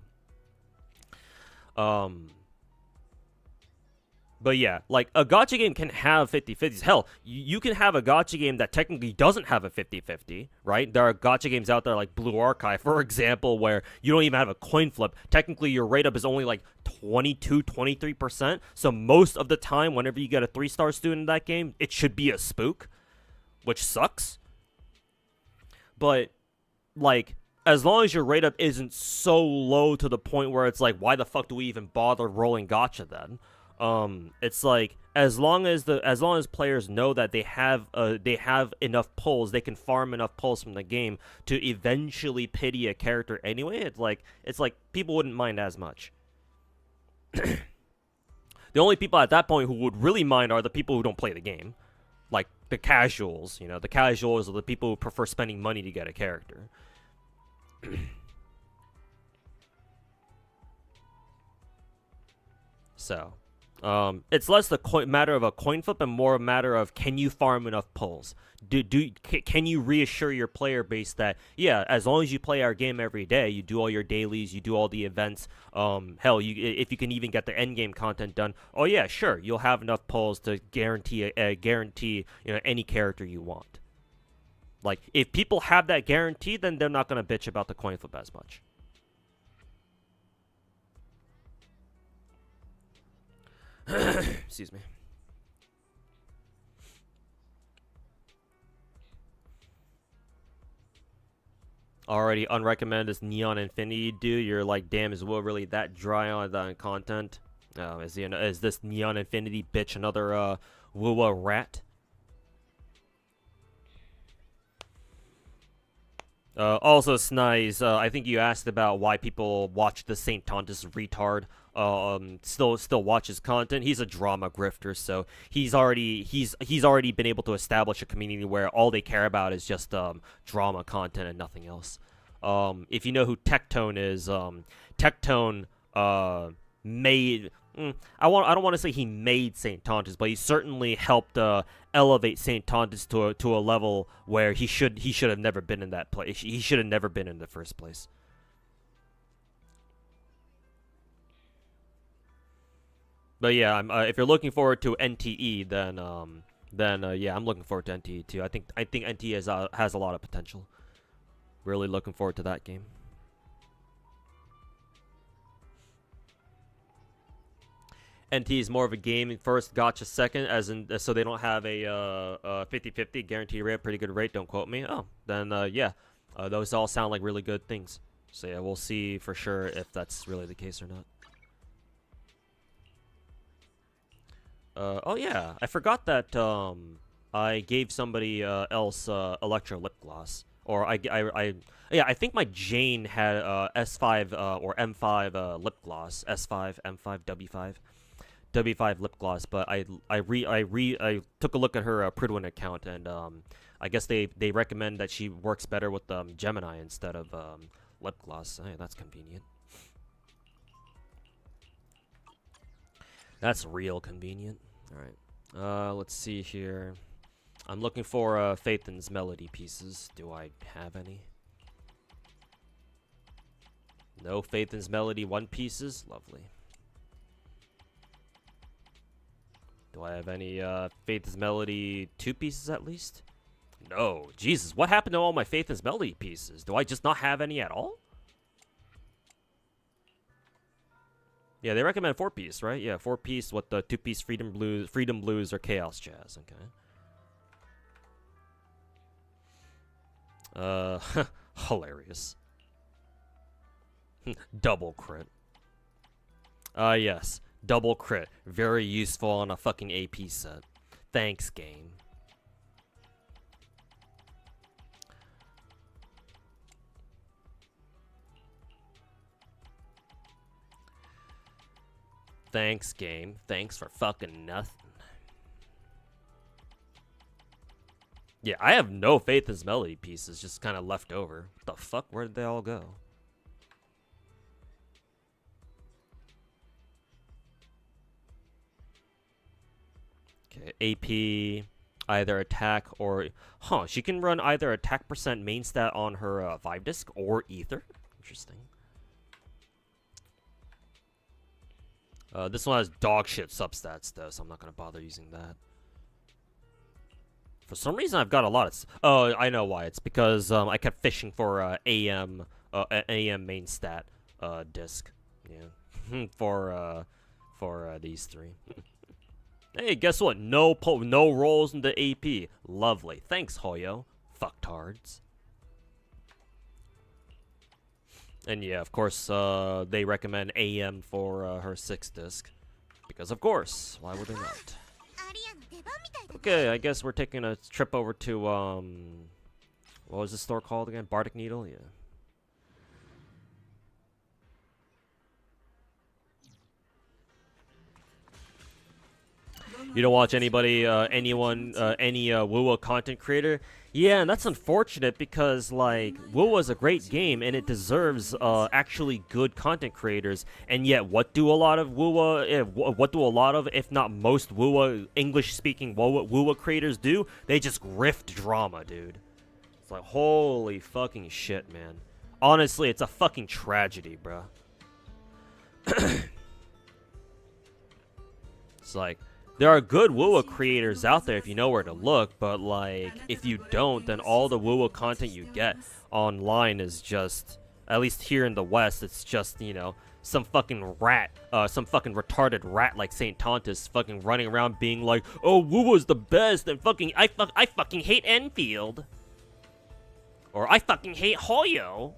but yeah, like a gacha game can have 50-50s. Hell, you can have a gacha game that technically doesn't have a 50-50, right? There are gacha games out there like Blue Archive, for example, where you don't even have a coin flip. Technically, your rate up is only like 22-23%. So most of the time, whenever you get a 3-star student in that game, it should be a spook, which sucks. But like, as long as your rate up isn't so low to the point where it's like, why the fuck do we even bother rolling gacha then? It's like as long as players know that they have enough pulls, they can farm enough pulls from the game to eventually pity a character anyway. It's like people wouldn't mind as much. The only people at that point who would really mind are the people who don't play the game, like the casuals. The casuals are the people who prefer spending money to get a character. So, it's less the matter of a coin flip and more a matter of can you farm enough pulls? Can you reassure your player base that, yeah, as long as you play our game every day, you do all your dailies, you do all the events, hell, if you can even get the end game content done, oh yeah, sure, you'll have enough pulls to guarantee any character you want. Like, if people have that guarantee, then they're not gonna bitch about the coin flip as much. Excuse me. Already unrecommended is Neon Infinity, dude. You're like, damn, is Will really that dry on the content? Is this Neon Infinity bitch another Wuwa rat? Also, Snize, I think you asked about why people watch the Saint Tontus retard. Still watches content. He's a drama grifter, so he's already been able to establish a community where all they care about is just drama content and nothing else. If you know who Tectone is, Tectone made. I don't want to say he made Saint Tontus, but he certainly helped elevate Saint Tontus to a level where he should have never been in that place. He should have never been in the first place. But yeah, if you're looking forward to NTE, then yeah, I'm looking forward to NTE too. I think NTE has a lot of potential. Really looking forward to that game. NT is more of a gaming first, gacha second, as in so they don't have a 50-50 guarantee rate, pretty good rate. Don't quote me. Oh, then yeah, those all sound like really good things. So yeah, we'll see for sure if that's really the case or not. Oh yeah, I forgot that I gave somebody else Electro lip gloss, or yeah, I think my Jane had S5 or M5 lip gloss, S5, M5, W5 lip gloss, but I took a look at her Pridwin account, and I guess they recommend that she works better with Gemini instead of lip gloss. Hey, that's convenient. That's real convenient. All right. Let's see here. I'm looking for Phaethon's melody pieces. Do I have any? No Phaethon's melody 1 pieces. Lovely. Do I have any Phaethon's melody 2 pieces at least? No. Jesus, what happened to all my Phaethon's melody pieces? Do I just not have any at all? Yeah, they recommend 4-piece, right? Yeah, 4-piece with the 2-piece Freedom Blues, or Chaos Jazz. Okay. Hilarious. Double crit. Yes. Double crit. Very useful on a fucking AP set. Thanks, game. Thanks, game. Thanks for fucking nothing. Yeah, I have no Phaethon's melody pieces just kind of left over. What the fuck? Where did they all go? Okay, AP, either attack or... Huh, she can run either attack percent main stat on her Vibe Disc or Ether. Interesting. This one has dog shit substats though, so I'm not gonna bother using that. For some reason, I've got a lot of... Oh, I know why. It's because I kept fishing for AM main stat disc. Yeah, for these 3. Hey, guess what? No rolls in the AP. Lovely. Thanks, Hoyo. Fucktards. And yeah, of course, they recommend AM for her 6 disc. Because of course, why would they not? Okay, I guess we're taking a trip over to, what was this store called again? Bardic Needle? Yeah. You don't watch anybody, any Wuwa content creator? Yeah, and that's unfortunate because, like, Wuwa is a great game and it deserves actually good content creators. And yet, what do a lot of Wuwa, what do a lot of, if not most Wuwa English-speaking Wuwa creators do? They just grift drama, dude. It's like, holy fucking shit, man. Honestly, it's a fucking tragedy, bro. It's like, there are good Wuwa creators out there if you know where to look, but like, if you don't, then all the Wuwa content you get online is just, at least here in the West, it's just, you know, some fucking rat, some fucking retarded rat like Saint Tontus fucking running around being like, oh, Wuwa's the best, and fucking, I fucking hate Enfield. Or I fucking hate Hoyo.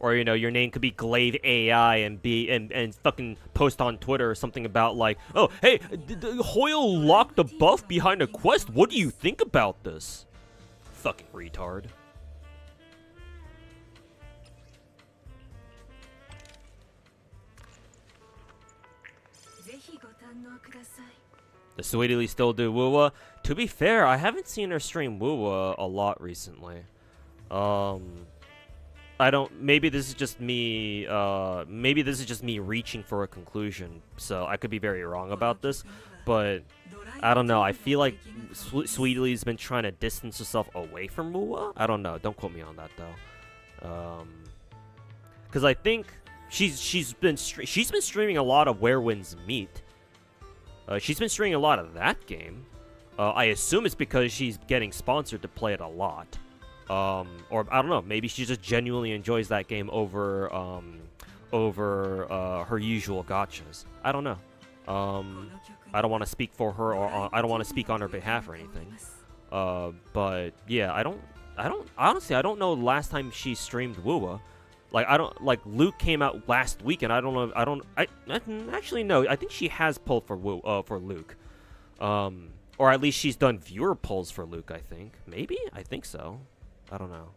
Or, you know, your name could be Glaive AI and and fucking post on Twitter or something about like, oh, hey, Hoyo locked a buff behind a quest. What do you think about this? Fucking retard. Does Sweetie still do Wuwa? To be fair, I haven't seen her stream Wuwa a lot recently. I don't. Maybe this is just me. Maybe this is just me reaching for a conclusion. So I could be very wrong about this, but I don't know. I feel like Sweetly's been trying to distance herself away from Wuwa. I don't know. Don't quote me on that though. Because I think she's been streaming a lot of Where Winds Meet. She's been streaming a lot of that game. I assume it's because she's getting sponsored to play it a lot. Or I don't know, maybe she just genuinely enjoys that game over her usual gachas. I don't know. I don't want to speak for her, or I don't want to speak on her behalf or anything. But yeah, I don't honestly, I don't know the last time she streamed Wuwa. Like Luuk came out last week, and I don't know. I actually no. I think she has pulled for Luuk. Or at least she's done viewer polls for Luuk. I think maybe. I think so. I don't know.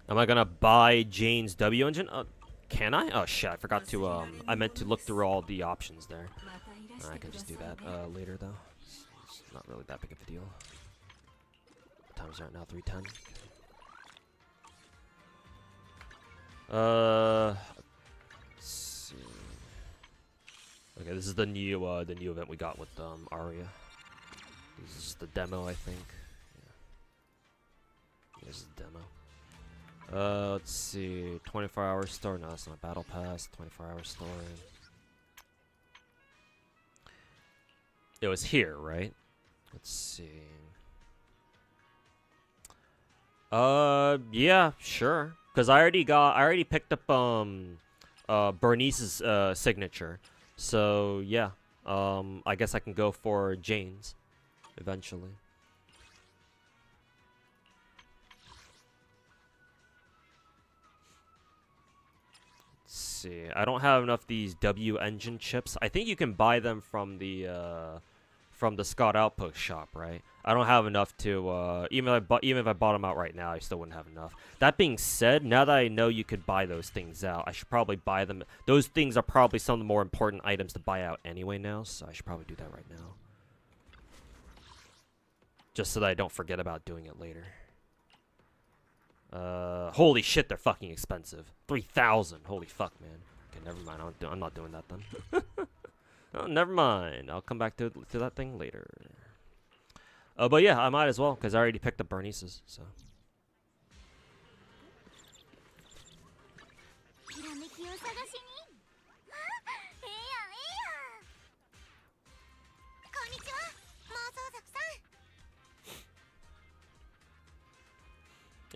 Am I gonna buy Jane's W engine? Can I? Oh shit! I forgot to. I meant to look through all the options there. I can just do that later though. It's not really that big of a deal. What time is it right now? 3:10. Let's see. Okay, this is the new event we got with Aria. This is the demo, I think. Yeah. This is the demo. Let's see. 24-hour store. No, that's not a battle pass. 24-hour store. It was here, right? Let's see. Yeah, sure. Cause I already picked up Bernice's signature. So yeah. I guess I can go for Jane's eventually. Let's see. I don't have enough of these W engine chips. I think you can buy them from the Scott Outpost shop, right? I don't have enough to even if I bought them out right now, I still wouldn't have enough. That being said, now that I know you could buy those things out, I should probably buy them. Those things are probably some of the more important items to buy out anyway now, so I should probably do that right now. Just so that I don't forget about doing it later. Holy shit, they're fucking expensive. 3,000. Holy fuck, man. Okay, never mind. I'm not doing that then. Oh, never mind. I'll come back to that thing later. But yeah, I might as well, because I already picked up Bernice's, so.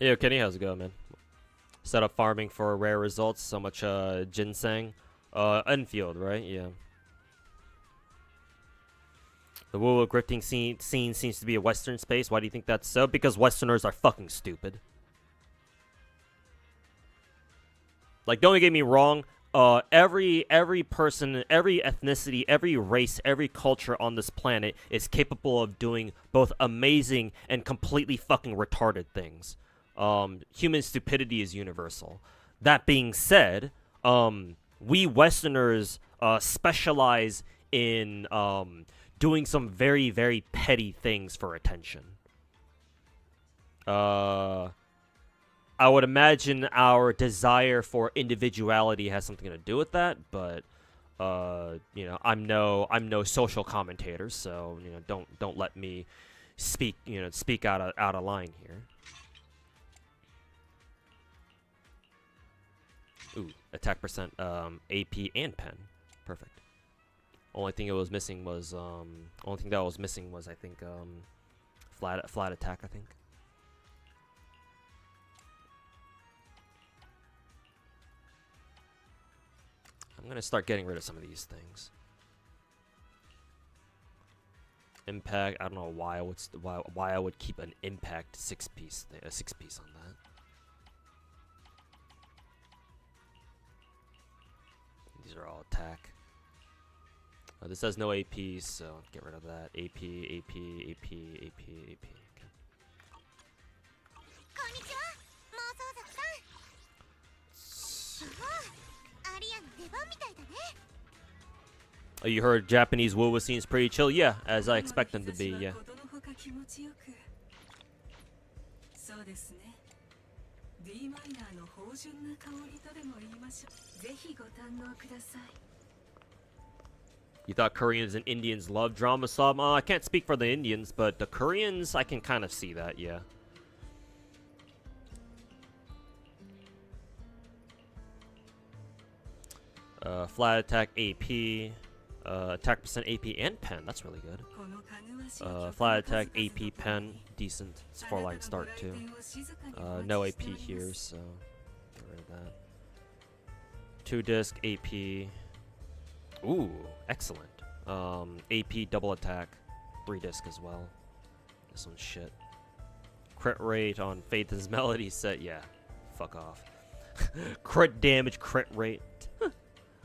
Yo, Kenny, how's it going, man? Set up farming for rare results. So much ginseng. Enfield, right? Yeah. The Wuwa grifting scene seems to be a Western space. Why do you think that's so? Because Westerners are fucking stupid. Like, don't get me wrong. Every person, every ethnicity, every race, every culture on this planet is capable of doing both amazing and completely fucking retarded things. Human stupidity is universal. That being said, we Westerners specialize in doing some very, very petty things for attention. I would imagine our desire for individuality has something to do with that, but you know, I'm no social commentator, so you know, don't let me speak out of line here. Ooh, attack percent, AP and pen, perfect. Only thing that was missing was I think flat attack, I think. I'm gonna start getting rid of some of these things. Impact. I don't know why I would keep an impact six piece on that. These are all attack. This has no AP, so get rid of that. AP. Okay. こんにちは妄想族さん。すごいアリアの出番みたいだね。 Oh, you heard Japanese Wuwa scenes pretty chill? Yeah, as I expect them to be, yeah. そうですね。D マイナーの芳醇な香りとでも言いましょう。ぜひご堪能ください。 You thought Koreans and Indians love drama sub? I can't speak for the Indians, but the Koreans, I can kind of see that, yeah. Flat attack AP, attack percent AP and pen, that's really good. Flat attack AP pen, decent. It's 4-line start too. No AP here, so get rid of that. 2-disc AP. Ooh, excellent. AP double attack, 3-disc as well. This one's shit. Crit rate on Faith's Melody set, yeah. Fuck off. Crit damage, crit rate.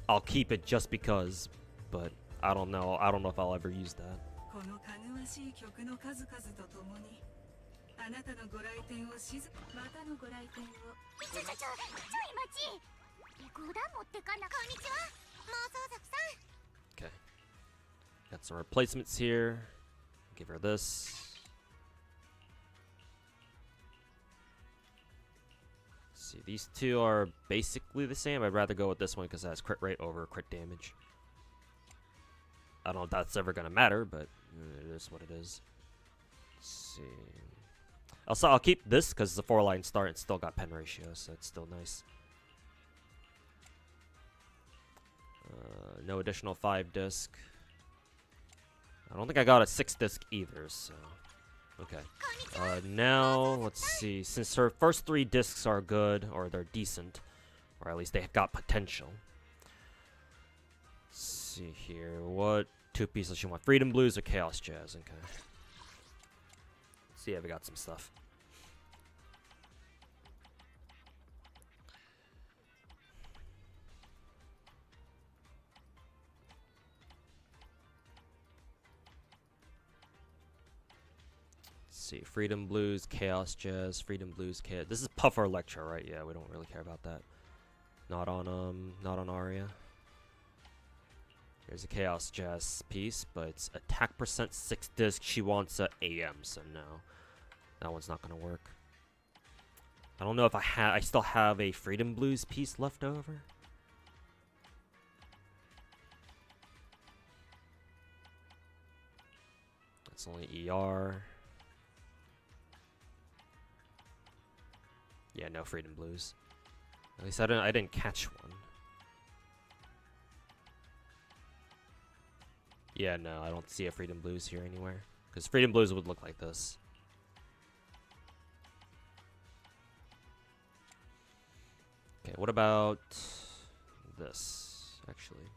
I'll keep it just because, but I don't know if I'll ever use that. このかぐわしい曲の数々とともに、あなたのご来店をまたのご来店を。ちょい待ち。レコーダー持ってかな。こんにちは妄想族さん。 Okay. Got some replacements here. Give her this. See, these two are basically the same. I'd rather go with this one because it has crit rate over crit damage. I don't know if that's ever gonna matter, but it is what it is. Let's see. I'll keep this because it's a 4-line start and still got pen ratio, so it's still nice. No additional 5-disc. I don't think I got a 6-disc either, so okay. Now let's see. Since her first 3 discs are good, or they're decent, or at least they got potential. Let's see here. What 2 pieces does she want? Freedom Blues or Chaos Jazz? Okay. Let's see if we got some stuff. See, Freedom Blues, Chaos Jazz, Freedom Blues, Chaos. This is Puffer Electro, right? Yeah, we don't really care about that. Not on Aria. Here's a Chaos Jazz piece, but it's attack percent 6-disc. She wants a AM, so no, that one's not gonna work. I don't know if I still have a Freedom Blues piece left over. That's only ER. Yeah, no Freedom Blues. At least I didn't catch one. Yeah, no, I don't see a Freedom Blues here anywhere. Because Freedom Blues would look like this. Okay, what about this, actually?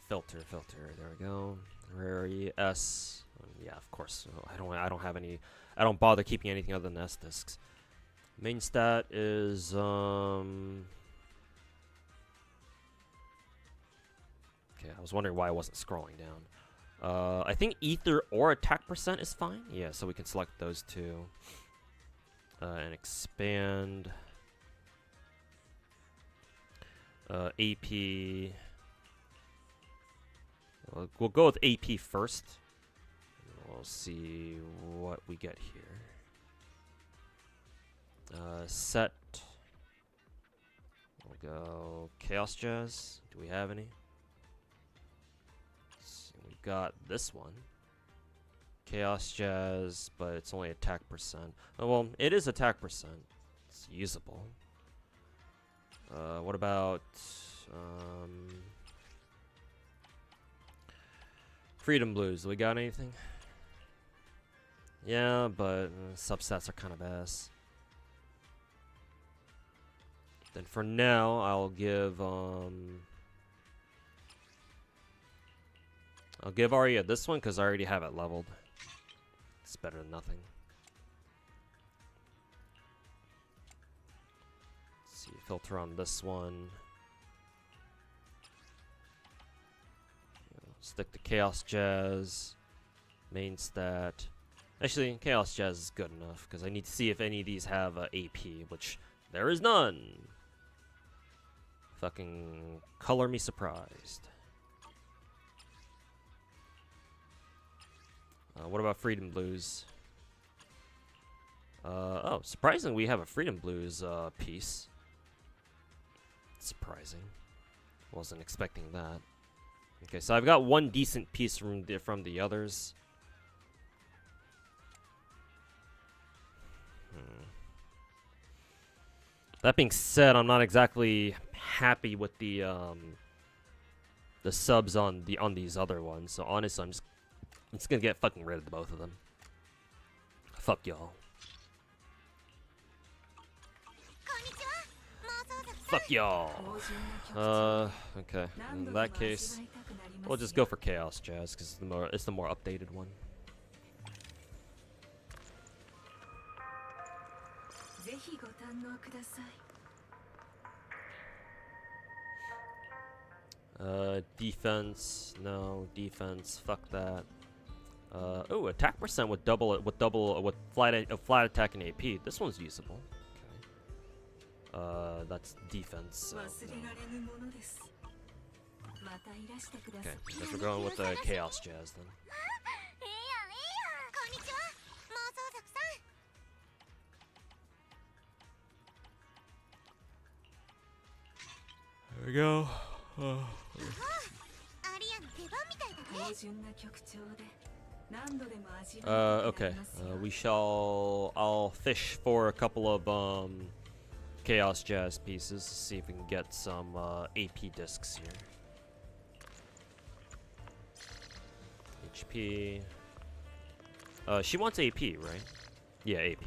Filter. There we go. Rarity S. Yeah, of course. I don't have any. I don't bother keeping anything other than S discs. Main stat is okay, I was wondering why I wasn't scrolling down. I think ether or attack percent is fine. Yeah, so we can select those two. And expand AP We'll go with AP first. We'll see what we get here. Set. We'll go Chaos Jazz. Do we have any? We've got this one. Chaos Jazz, but it's only attack percent. Oh, well, it is attack percent. It's usable. What about Freedom Blues? Do we got anything? Yeah, but substats are kind of ass. Then for now, I'll give Arya this one because I already have it leveled. It's better than nothing. Let's see, filter on this one. Stick to Chaos Jazz. Main stat. Actually, Chaos Jazz is good enough because I need to see if any of these have AP, which there is none. Fucking color me surprised. What about Freedom Blues? Oh, surprisingly, we have a Freedom Blues piece. Surprising. Wasn't expecting that. Okay, so I've got one decent piece from the others. That being said, I'm not exactly happy with the subs on these other ones. So honestly, I'm just gonna get fucking rid of both of them. Fuck y'all. Fuck y'all. Okay. In that case, we'll just go for Chaos Jazz because it's the more updated one. Defense, no defense. Fuck that. Oh, attack percent with flat attack and AP. This one's usable. Okay. That's defense. So, no. Okay, guess we're going with the Chaos Jazz then. There we go. Okay. I'll fish for a couple of Chaos Jazz pieces. See if we can get some AP discs here. HP. She wants AP, right? Yeah, AP.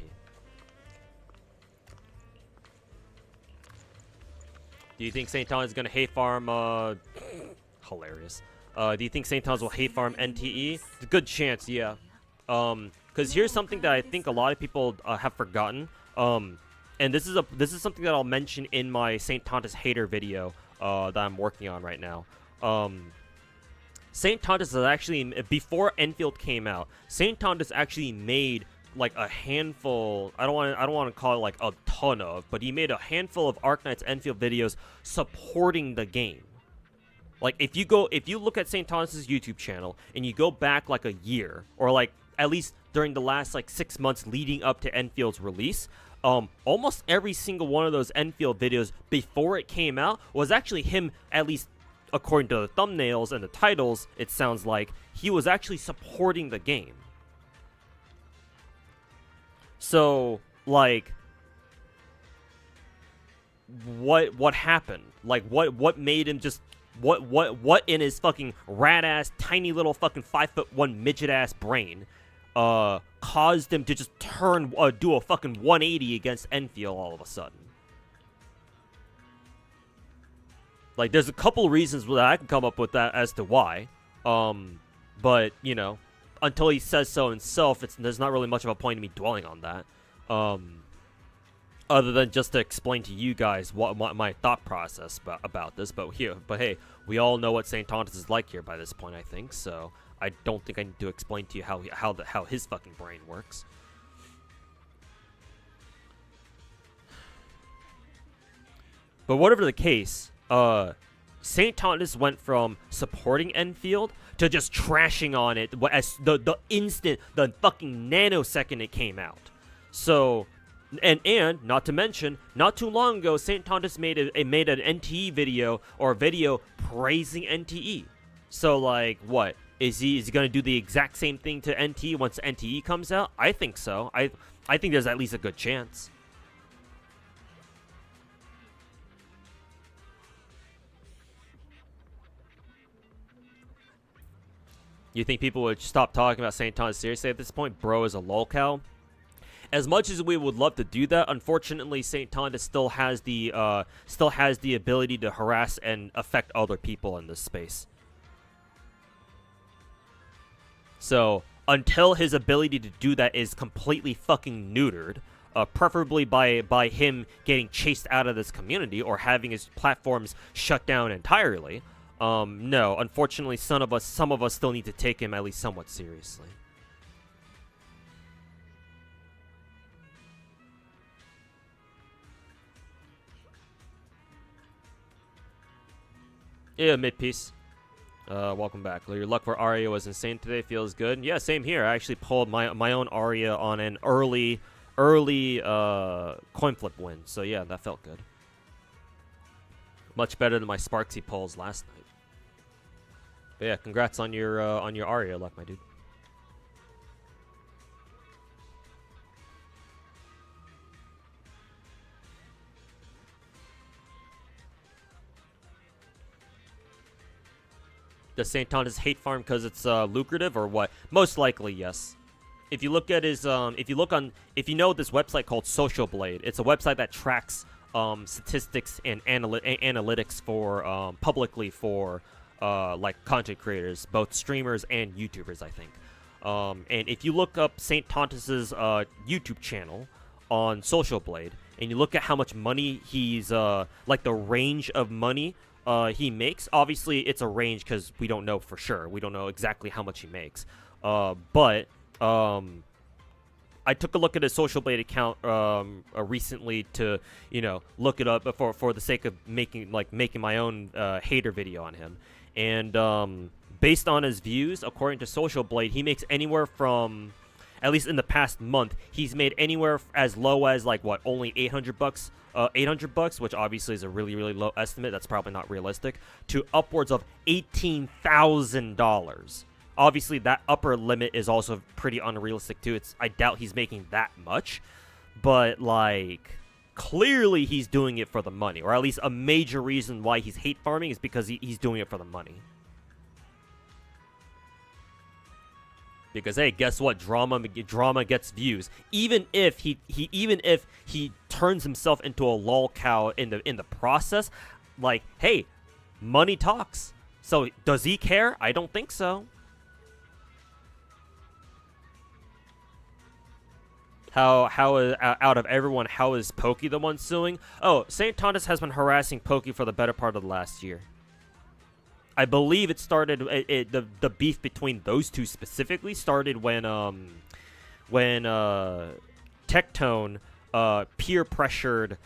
Do you think St. Thomas is gonna hate farm? Hilarious. Do you think St. Thomas will hate farm NTE? It's a good chance, yeah. Because here's something that I think a lot of people have forgotten. And this is something that I'll mention in my St. Thomas hater video that I'm working on right now. St. Thomas is actually, before Enfield came out, St. Thomas actually made like a handful, I don't want to call it like a ton of, but he made a handful of Arknights Enfield videos supporting the game. Like if you look at St. Thomas's YouTube channel and you go back like a year, or like at least during the last like 6 months leading up to Enfield's release, almost every single one of those Enfield videos before it came out was actually him, at least according to the thumbnails and the titles, it sounds like he was actually supporting the game. So, like, what happened? Like, what made him just, what in his fucking rat-ass, tiny little fucking 5'1" midget-ass brain, caused him to just do a fucking 180 against Enfield all of a sudden? Like, there's a couple reasons that I can come up with that as to why, but, you know, until he says so himself, there's not really much of a point in me dwelling on that. Other than just to explain to you guys what my thought process about this. But hey, we all know what St. Thomas is like here by this point, I think. So I don't think I need to explain to you how his fucking brain works. But whatever the case, St. Thomas went from supporting Enfield to just trashing on it as the fucking nanosecond it came out. So, and not to mention, not too long ago, St. Thomas made an NTE video or a video praising NTE. So like, what is he gonna do the exact same thing to NTE once NTE comes out? I think so. I think there's at least a good chance. You think people would stop talking about St. Thomas seriously at this point? Bro is a lolcow. As much as we would love to do that, unfortunately, St. Thomas still has the ability to harass and affect other people in this space. So until his ability to do that is completely fucking neutered, preferably by him getting chased out of this community or having his platforms shut down entirely. No, unfortunately, some of us still need to take him at least somewhat seriously. Yeah, mid-piece. Welcome back. Your luck for Aria was insane today. Feels good. Yeah, same here. I actually pulled my own Aria on an early coin flip win. So yeah, that felt good. Much better than my Sparksy pulls last night. But yeah, congrats on your Aria luck, my dude. Does St. Thomas hate farm because it's lucrative or what? Most likely, yes. If you look at his, if you know this website called Social Blade, it's a website that tracks statistics and analytics for publicly for like content creators, both streamers and YouTubers, I think. And if you look up St. Thomas's YouTube channel on Social Blade, and you look at how much money he's like the range of money he makes. Obviously, it's a range because we don't know for sure. We don't know exactly how much he makes. But I took a look at his Social Blade account recently to, look it up for the sake of making my own hater video on him. And based on his views, according to Social Blade, he makes anywhere from, at least in the past month, he's made anywhere as low as only $800. $800, which obviously is a really, really low estimate. That's probably not realistic. To upwards of $18,000. Obviously, that upper limit is also pretty unrealistic too. I doubt he's making that much, but clearly he's doing it for the money, or at least a major reason why he's hate farming is because he's doing it for the money. Because hey, guess what? Drama gets views. Even if he turns himself into a lolcow in the process, hey, money talks. So does he care? I don't think so. How out of everyone, how is Pokey the one suing? Oh, St. Thomas has been harassing Pokey for the better part of the last year. I believe it started. The beef between those two specifically started when Tectone peer pressured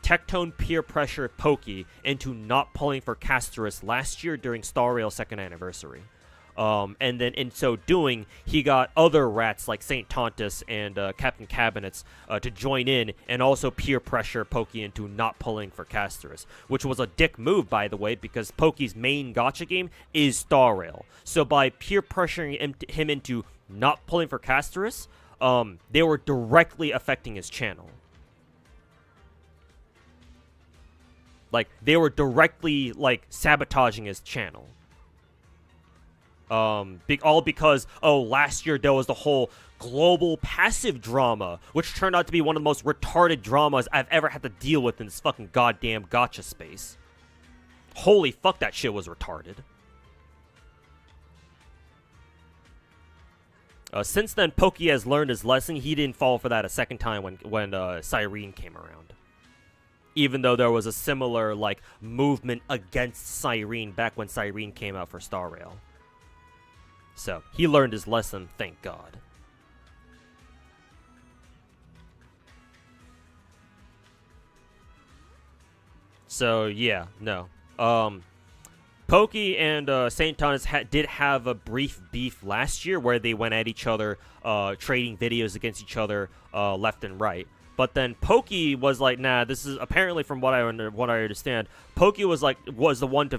Tectone peer pressured Pokey into not pulling for Castorus last year during Star Rail 2nd anniversary. And then in so doing, he got other rats like St. Tontus and Captain Cabinets to join in and also peer pressure Pokey into not pulling for Castorus, which was a dick move, by the way, because Pokey's main gacha game is Star Rail. So by peer pressuring him into not pulling for Castorus, they were directly affecting his channel. They were directly sabotaging his channel. All because, last year there was the whole global passive drama, which turned out to be one of the most retarded dramas I've ever had to deal with in this fucking goddamn gacha space. Holy fuck, that shit was retarded. Since then, Pokey has learned his lesson. He didn't fall for that a second time when Cyrene came around. Even though there was a similar, movement against Cyrene back when Cyrene came out for Star Rail. So, he learned his lesson, thank God. So yeah, no. Pokey and St. Thomas did have a brief beef last year where they went at each other, trading videos against each other left and right. But then Pokey was like, nah, this is apparently from what I understand. Pokey was the one to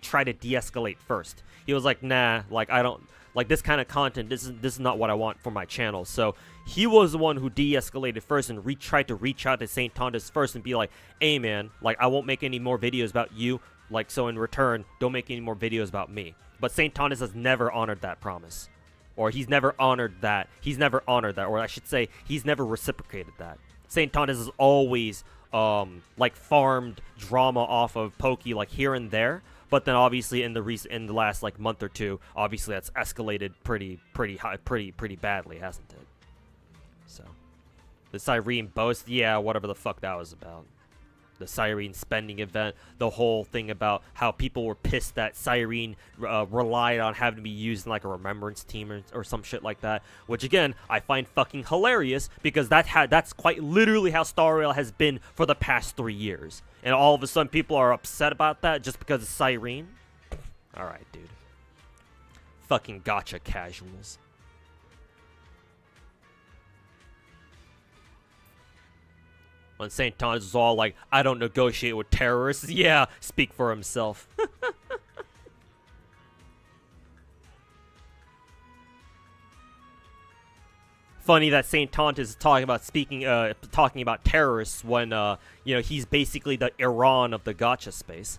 try to de-escalate first. He was like, nah, like I don't like this kind of content. This is not what I want for my channel. So he was the one who de-escalated first and tried to reach out to St. Thomas first and be like, hey man, like I won't make any more videos about you. Like, so in return, don't make any more videos about me. But St. Thomas has never honored that promise. Or he's never honored that. Or I should say, he's never reciprocated that. St. Thomas has always, like, farmed drama off of Pokey, like, here and there. But then, obviously, in the last, like, month or two, obviously that's escalated pretty badly, hasn't it? So, the Cyrene boast, yeah, whatever the fuck that was about. The Cyrene spending event, the whole thing about how people were pissed that Cyrene relied on having to be used in like a remembrance team or some shit like that, which again I find fucking hilarious because that's quite literally how Star Rail has been for the past 3 years, and all of a sudden people are upset about that just because of Cyrene. All right, dude. Fucking gacha casuals. When St. Thomas was all like, I don't negotiate with terrorists. Yeah, speak for himself. Funny that St. Thomas is talking about terrorists when, you know, he's basically the Iran of the gacha space.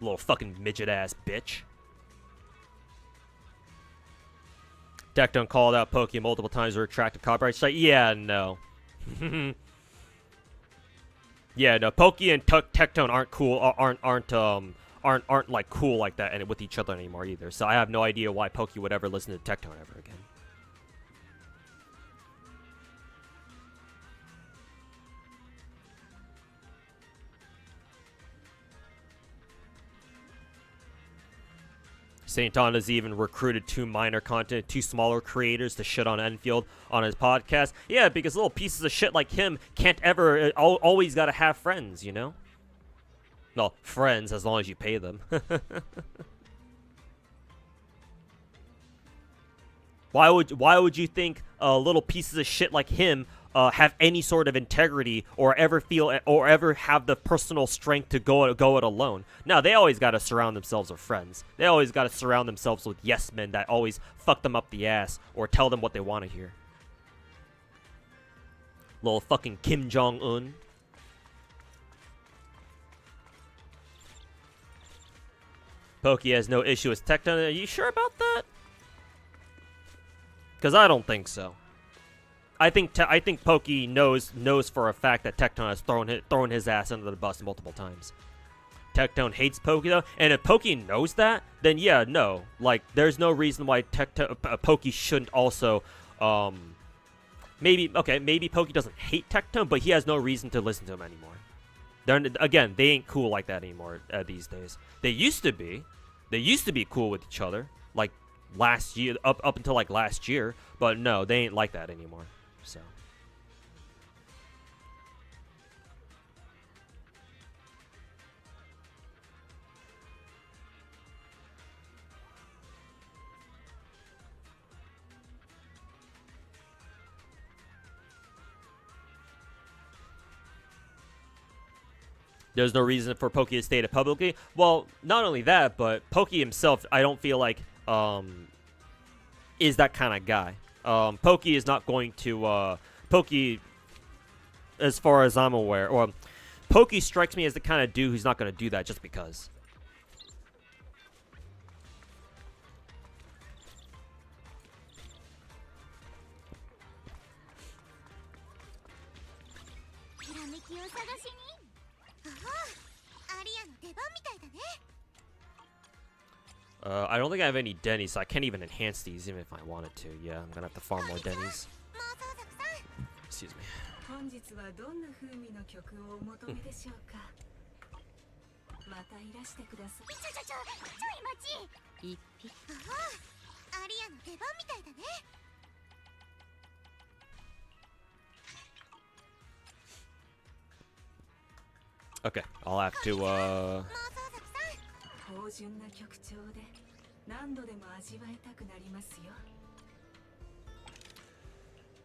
Little fucking midget-ass bitch. Tectone called out Pokey multiple times to retract copyright strike. Yeah, no. Yeah, no. Pokey and Tectone aren't cool. Aren't like cool like that and with each other anymore either. So I have no idea why Pokey would ever listen to Tectone ever again. St. Thomas even recruited two smaller creators to shit on Enfield on his podcast. Yeah, because little pieces of shit like him can't ever, always gotta have friends, you know? No, friends as long as you pay them. Why would you think little pieces of shit like him have any sort of integrity or ever have the personal strength to go it alone? No, they always got to surround themselves with friends. They always got to surround themselves with yes men that always fuck them up the ass or tell them what they want to hear. Little fucking Kim Jong-un. Pokey has no issue with Tectone. Are you sure about that? Because I don't think so. I think Pokey knows for a fact that Tectone has thrown his ass under the bus multiple times. Tectone hates Pokey though, and if Pokey knows that, then yeah, no, like there's no reason why Pokey shouldn't also, maybe Pokey doesn't hate Tectone, but he has no reason to listen to him anymore. They ain't cool like that anymore these days. They used to be cool with each other, like last year, up until like last year, but no, they ain't like that anymore. So there's no reason for Pokey to state it publicly. Well, not only that, but Pokey himself, I don't feel like is that kind of guy. Pokey is not going to Pokey, as far as I'm aware, or Pokey strikes me as the kind of dude who's not going to do that just because. I don't think I have any Denny's, so I can't even enhance these even if I wanted to. Yeah, I'm gonna have to farm more Denny's. Excuse me. 本日はどんな風味の曲をお求めでしょうか。またいらしてください。ちょい待ち。一匹。ああ、アリアの出番みたいだね。Okay, I'll have to 芳醇な曲調で何度でも味わいたくなりますよ。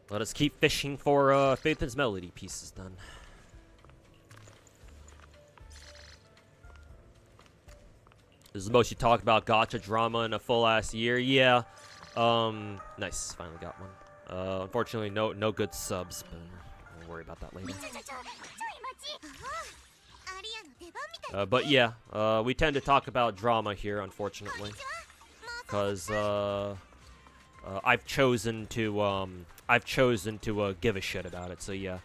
let us keep fishing for Faithin's melody pieces then. This is the most you talk about gacha drama in a full ass year. Yeah. Nice. Finally got one. Unfortunately, no good subs, but we'll worry about that later. But yeah, we tend to talk about drama here, unfortunately, because I've chosen to give a shit about it. So yeah,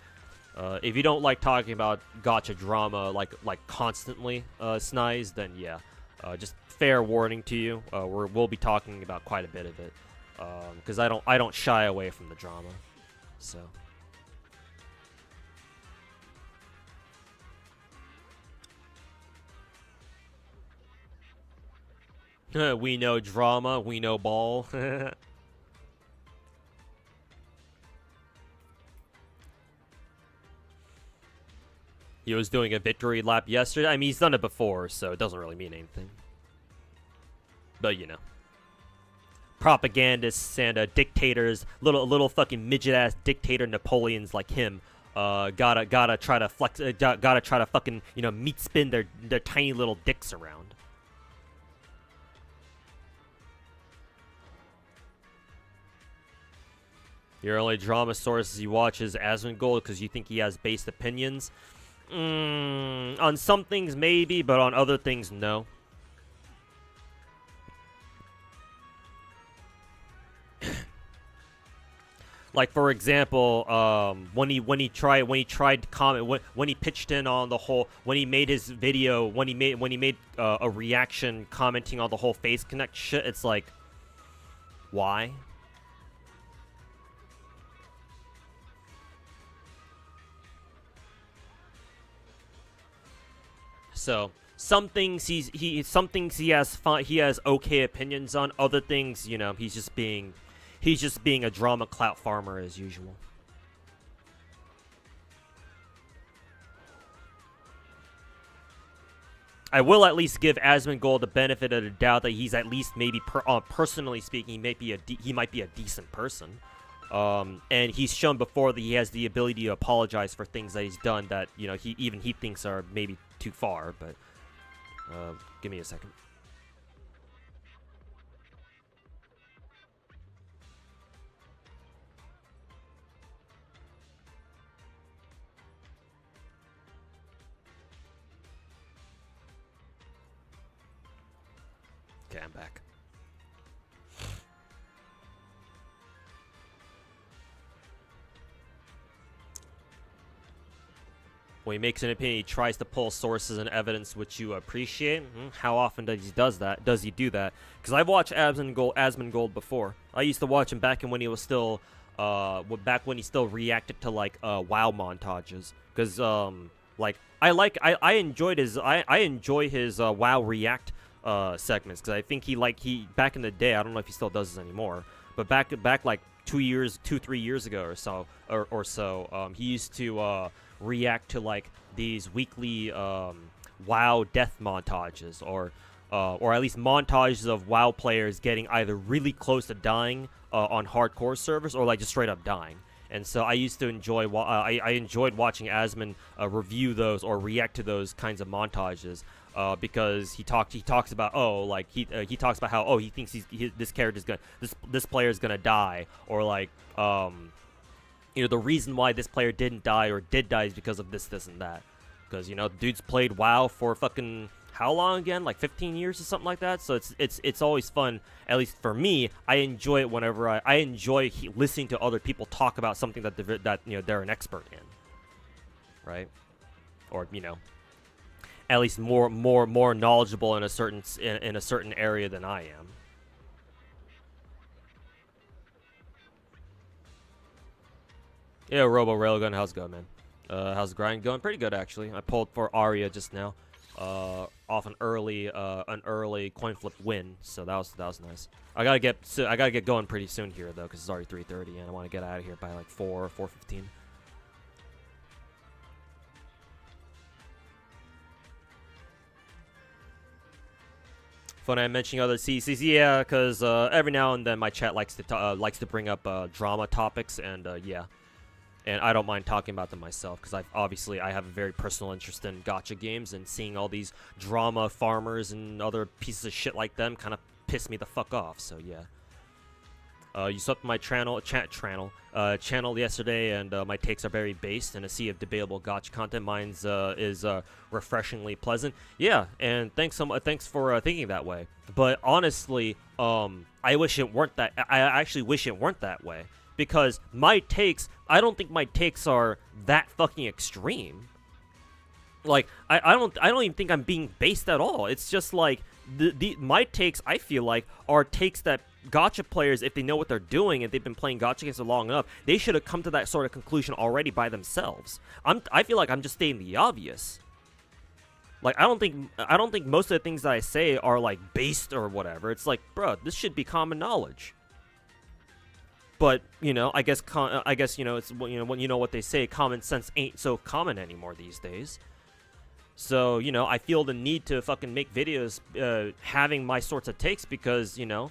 if you don't like talking about gacha drama like constantly, Snize, then yeah, just fair warning to you, we'll be talking about quite a bit of it, because I don't shy away from the drama, so. We know drama, we know ball. He was doing a victory lap yesterday. I mean, he's done it before, so it doesn't really mean anything. But, you know. Propagandists and dictators, little fucking midget-ass dictator Napoleons like him, gotta try to flex, gotta try to fucking, you know, meat spin their tiny little dicks around. Your only drama sources you watch is Asmongold because you think he has based opinions. On some things maybe, but on other things no. Like for example, when he tried to comment, when he pitched in on the whole, when he made his video, when he made a reaction commenting on the whole Face Connect shit, it's like, why? So some things he has okay opinions on. Other things, you know, he's just being a drama clout farmer as usual. I will at least give Asmongold the benefit of the doubt that he's at least maybe personally speaking, he might be a decent person. And he's shown before that he has the ability to apologize for things that he's done that, you know, he thinks are maybe too far, but give me a second. Okay, I'm back. When he makes an opinion, he tries to pull sources and evidence which you appreciate. How often does he do that? Because I've watched Asmongold before. I used to watch him back when he was still, back when he still reacted to like WoW montages. Because like I enjoyed his WoW React segments. Because I think he back in the day, I don't know if he still does this anymore, but back like 3 years ago or so, he used to react to like these weekly WoW death montages, or at least montages of WoW players getting either really close to dying on hardcore servers or like just straight up dying. And so I used to enjoy I enjoyed watching Asmon review those or react to those kinds of montages, because he talks about he talks about how he thinks this player is gonna die, or like you know, the reason why this player didn't die or did die is because of this and that. Because, you know, dude's played WoW for fucking how long again? Like 15 years or something like that. So it's always fun. At least for me, I enjoy it whenever I enjoy listening to other people talk about something that you know they're an expert in, right? Or, you know, at least more knowledgeable in a certain area than I am. Yeah, Robo Railgun, how's it going, man? How's the grind going? Pretty good, actually. I pulled for Arya just now, off an early coin flip win, so that was nice. I gotta get going pretty soon here though, because it's already 3:30, and I want to get out of here by like 4:15. When I'm mentioning other CCs, yeah, because every now and then my chat likes to bring up drama topics, and yeah, and I don't mind talking about them myself because I have a very personal interest in gacha games, and seeing all these drama farmers and other pieces of shit like them kind of piss me the fuck off. So yeah. You swept my channel yesterday, and my takes are very based in a sea of debatable gacha content. Mine's is refreshingly pleasant. Yeah, and thanks for thinking that way. But honestly, I wish it weren't that. I actually wish it weren't that way, because my takes, I don't think my takes are that fucking extreme. Like I don't even think I'm being based at all. It's just like my takes, I feel like, are takes that gacha players, if they know what they're doing and they've been playing gacha games for long enough, they should have come to that sort of conclusion already by themselves. I feel like I'm just stating the obvious. Like I don't think most of the things that I say are like based or whatever. It's like, bro, this should be common knowledge. But you know, I guess you know, it's when you know what they say, common sense ain't so common anymore these days. So, you know, I feel the need to fucking make videos having my sorts of takes because, you know,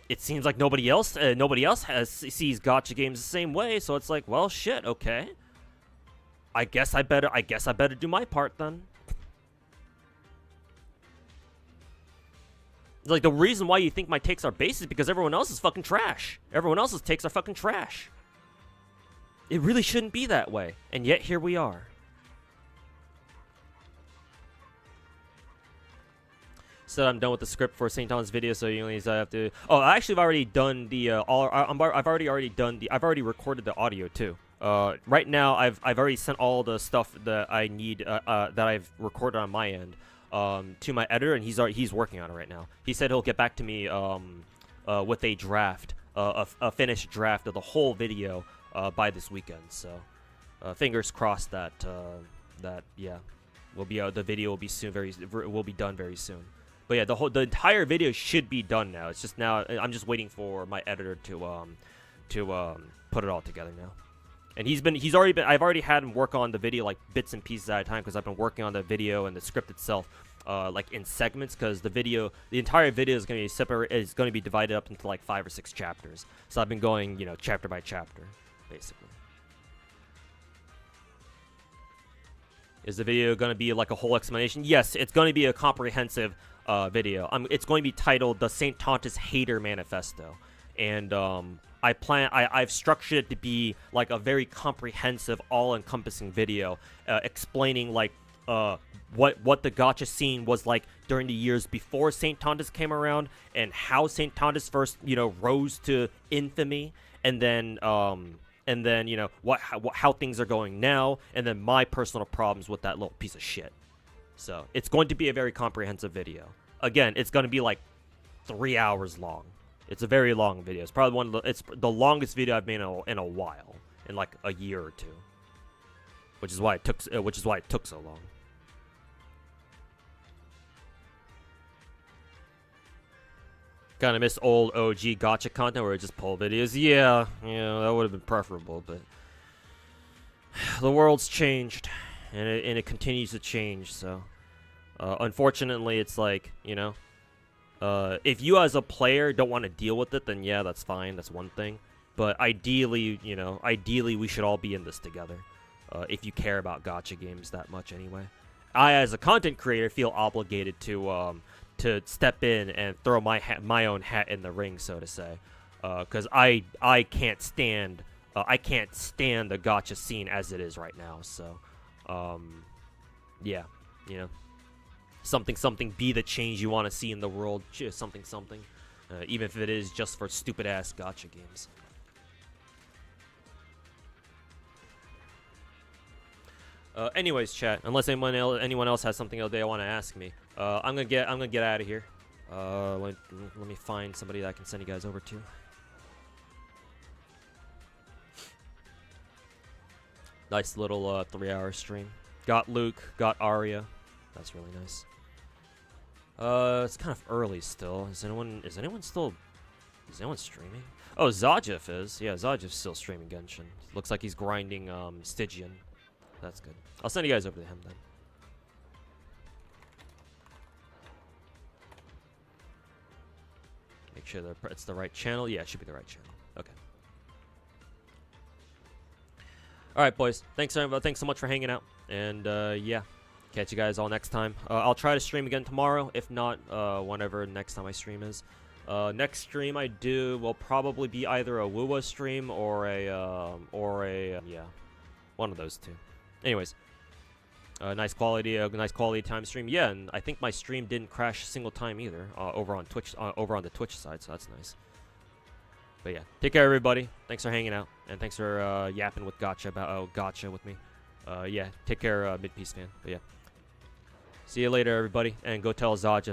it seems like nobody else sees gacha games the same way. So it's like, well, shit, okay. I guess I better do my part then. Like, the reason why you think my takes are based is because everyone else is fucking trash. Everyone else's takes are fucking trash. It really shouldn't be that way. And yet, here we are. So I'm done with the script for St. Thomas video, so you only have to. Oh, actually, I've already done the I've already recorded the audio too. Right now, I've already sent all the stuff that I need that I've recorded on my end to my editor, and he's working on it right now. He said he'll get back to me with a draft, a finished draft of the whole video by this weekend. So fingers crossed that yeah, the video will be done very soon. But yeah, the entire video should be done now. It's just now I'm just waiting for my editor to put it all together now. And I've already had him work on the video like bits and pieces at a time, because I've been working on the video and the script itself like in segments, because the entire video is going to be divided up into like 5 or 6 chapters. So I've been going, you know, chapter by chapter basically. Is the video going to be like a whole explanation? Yes, it's going to be a comprehensive video. It's going to be titled The St. Tontus Hater Manifesto, and I've structured it to be like a very comprehensive, all-encompassing video explaining like what the gacha scene was like during the years before St. Tontus came around, and how St. Tontus first, you know, rose to infamy, and then you know how things are going now, and then my personal problems with that little piece of shit. So it's going to be a very comprehensive video. Again, it's going to be like 3 hours long. It's a very long video. It's probably it's the longest video I've made in a while, in like a year or two. Which is why it took so long. Kind of miss old OG gacha content where it just pull videos. Yeah, that would have been preferable, but the world's changed, and it continues to change. So, unfortunately, it's like, you know, if you as a player don't want to deal with it, then yeah, that's fine. That's one thing. But ideally, we should all be in this together. If you care about gacha games that much, anyway. I, as a content creator, feel obligated to step in and throw my own hat in the ring, so to say, because I can't stand the gacha scene as it is right now. So, yeah, you know, something be the change you want to see in the world. Something, even if it is just for stupid ass gacha games. Anyways, chat. Unless anyone else has something else they want to ask me, I'm gonna get out of here. Let me find somebody that I can send you guys over to. Nice little 3-hour stream. Got Luuk, got Arya. That's really nice. It's kind of early still. Is anyone streaming? Oh, Zajif is. Yeah, Zajif's still streaming Genshin. Looks like he's grinding Stygian. That's good. I'll send you guys over to him then. Make sure that it's the right channel. Yeah, it should be the right channel. Okay. All right, boys. Thanks so much for hanging out. And yeah, catch you guys all next time. I'll try to stream again tomorrow. If not, whenever next time I stream is. Next stream I do will probably be either a Wuwa stream or a yeah, one of those two. Anyways, nice quality time stream. Yeah, and I think my stream didn't crash a single time either. Over on Twitch, over on the Twitch side, so that's nice. But yeah, take care, everybody. Thanks for hanging out, and thanks for yapping with Gacha about Gacha with me. Yeah, take care, Mid-Peace fan. But yeah, see you later, everybody, and go tell Zaja